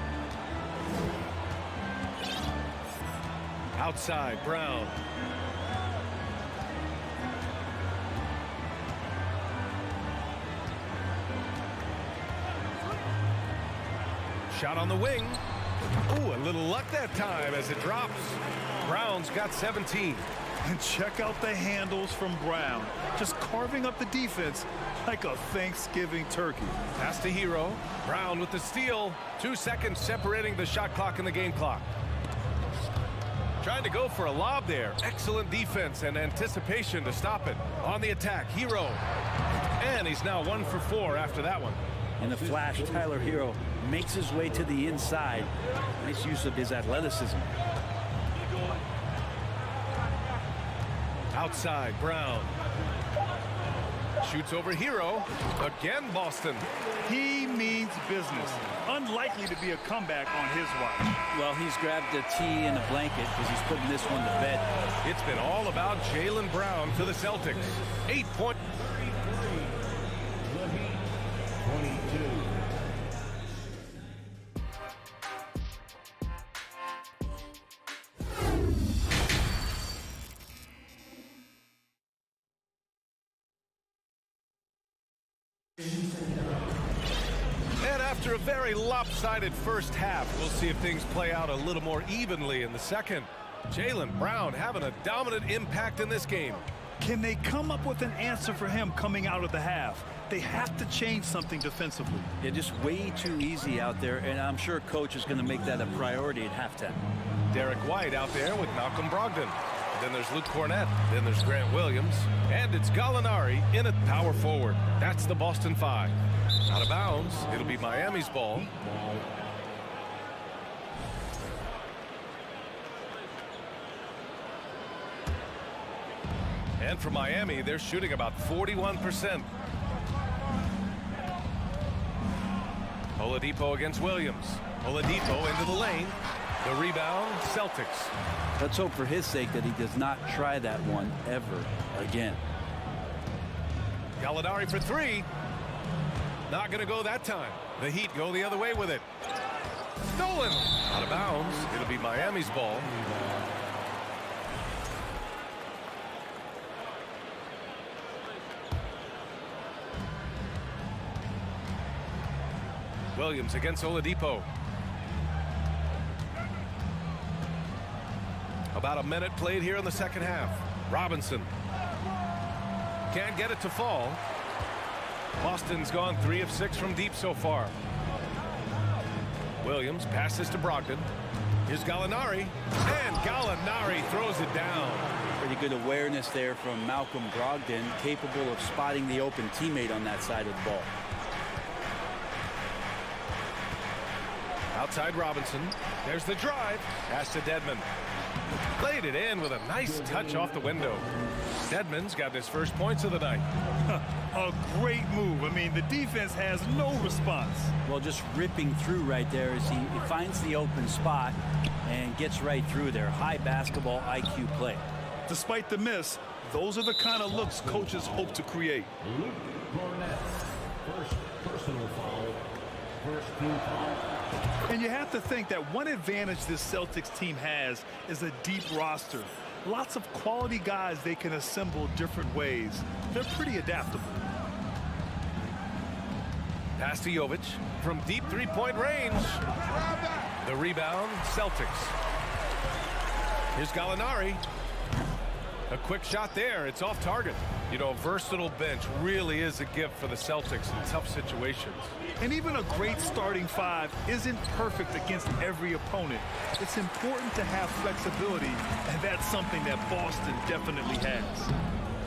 Outside, Brown. Shot on the wing. Ooh, a little luck that time as it drops. Brown's got 17. And check out the handles from Brown. Just carving up the defense like a Thanksgiving turkey. Pass to Hero. Brown with the steal. 2 seconds separating the shot clock and the game clock. Trying to go for a lob there. Excellent defense and anticipation to stop it. On the attack, Hero. And he's now 1 for 4 after that one. In the flash, Tyler Hero makes his way to the inside. Nice use of his athleticism. Outside, Brown. Shoots over Hero. Again, Boston. He means business. Unlikely to be a comeback on his watch. Well, he's grabbed a tee and a blanket because he's putting this one to bed. It's been all about Jaylen Brown for the Celtics. 8 point. 22. And after a very lopsided first half, we'll see if things play out a little more evenly in the second. Jaylen Brown having a dominant impact in this game. Can they come up with an answer for him coming out of the half? They have to change something defensively. Yeah, just way too easy out there, and I'm sure coach is going to make that a priority at halftime. Derek White out there with Malcolm Brogdon. Then there's Luke Cornett. Then there's Grant Williams. And it's Gallinari in at power forward. That's the Boston 5. Out of bounds. It'll be Miami's ball. And for Miami, they're shooting about 41%. Oladipo against Williams. Oladipo into the lane. The rebound, Celtics. Let's hope for his sake that he does not try that one ever again. Gallinari for 3. Not going to go that time. The Heat go the other way with it. Stolen. Out of bounds. It'll be Miami's ball. Williams against Oladipo. About a minute played here in the second half. Robinson. Can't get it to fall. Boston's gone 3 of 6 from deep so far. Williams passes to Brogdon. Here's Gallinari. And Gallinari throws it down. Pretty good awareness there from Malcolm Brogdon, capable of spotting the open teammate on that side of the ball. Outside Robinson. There's the drive. Pass to Dedmon. Played it in with a nice touch off the window. Dedmon's got his first points of the night. A great move. I mean, the defense has no response. Well, just ripping through right there as he finds the open spot and gets right through there. High basketball IQ play. Despite the miss, those are the kind of looks coaches hope to create. Luke Cornett, first personal foul, first team foul. And you have to think that one advantage this Celtics team has is a deep roster. Lots of quality guys they can assemble different ways. They're pretty adaptable. Pass to Jovic from deep three-point range. The rebound, Celtics. Here's Gallinari. A quick shot there. It's off target. You know, a versatile bench really is a gift for the Celtics in tough situations. And even a great starting five isn't perfect against every opponent. It's important to have flexibility, and that's something that Boston definitely has.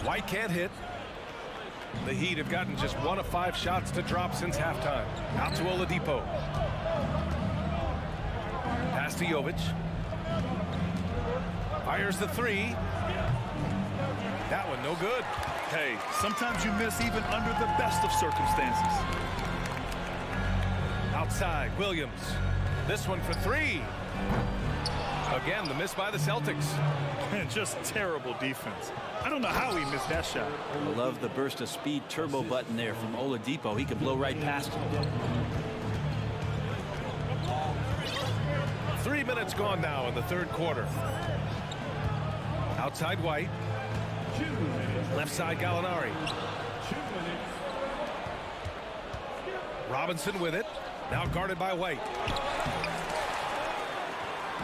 White can't hit. The Heat have gotten just 1 of 5 shots to drop since halftime. Out to Oladipo. Pass to Jovic. Fires the three. That one no good. Hey, sometimes you miss even under the best of circumstances. Outside, Williams. This one for 3. Again, the miss by the Celtics. And just terrible defense. I don't know how he missed that shot. I love the burst of speed turbo button there from Oladipo. He can blow right past him. 3 minutes gone now in the third quarter. Outside White. Left side Gallinari. Robinson with it. Now guarded by White.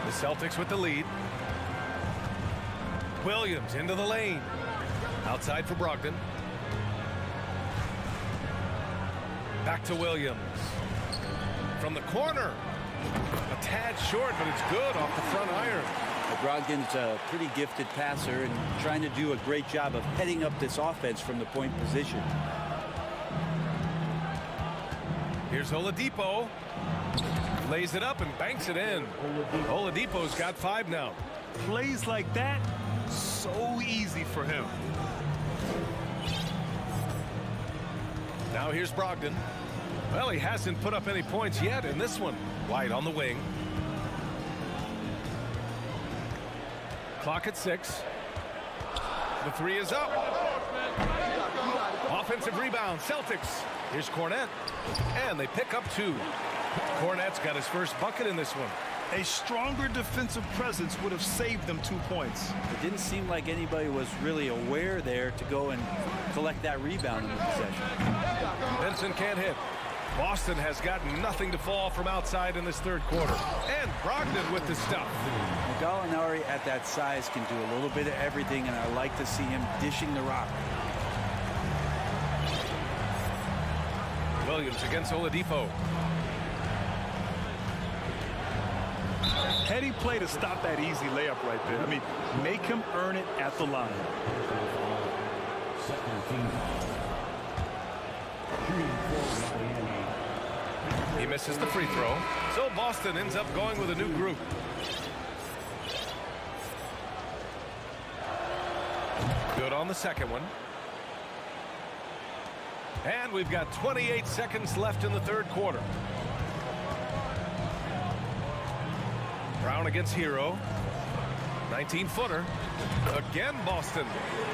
The Celtics with the lead. Williams into the lane. Outside for Brogdon. Back to Williams. From the corner. A tad short, but it's good off the front iron. Brogdon's a pretty gifted passer and trying to do a great job of heading up this offense from the point position. Here's Oladipo. Lays it up and banks it in. Oladipo's got 5 now. Plays like that, so easy for him. Now here's Brogdon. Well, he hasn't put up any points yet in this one. White on the wing. Clock at 6. The 3 is up. Offensive rebound, Celtics. Here's Cornet. And they pick up 2. Cornet's got his first bucket in this one. A stronger defensive presence would have saved them 2 points. It didn't seem like anybody was really aware there to go and collect that rebound in the possession. Benson can't hit. Boston has got nothing to fall from outside in this third quarter. And Brogdon with the stuff. Gallinari at that size can do a little bit of everything, and I like to see him dishing the rock. Williams against Oladipo. Heady play to stop that easy layup right there. I mean, make him earn it at the line. He misses the free throw. So Boston ends up going with a new group. Good on the second one. And we've got 28 seconds left in the third quarter. Brown against Hero. 19-footer. Again, Boston.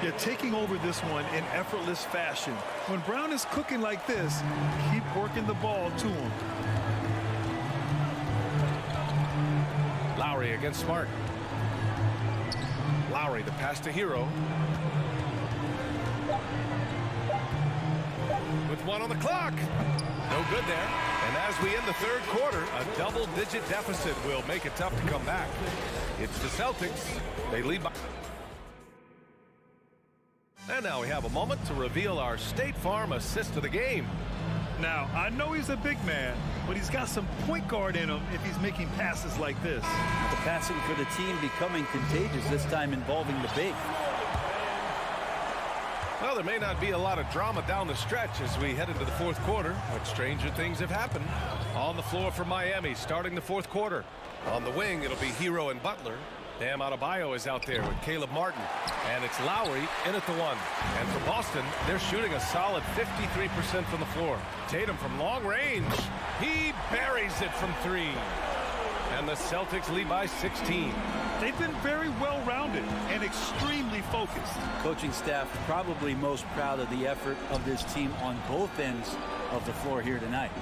Yeah, taking over this one in effortless fashion. When Brown is cooking like this, keep working the ball to him. Lowry against Smart. Lowry, the pass to Hero. With 1 on the clock. No good there. And as we end the third quarter, a double-digit deficit will make it tough to come back. It's the Celtics. They lead by. And now we have a moment to reveal our State Farm assist of the game. Now, I know he's a big man, but he's got some point guard in him if he's making passes like this. The passing for the team becoming contagious, this time involving the big. Well, there may not be a lot of drama down the stretch as we head into the fourth quarter, but stranger things have happened. On the floor for Miami, starting the fourth quarter. On the wing, it'll be Hero and Butler. Bam Adebayo is out there with Caleb Martin. And it's Lowry in at the 1. And for Boston, they're shooting a solid 53% from the floor. Tatum from long range. He buries it from 3. And the Celtics lead by 16. They've been very well-rounded and extremely focused. Coaching staff probably most proud of the effort of this team on both ends of the floor here tonight.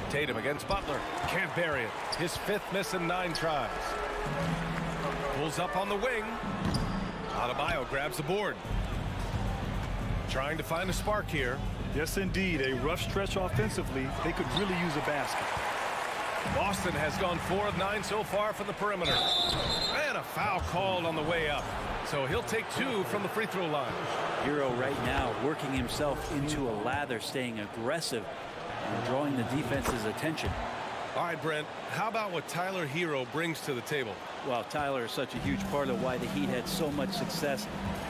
Tatum against Butler. Can't bury it. His 5th miss in 9 tries. Pulls up on the wing. Adebayo grabs the board. Trying to find a spark here. Yes, indeed. A rough stretch offensively. They could really use a basket. Boston has gone 4 of 9 so far from the perimeter. And a foul called on the way up. So he'll take 2 from the free throw line. Hero right now working himself into a lather, staying aggressive and drawing the defense's attention. All right, Brent, how about what Tyler Hero brings to the table? Well, Tyler is such a huge part of why the Heat had so much success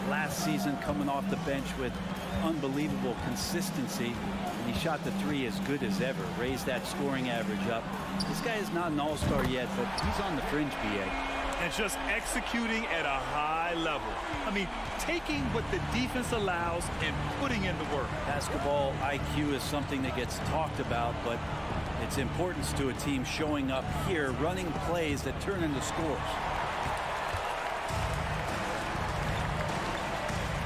last season, coming off the bench with unbelievable consistency. And he shot the 3 as good as ever, raised that scoring average up. This guy is not an all-star yet, but he's on the fringe, BA. And just executing at a high level. I mean, taking what the defense allows and putting in the work. Basketball IQ is something that gets talked about, but its importance to a team showing up here, running plays that turn into scores.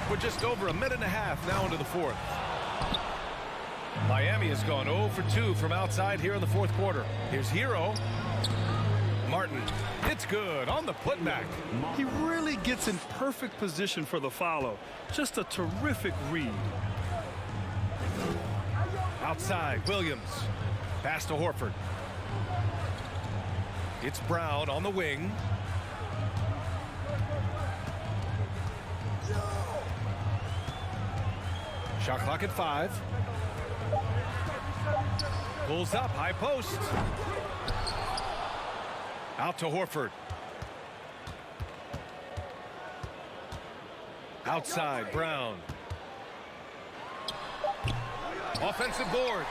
We're just over a minute and a half now into the fourth. Miami has gone 0 for 2 from outside here in the fourth quarter. Here's Hero. Martin, it's good on the putback. He really gets in perfect position for the follow. Just a terrific read. Outside, Williams. Pass to Horford. It's Brown on the wing. Shot clock at 5. Pulls up, high post. Out to Horford. Outside, Brown. Offensive board.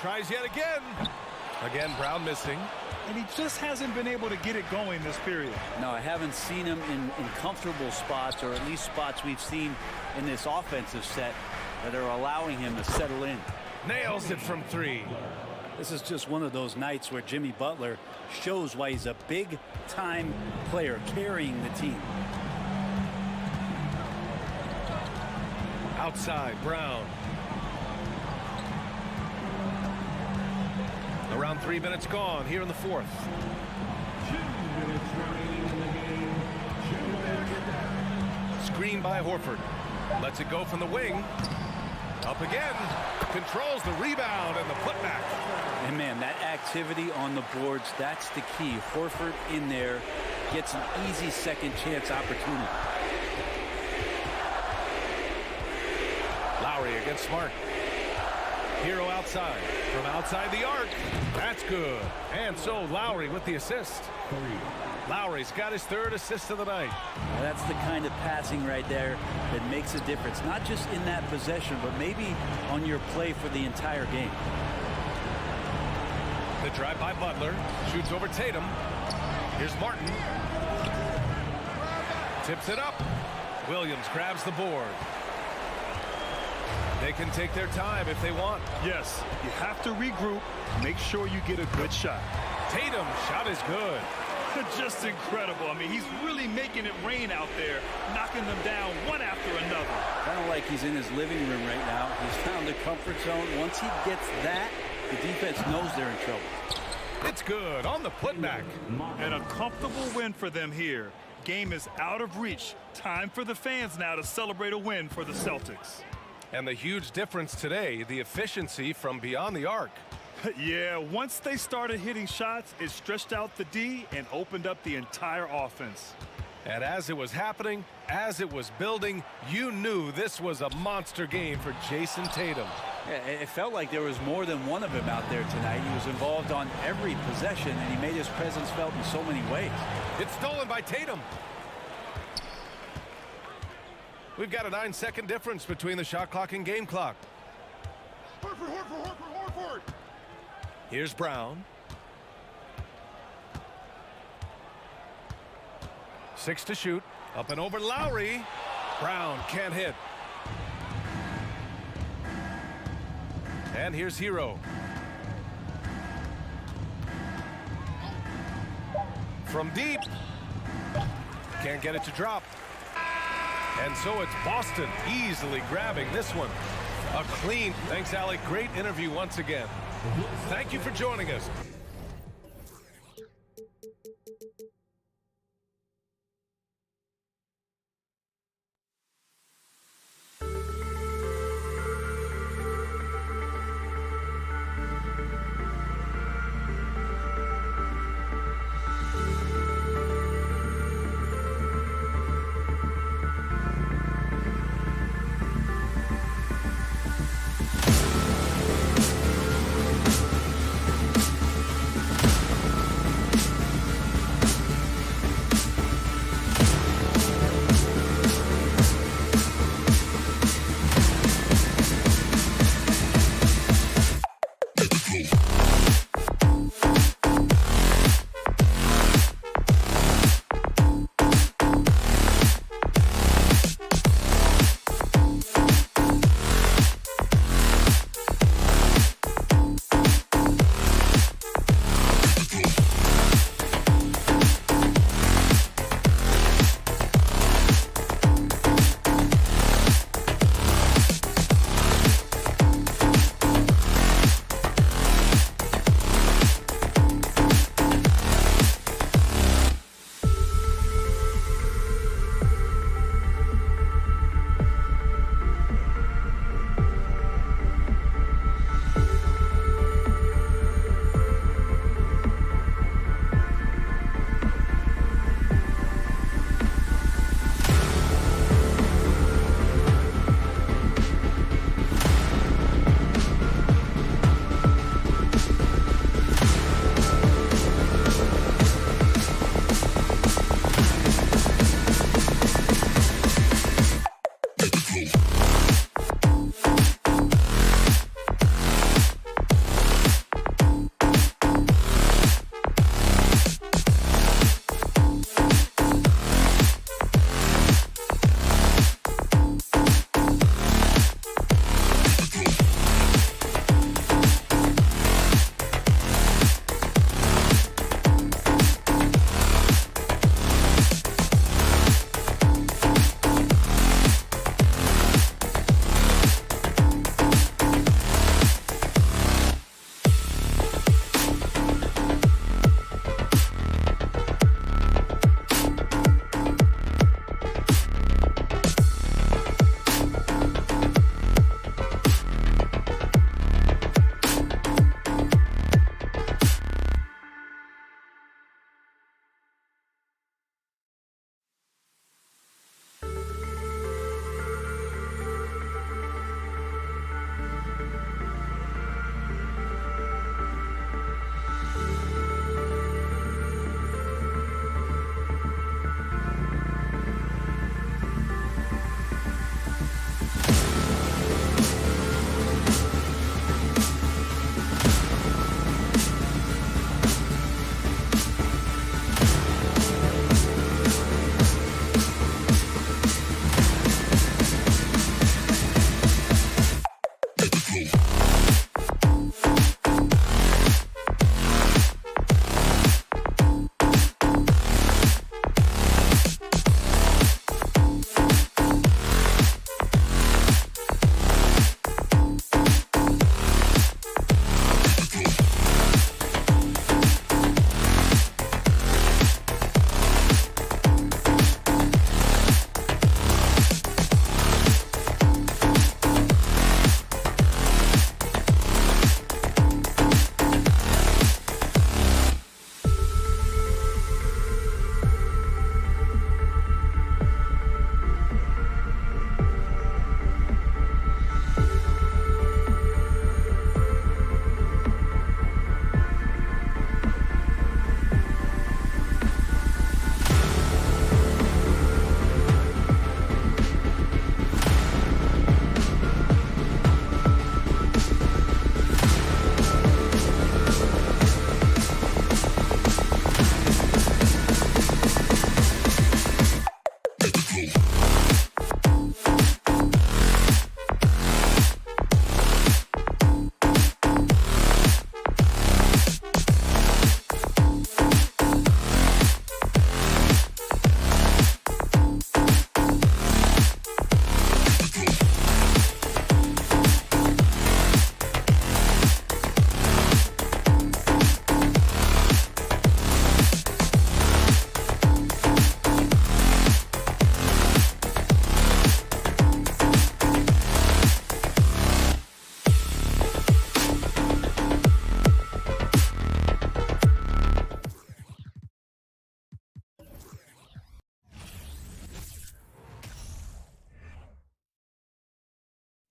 Tries yet again. Again, Brown missing. And he just hasn't been able to get it going this period. No, I haven't seen him in comfortable spots, or at least spots we've seen in this offensive set that are allowing him to settle in. Nails it from 3. This is just one of those nights where Jimmy Butler shows why he's a big-time player carrying the team. Outside, Brown. Around 3 minutes gone here in the fourth. 2 minutes remaining in the game. 2 minutes. Screen by Horford. Lets it go from the wing. Up again. Controls the rebound and the putback. And man, that activity on the boards, that's the key. Horford in there gets an easy second chance opportunity. Lowry against Smart. Hero outside. From outside the arc. That's good. And so Lowry with the assist. Lowry's got his 3rd assist of the night. Now that's the kind of passing right there that makes a difference. Not just in that possession, but maybe on your play for the entire game. The drive by Butler. Shoots over Tatum. Here's Martin. Tips it up. Williams grabs the board. They can take their time if they want. Yes, you have to regroup. Make sure you get a good shot. Tatum, shot is good. Just incredible. I mean, he's really making it rain out there, knocking them down one after another. Kind of like he's in his living room right now. He's found the comfort zone. Once he gets that, the defense knows they're in trouble. It's good on the putback. And a comfortable win for them here. Game is out of reach. Time for the fans now to celebrate a win for the Celtics. And the huge difference today, the efficiency from beyond the arc. Yeah, once they started hitting shots, it stretched out the D and opened up the entire offense. And as it was happening, as it was building, you knew this was a monster game for Jason Tatum. Yeah, it felt like there was more than one of him out there tonight. He was involved on every possession, and he made his presence felt in so many ways. It's stolen by Tatum. We've got a 9-second difference between the shot clock and game clock. Horford. Here's Brown. 6 to shoot. Up and over Lowry. Brown can't hit. And here's Hero. From deep. Can't get it to drop. And so it's Boston easily grabbing this one. A clean. Thanks, Alec. Great interview once again. Thank you for joining us.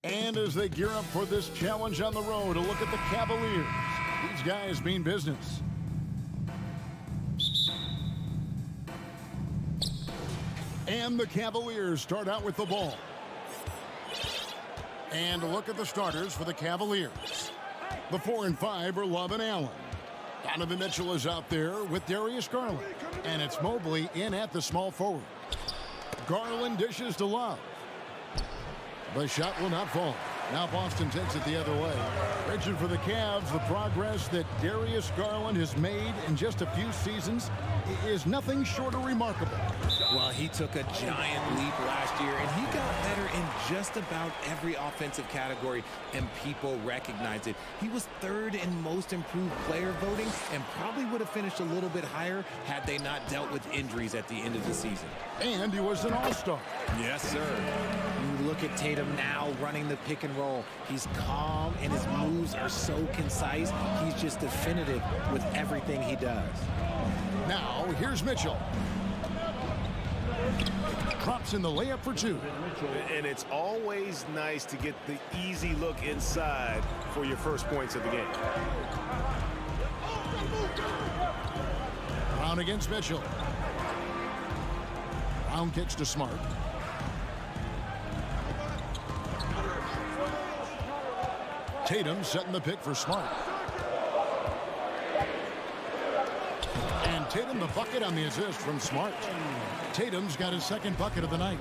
And as they gear up for this challenge on the road, a look at the Cavaliers. These guys mean business. And the Cavaliers start out with the ball. And a look at the starters for the Cavaliers. The 4 and 5 are Love and Allen. Donovan Mitchell is out there with Darius Garland. And it's Mobley in at the small forward. Garland dishes to Love. The shot will not fall. Now Boston takes it the other way. Richard, for the Cavs, the progress that Darius Garland has made in just a few seasons is nothing short of remarkable. Well, he took a giant leap last year, and he got better in just about every offensive category, and people recognize it. He was 3rd in most improved player voting and probably would have finished a little bit higher had they not dealt with injuries at the end of the season. And he was an all-star. Yes, sir. You look at Tatum now running the pick and roll. He's calm, and his moves are so concise. He's just definitive with everything he does. Now, here's Mitchell. Drops in the layup for 2. And it's always nice to get the easy look inside for your first points of the game. Brown against Mitchell. Brown kicks to Smart. Tatum setting the pick for Smart. And Tatum the bucket on the assist from Smart. Tatum's got his 2nd bucket of the night.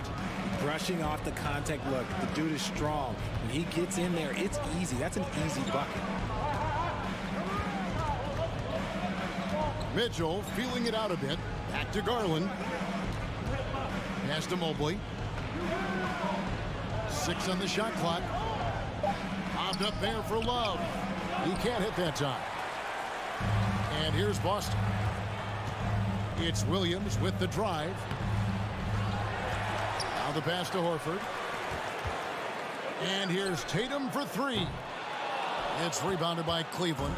Brushing off the contact look. The dude is strong. When he gets in there, it's easy. That's an easy bucket. Mitchell feeling it out a bit. Back to Garland. Pass to Mobley. 6 on the shot clock. Bobbed up there for Love. He can't hit that time. And here's Boston. It's Williams with the drive. Now the pass to Horford. And here's Tatum for 3. It's rebounded by Cleveland.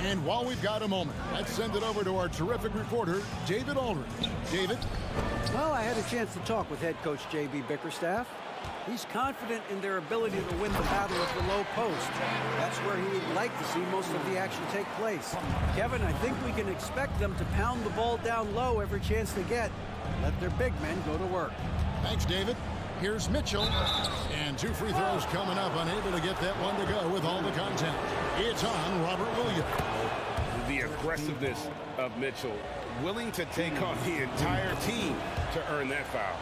And while we've got a moment, let's send it over to our terrific reporter, David Aldridge. David? Well, I had a chance to talk with head coach J.B. Bickerstaff. He's confident in their ability to win the battle of the low post. That's where he'd like to see most of the action take place. Kevin, I think we can expect them to pound the ball down low every chance they get. Let their big men go to work. Thanks, David. Here's Mitchell. And 2 free throws coming up, unable to get that one to go with all the contact. It's on Robert Williams. The aggressiveness of Mitchell, willing to take on the entire team to earn that foul.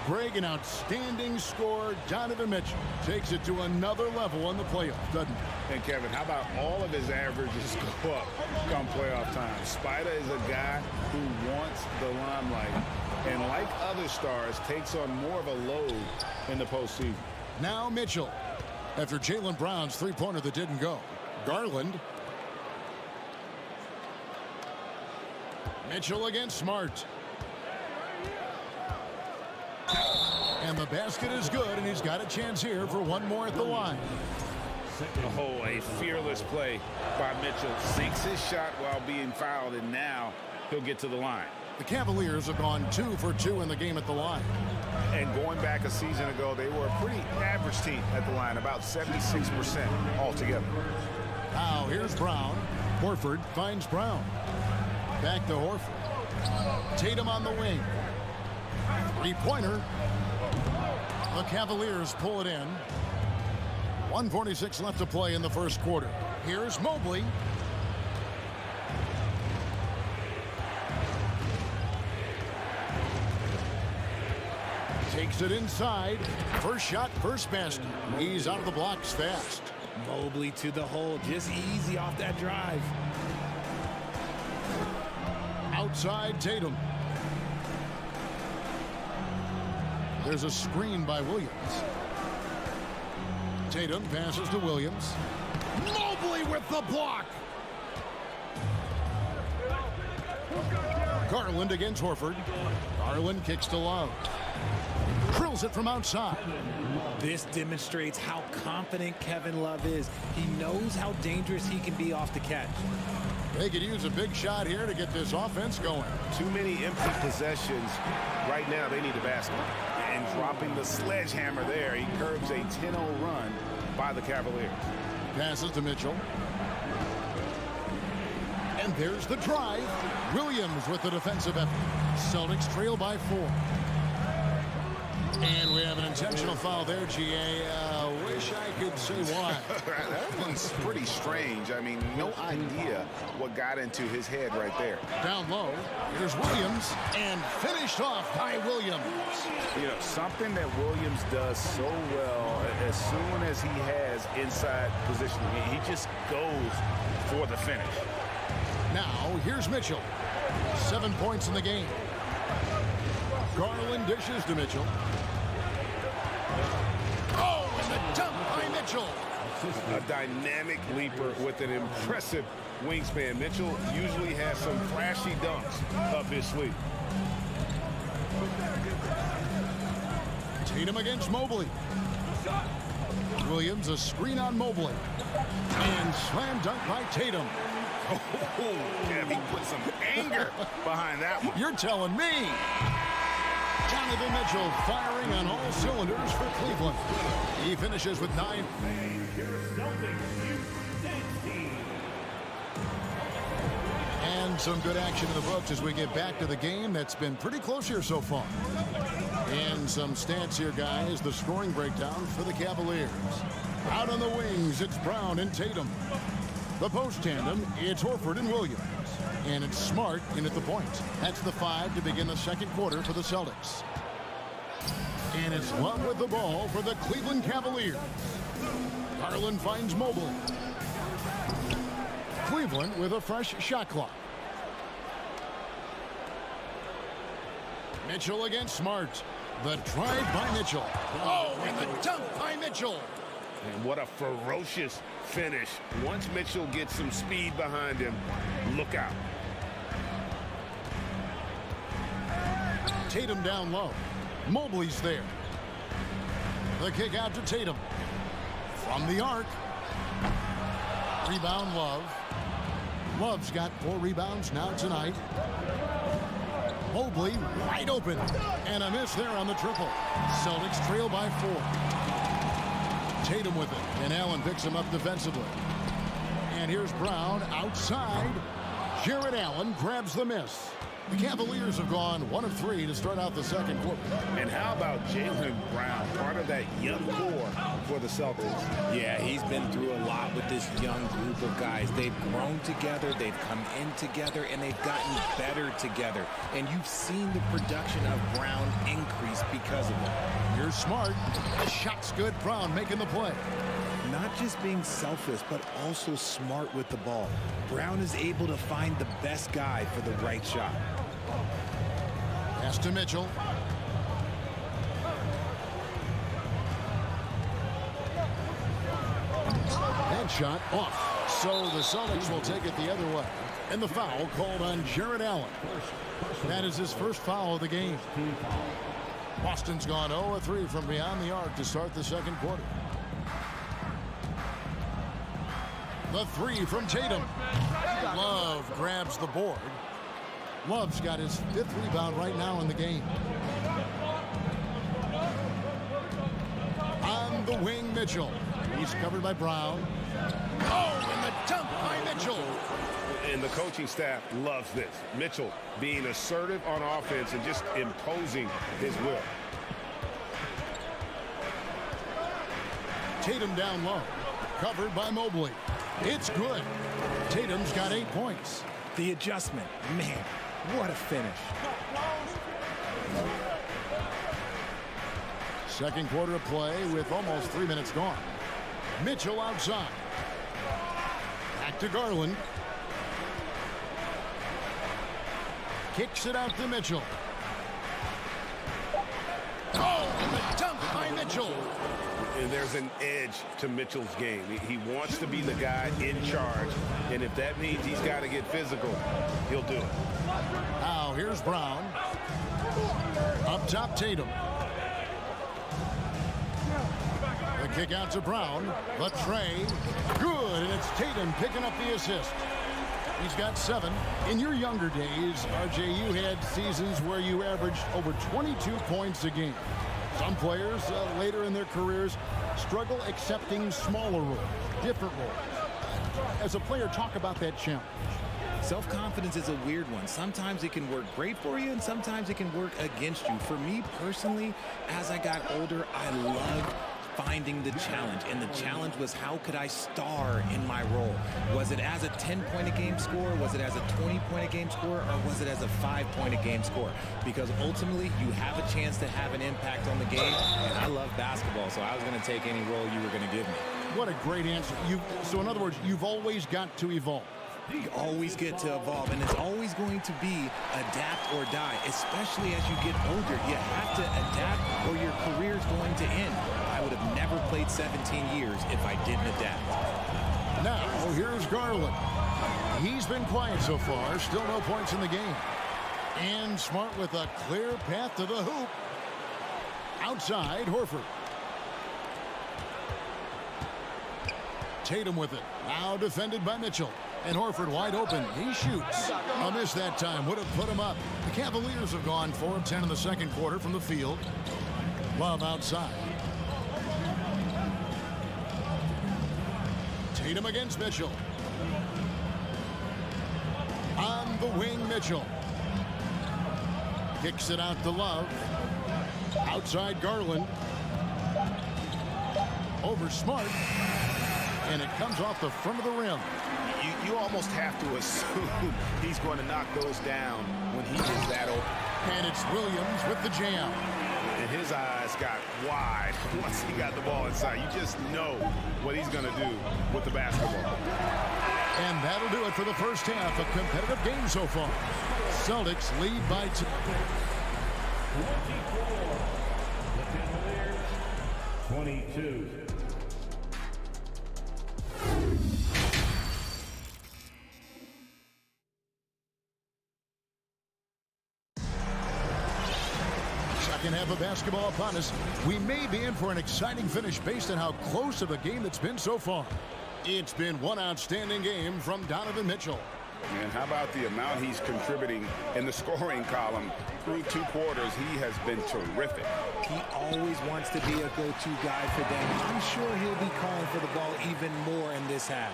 Greg, an outstanding scorer. Donovan Mitchell takes it to another level in the playoffs, doesn't he? And Kevin, how about all of his averages go up come playoff time? Spider is a guy who wants the limelight, and like other stars, takes on more of a load in the postseason. Now Mitchell, after Jaylen Brown's 3-pointer that didn't go. Garland. Mitchell against Smart. And the basket is good, and he's got a chance here for one more at the line. Oh, a fearless play by Mitchell. Sinks his shot while being fouled, and now he'll get to the line. The Cavaliers have gone 2 for 2 in the game at the line. And going back a season ago, they were a pretty average team at the line, about 76% altogether. Now here's Brown. Horford finds Brown. Back to Horford. Tatum on the wing. 3-pointer. The Cavaliers pull it in. 1:46 left to play in the first quarter. Here's Mobley. Takes it inside. First shot, first basket. He's out of the blocks fast. Mobley to the hole. Just easy off that drive. Outside Tatum. There's a screen by Williams. Tatum passes to Williams. Mobley with the block. Garland against Horford. Garland kicks to Love. Drills it from outside. This demonstrates how confident Kevin Love is. He knows how dangerous he can be off the catch. They could use a big shot here to get this offense going. Too many empty possessions. Right now, they need a basket. And dropping the sledgehammer there, he curbs a 10-0 run by the Cavaliers. Passes to Mitchell. And there's the drive. Williams with the defensive effort. Celtics trail by 4. And we have an intentional foul there, GA. Wish I could say why. That one's pretty strange. I mean, no idea what got into his head right there. Down low, here's Williams, and finished off by Williams. You know, something that Williams does so well, as soon as he has inside positioning, he just goes for the finish. Now, here's Mitchell. 7 points in the game. Garland dishes to Mitchell. Oh, and the dunk by Mitchell. A dynamic leaper with an impressive wingspan. Mitchell usually has some flashy dunks up his sleeve. Tatum against Mobley. Williams, a screen on Mobley. And slam dunk by Tatum. Oh, yeah, he put some anger behind that one. You're telling me. Jonathan Mitchell firing on all cylinders for Cleveland. He finishes with 9. And some good action in the books as we get back to the game that's been pretty close here so far. And some stats here, guys. The scoring breakdown for the Cavaliers. Out on the wings, it's Brown and Tatum. The post tandem, it's Horford and Williams. And it's Smart in at the point. That's the 5 to begin the second quarter for the Celtics. And it's Love with the ball for the Cleveland Cavaliers. Garland finds Mobley. Cleveland with a fresh shot clock. Mitchell against Smart. The drive by Mitchell. Oh, and the dunk by Mitchell. And what a ferocious finish. Once Mitchell gets some speed behind him, look out. Tatum down low. Mobley's there. The kick out to Tatum. From the arc. Rebound Love. Love's got 4 rebounds now tonight. Mobley wide open. And a miss there on the triple. Celtics trail by 4. Tatum with it. And Allen picks him up defensively. And here's Brown outside. Jared Allen grabs the miss. The Cavaliers have gone 1 of 3 to start out the second quarter. And how about Jaylen Brown, part of that young core for the Celtics? Yeah, he's been through a lot with this young group of guys. They've grown together, they've come in together, and they've gotten better together. And you've seen the production of Brown increase because of it. Here's Smart. The shot's good. Brown making the play. Not just being selfless, but also smart with the ball. Brown is able to find the best guy for the right shot. Pass to Mitchell. That shot off. So the Celtics will take it the other way. And the foul called on Jared Allen. That is his first foul of the game. Boston's gone 0 of 3 from beyond the arc to start the second quarter. The 3 from Tatum. Love grabs the board. Love's got his 5th rebound right now in the game. On the wing, Mitchell. He's covered by Brown. Oh, and the dunk by Mitchell. And the coaching staff loves this. Mitchell being assertive on offense and just imposing his will. Tatum down low. Covered by Mobley. It's good. Tatum's got 8 points. The adjustment. Man, what a finish. Second quarter of play with almost 3 minutes gone. Mitchell outside. Back to Garland. Kicks it out to Mitchell. Oh, and the dunk by Mitchell. And there's an edge to Mitchell's game. He wants to be the guy in charge. And if that means he's got to get physical, he'll do it. Now here's Brown. Up top, Tatum. The kick out to Brown. The tray. Good, and it's Tatum picking up the assist. He's got 7. In your younger days, RJ, you had seasons where you averaged over 22 points a game. Some players later in their careers struggle accepting smaller roles, different roles. As a player, talk about that challenge. Self-confidence is a weird one. Sometimes it can work great for you, and sometimes it can work against you. For me personally, as I got older, I loved finding the challenge, and the challenge was how could I star in my role? Was it as a 10-point-a-game scorer? Was it as a 20-point-a-game scorer? Or was it as a 5-point-a-game scorer? Because ultimately, you have a chance to have an impact on the game, and I love basketball, so I was going to take any role you were going to give me. What a great answer. So in other words, you've always got to evolve. You always get to evolve, and it's always going to be adapt or die, especially as you get older. You have to adapt or your career's going to end. I would have never played 17 years if I didn't adapt. Now, here's Garland. He's been quiet so far, still no points in the game. And Smart with a clear path to the hoop. Outside, Horford. Tatum with it. Now defended by Mitchell. And Horford wide open. He shoots. A miss that time. Would have put him up. The Cavaliers have gone 4 of 10 in the second quarter from the field. Love outside. Tatum against Mitchell. On the wing, Mitchell. Kicks it out to Love. Outside Garland. Over Smart. And it comes off the front of the rim. You almost have to assume he's going to knock those down when he is that open. And it's Williams with the jam. And his eyes got wide once he got the ball inside. You just know what he's going to do with the basketball. And that'll do it for the first half. A competitive game so far. Celtics lead by 2. 22. Second half of basketball upon us. We may be in for an exciting finish based on how close of a game it's been so far. It's been one outstanding game from Donovan Mitchell. And how about the amount he's contributing in the scoring column? Through 2 quarters, he has been terrific. He always wants to be a go-to guy for them. I'm sure he'll be calling for the ball even more in this half.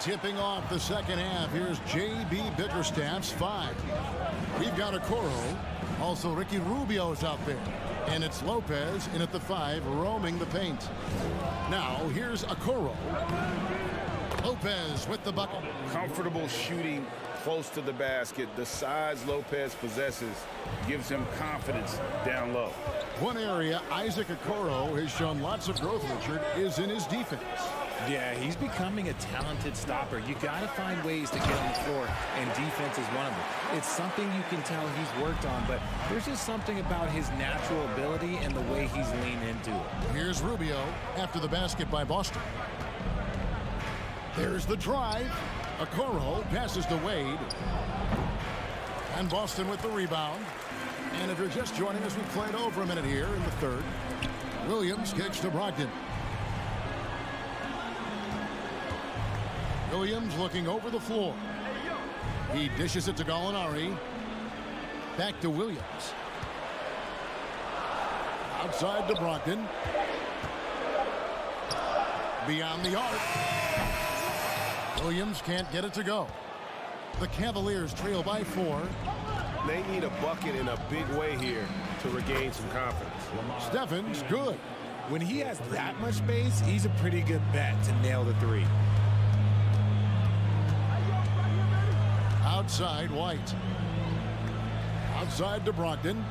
Tipping off the second half, here's J.B. Bickerstaff's 5. We've got Okoro. Also, Ricky Rubio's out there. And it's Lopez in at the 5, roaming the paint. Now, here's Okoro. Lopez with the bucket. Comfortable shooting close to the basket. The size Lopez possesses gives him confidence down low. One area Isaac Okoro has shown lots of growth, Richard, is in his defense. Yeah, he's becoming a talented stopper. You got to find ways to get on the floor, and defense is one of them. It's something you can tell he's worked on, but there's just something about his natural ability and the way he's leaned into it. Here's Rubio after the basket by Boston. There's the drive. Okoro passes to Wade. And Boston with the rebound. And if you're just joining us, we've played over a minute here in the third. Williams kicks to Brogdon. Williams looking over the floor. He dishes it to Gallinari. Back to Williams. Outside to Brogdon. Beyond the arc. Williams can't get it to go. The Cavaliers trail by 4. They need a bucket in a big way here to regain some confidence. Stephen's good. When he has that much space, he's a pretty good bet to nail the 3. Outside White. Outside to Brogdon.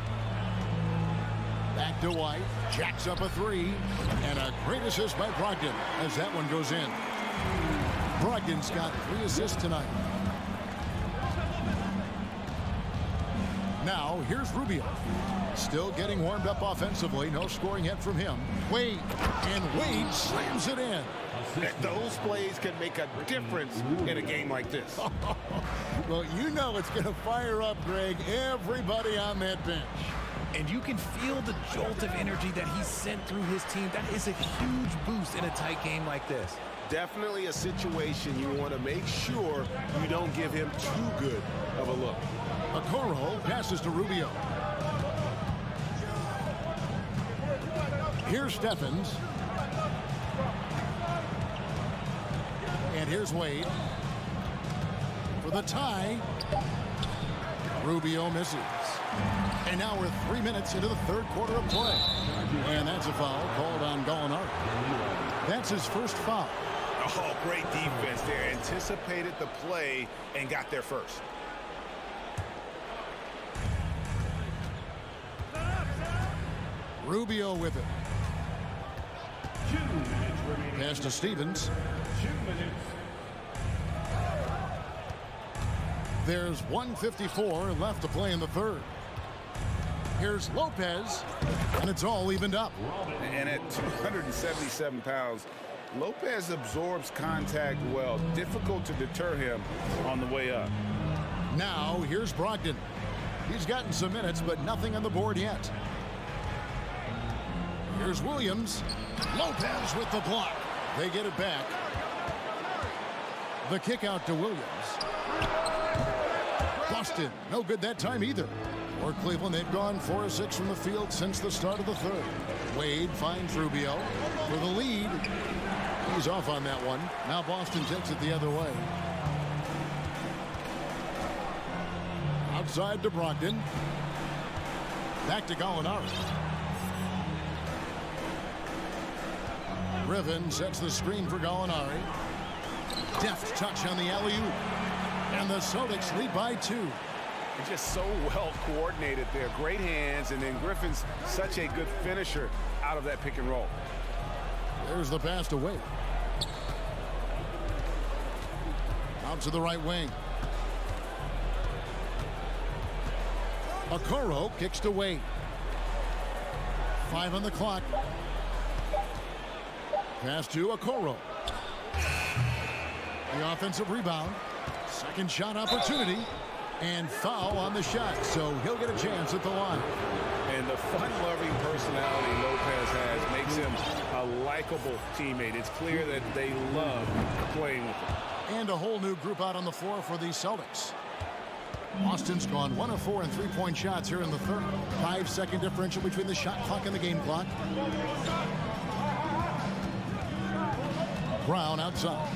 Back to White. Jacks up a 3. And a great assist by Brogdon as that one goes in. Brogdon's got 3 assists tonight. Now, here's Rubio. Still getting warmed up offensively. No scoring yet from him. Wade. And Wade slams it in. Those plays can make a difference in a game like this. Well, you know it's going to fire up, Greg, everybody on that bench. And you can feel the jolt of energy that he's sent through his team. That is a huge boost in a tight game like this. Definitely a situation you want to make sure you don't give him too good of a look. Okoro passes to Rubio. Here's Stephens. And here's Wade. For the tie. Rubio misses. And now we're 3 minutes into the third quarter of play. And that's a foul called on Gallinari. That's his first foul. Oh, great defense there. Anticipated the play and got there first. Rubio with it. Pass to Stevens. There's 1:54 left to play in the third. Here's Lopez, and it's all evened up. And at 277 pounds, Lopez absorbs contact well. Difficult to deter him on the way up. Now, here's Brogdon. He's gotten some minutes, but nothing on the board yet. Here's Williams. Lopez with the block. They get it back. The kick out to Williams. Boston, no good that time either. For Cleveland, they've gone 4 of 6 from the field since the start of the third. Wade finds Rubio for the lead. He's off on that one. Now Boston takes it the other way. Outside to Brogdon. Back to Gallinari. Riven sets the screen for Gallinari. Deft touch on the alley-oop. And the Celtics lead by 2. They're just so well coordinated there. Great hands, and then Griffin's such a good finisher out of that pick and roll. There's the pass to Wade. Out to the right wing. Okoro kicks to Wade. 5 on the clock. Pass to Okoro. The offensive rebound. Second shot opportunity. And foul on the shot, so he'll get a chance at the line. And the fun-loving personality Lopez has makes him a likable teammate. It's clear that they love playing with him. And a whole new group out on the floor for the Celtics. Austin's gone 1 of 4 in three-point shots here in the third. 5-second differential between the shot clock and the game clock. Brown outside.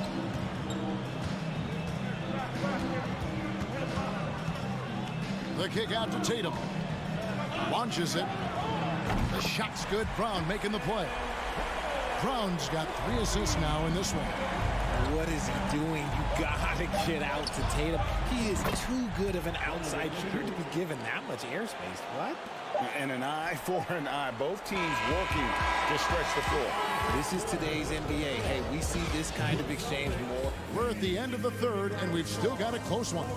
The kick out to Tatum. Launches it. The shot's good. Brown making the play. Brown's got 3 assists now in this one. What is he doing? You gotta get out to Tatum. He is too good of an outside shooter to be given that much airspace. What? And an eye for an eye. Both teams working to stretch the floor. This is today's NBA. Hey, we see this kind of exchange more. We're at the end of the third, and we've still got a close one.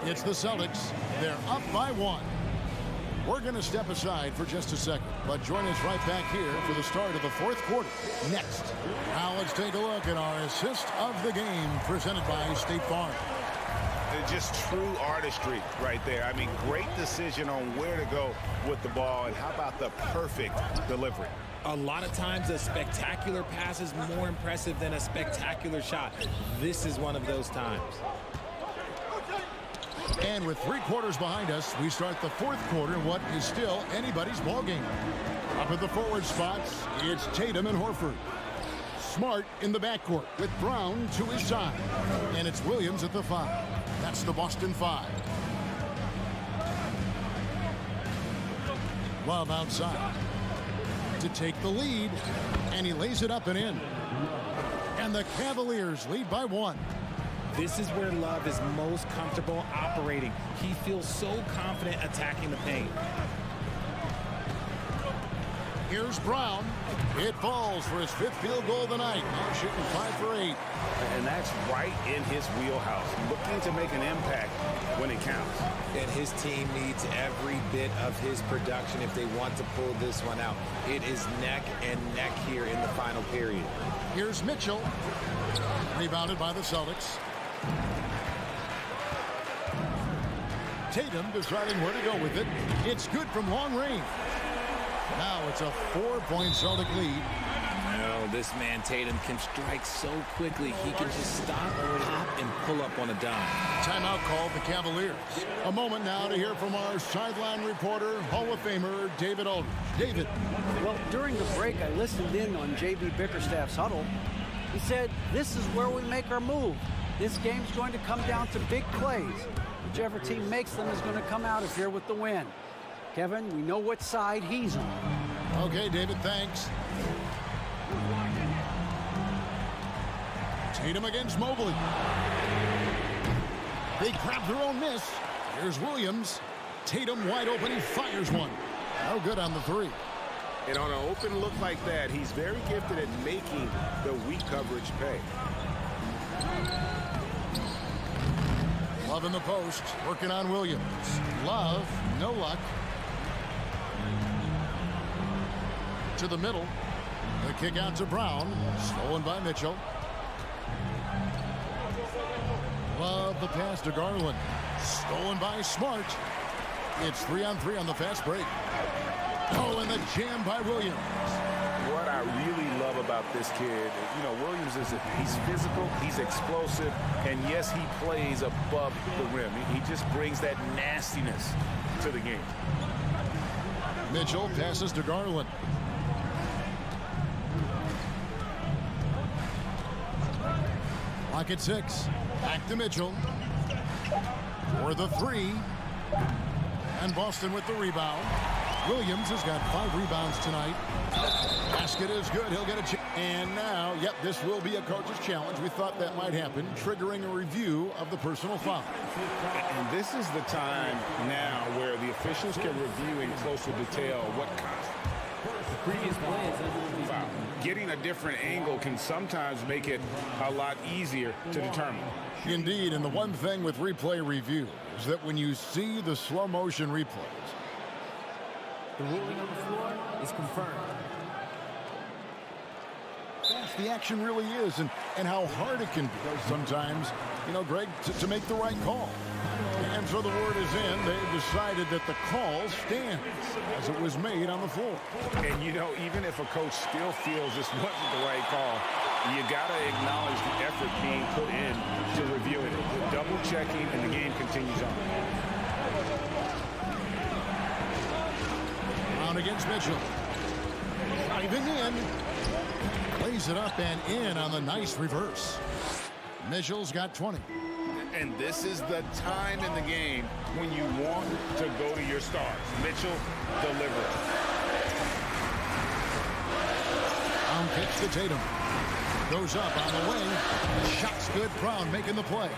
It's the Celtics. They're up by 1. We're going to step aside for just a second, but join us right back here for the start of the fourth quarter next. Now let's take a look at our assist of the game presented by State Farm. Just true artistry right there. I mean, great decision on where to go with the ball, and how about the perfect delivery? A lot of times a spectacular pass is more impressive than a spectacular shot. This is one of those times. And with 3 quarters behind us, we start the fourth quarter in what is still anybody's ball game. Up at the forward spots, it's Tatum and Horford. Smart in the backcourt with Brown to his side. And it's Williams at the 5. That's the Boston 5. Love outside to take the lead, and he lays it up and in. And the Cavaliers lead by 1. This is where Love is most comfortable operating. He feels so confident attacking the paint. Here's Brown. It falls for his 5th field goal of the night. Now shooting 5 for 8. And that's right in his wheelhouse. Looking to make an impact when it counts. And his team needs every bit of his production if they want to pull this one out. It is neck and neck here in the final period. Here's Mitchell. Rebounded by the Celtics. Tatum deciding where to go with it. It's good from long range. Now it's a 4-point Celtic lead. Well, This man, Tatum, can strike so quickly. He can just stop, pop, and pull up on a dime. Timeout called the Cavaliers. A moment now to hear from our sideline reporter, Hall of Famer David Aldridge. David. Well, during the break, I listened in on J.B. Bickerstaff's huddle. He said, this is where we make our move. This game's going to come down to big plays. Whichever team makes them is going to come out of here with the win. Kevin, we know what side he's on. Okay, David, thanks. Tatum against Mobley. They grab their own miss. Here's Williams. Tatum wide open. He fires one. No good on the three. And on an open look like that, he's very gifted at making the weak coverage pay. Love in the post, working on Williams. Love, no luck. To the middle. The kick out to Brown. Stolen by Mitchell. Love the pass to Garland. Stolen by Smart. It's 3-on-3 on the fast break. Oh, and the jam by Williams. What I really love about this kid, Williams he's physical, he's explosive, and yes, he plays above the rim. He just brings that nastiness to the game. Mitchell passes to Garland. Lock at 6. Back to Mitchell. For the three. And Boston with the rebound. Williams has got 5 rebounds tonight. Basket is good. He'll get a chance. And now, this will be a coach's challenge. We thought that might happen, triggering a review of the personal foul. And this is the time now where the officials can review in closer detail what the previous play is foul. Getting a different angle can sometimes make it a lot easier to determine. Indeed, and the one thing with replay review is that when you see the slow motion replays, the ruling on the floor is confirmed. Fast the action really is, and how hard it can be sometimes, Greg, to make the right call. And so the word is in. They've decided that the call stands as it was made on the floor. And, even if a coach still feels this wasn't the right call, you got to acknowledge the effort being put in to reviewing it. Double checking, and the game continues on. Brown against Mitchell. Driving in. Plays it up and in on the nice reverse. Mitchell's got 20. And this is the time in the game when you want to go to your stars. Mitchell delivers. Brown kicks to Tatum. Goes up on the wing. Shot's good. Brown making the play.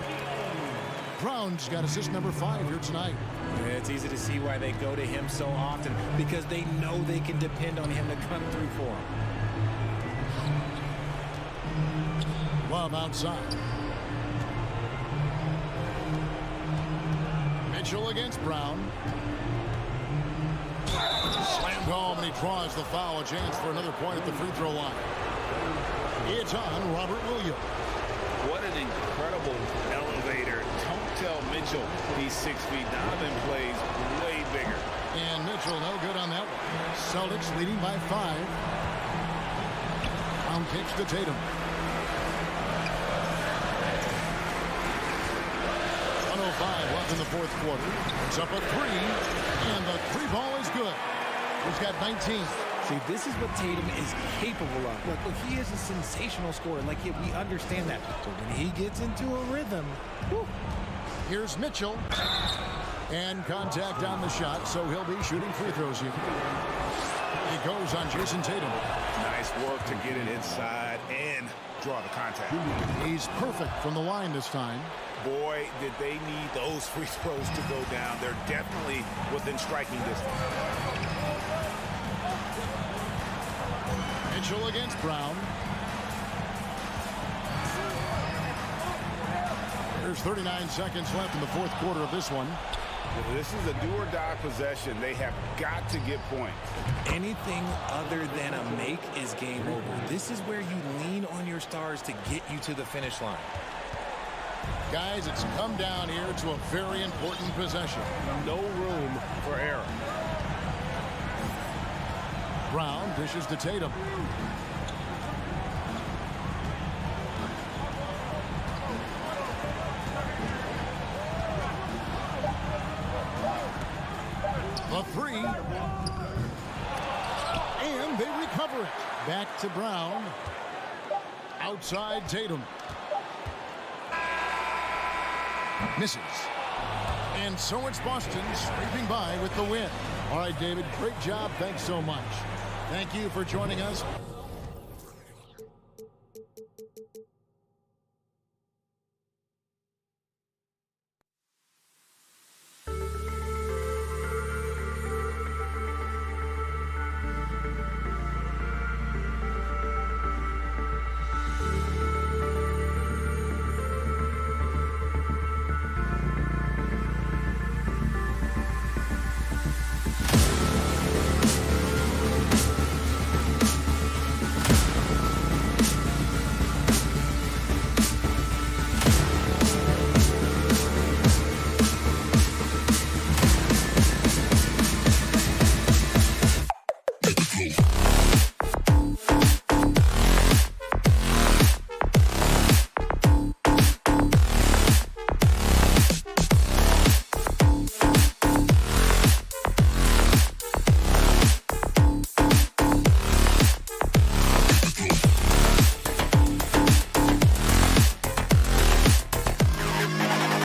Brown's got assist number 5 here tonight. Yeah, it's easy to see why they go to him so often, because they know they can depend on him to come through for them. Love outside. Mitchell against Brown. Slammed home, and he draws the foul. A chance for another point at the free throw line. It's on Robert Williams. What an incredible elevator. Don't tell Mitchell he's 6 feet. Donovan plays way bigger. And Mitchell no good on that one. Celtics leading by 5. Brown kicks to Tatum. 1:05 left in the fourth quarter. It's up a 3, and the 3 ball is good. He's got 19. See, this is what Tatum is capable of. Look, he is a sensational scorer. We understand that. But when he gets into a rhythm, whew. Here's Mitchell. And contact on the shot, so he'll be shooting free throws here. It goes on Jason Tatum. Nice work to get it inside and draw the contact. He's perfect from the line this time. Boy, did they need those free throws to go down. They're definitely within striking distance. Mitchell against Brown. There's 39 seconds left in the fourth quarter of this one. This is a do-or-die possession. They have got to get points. Anything other than a make is game over. This is where you lean on your stars to get you to the finish line. Guys, it's come down here to a very important possession. No room for error. Brown dishes to Tatum. Back to Brown. Outside Tatum. Misses. And so it's Boston scraping by with the win. All right, David, great job. Thanks so much. Thank you for joining us.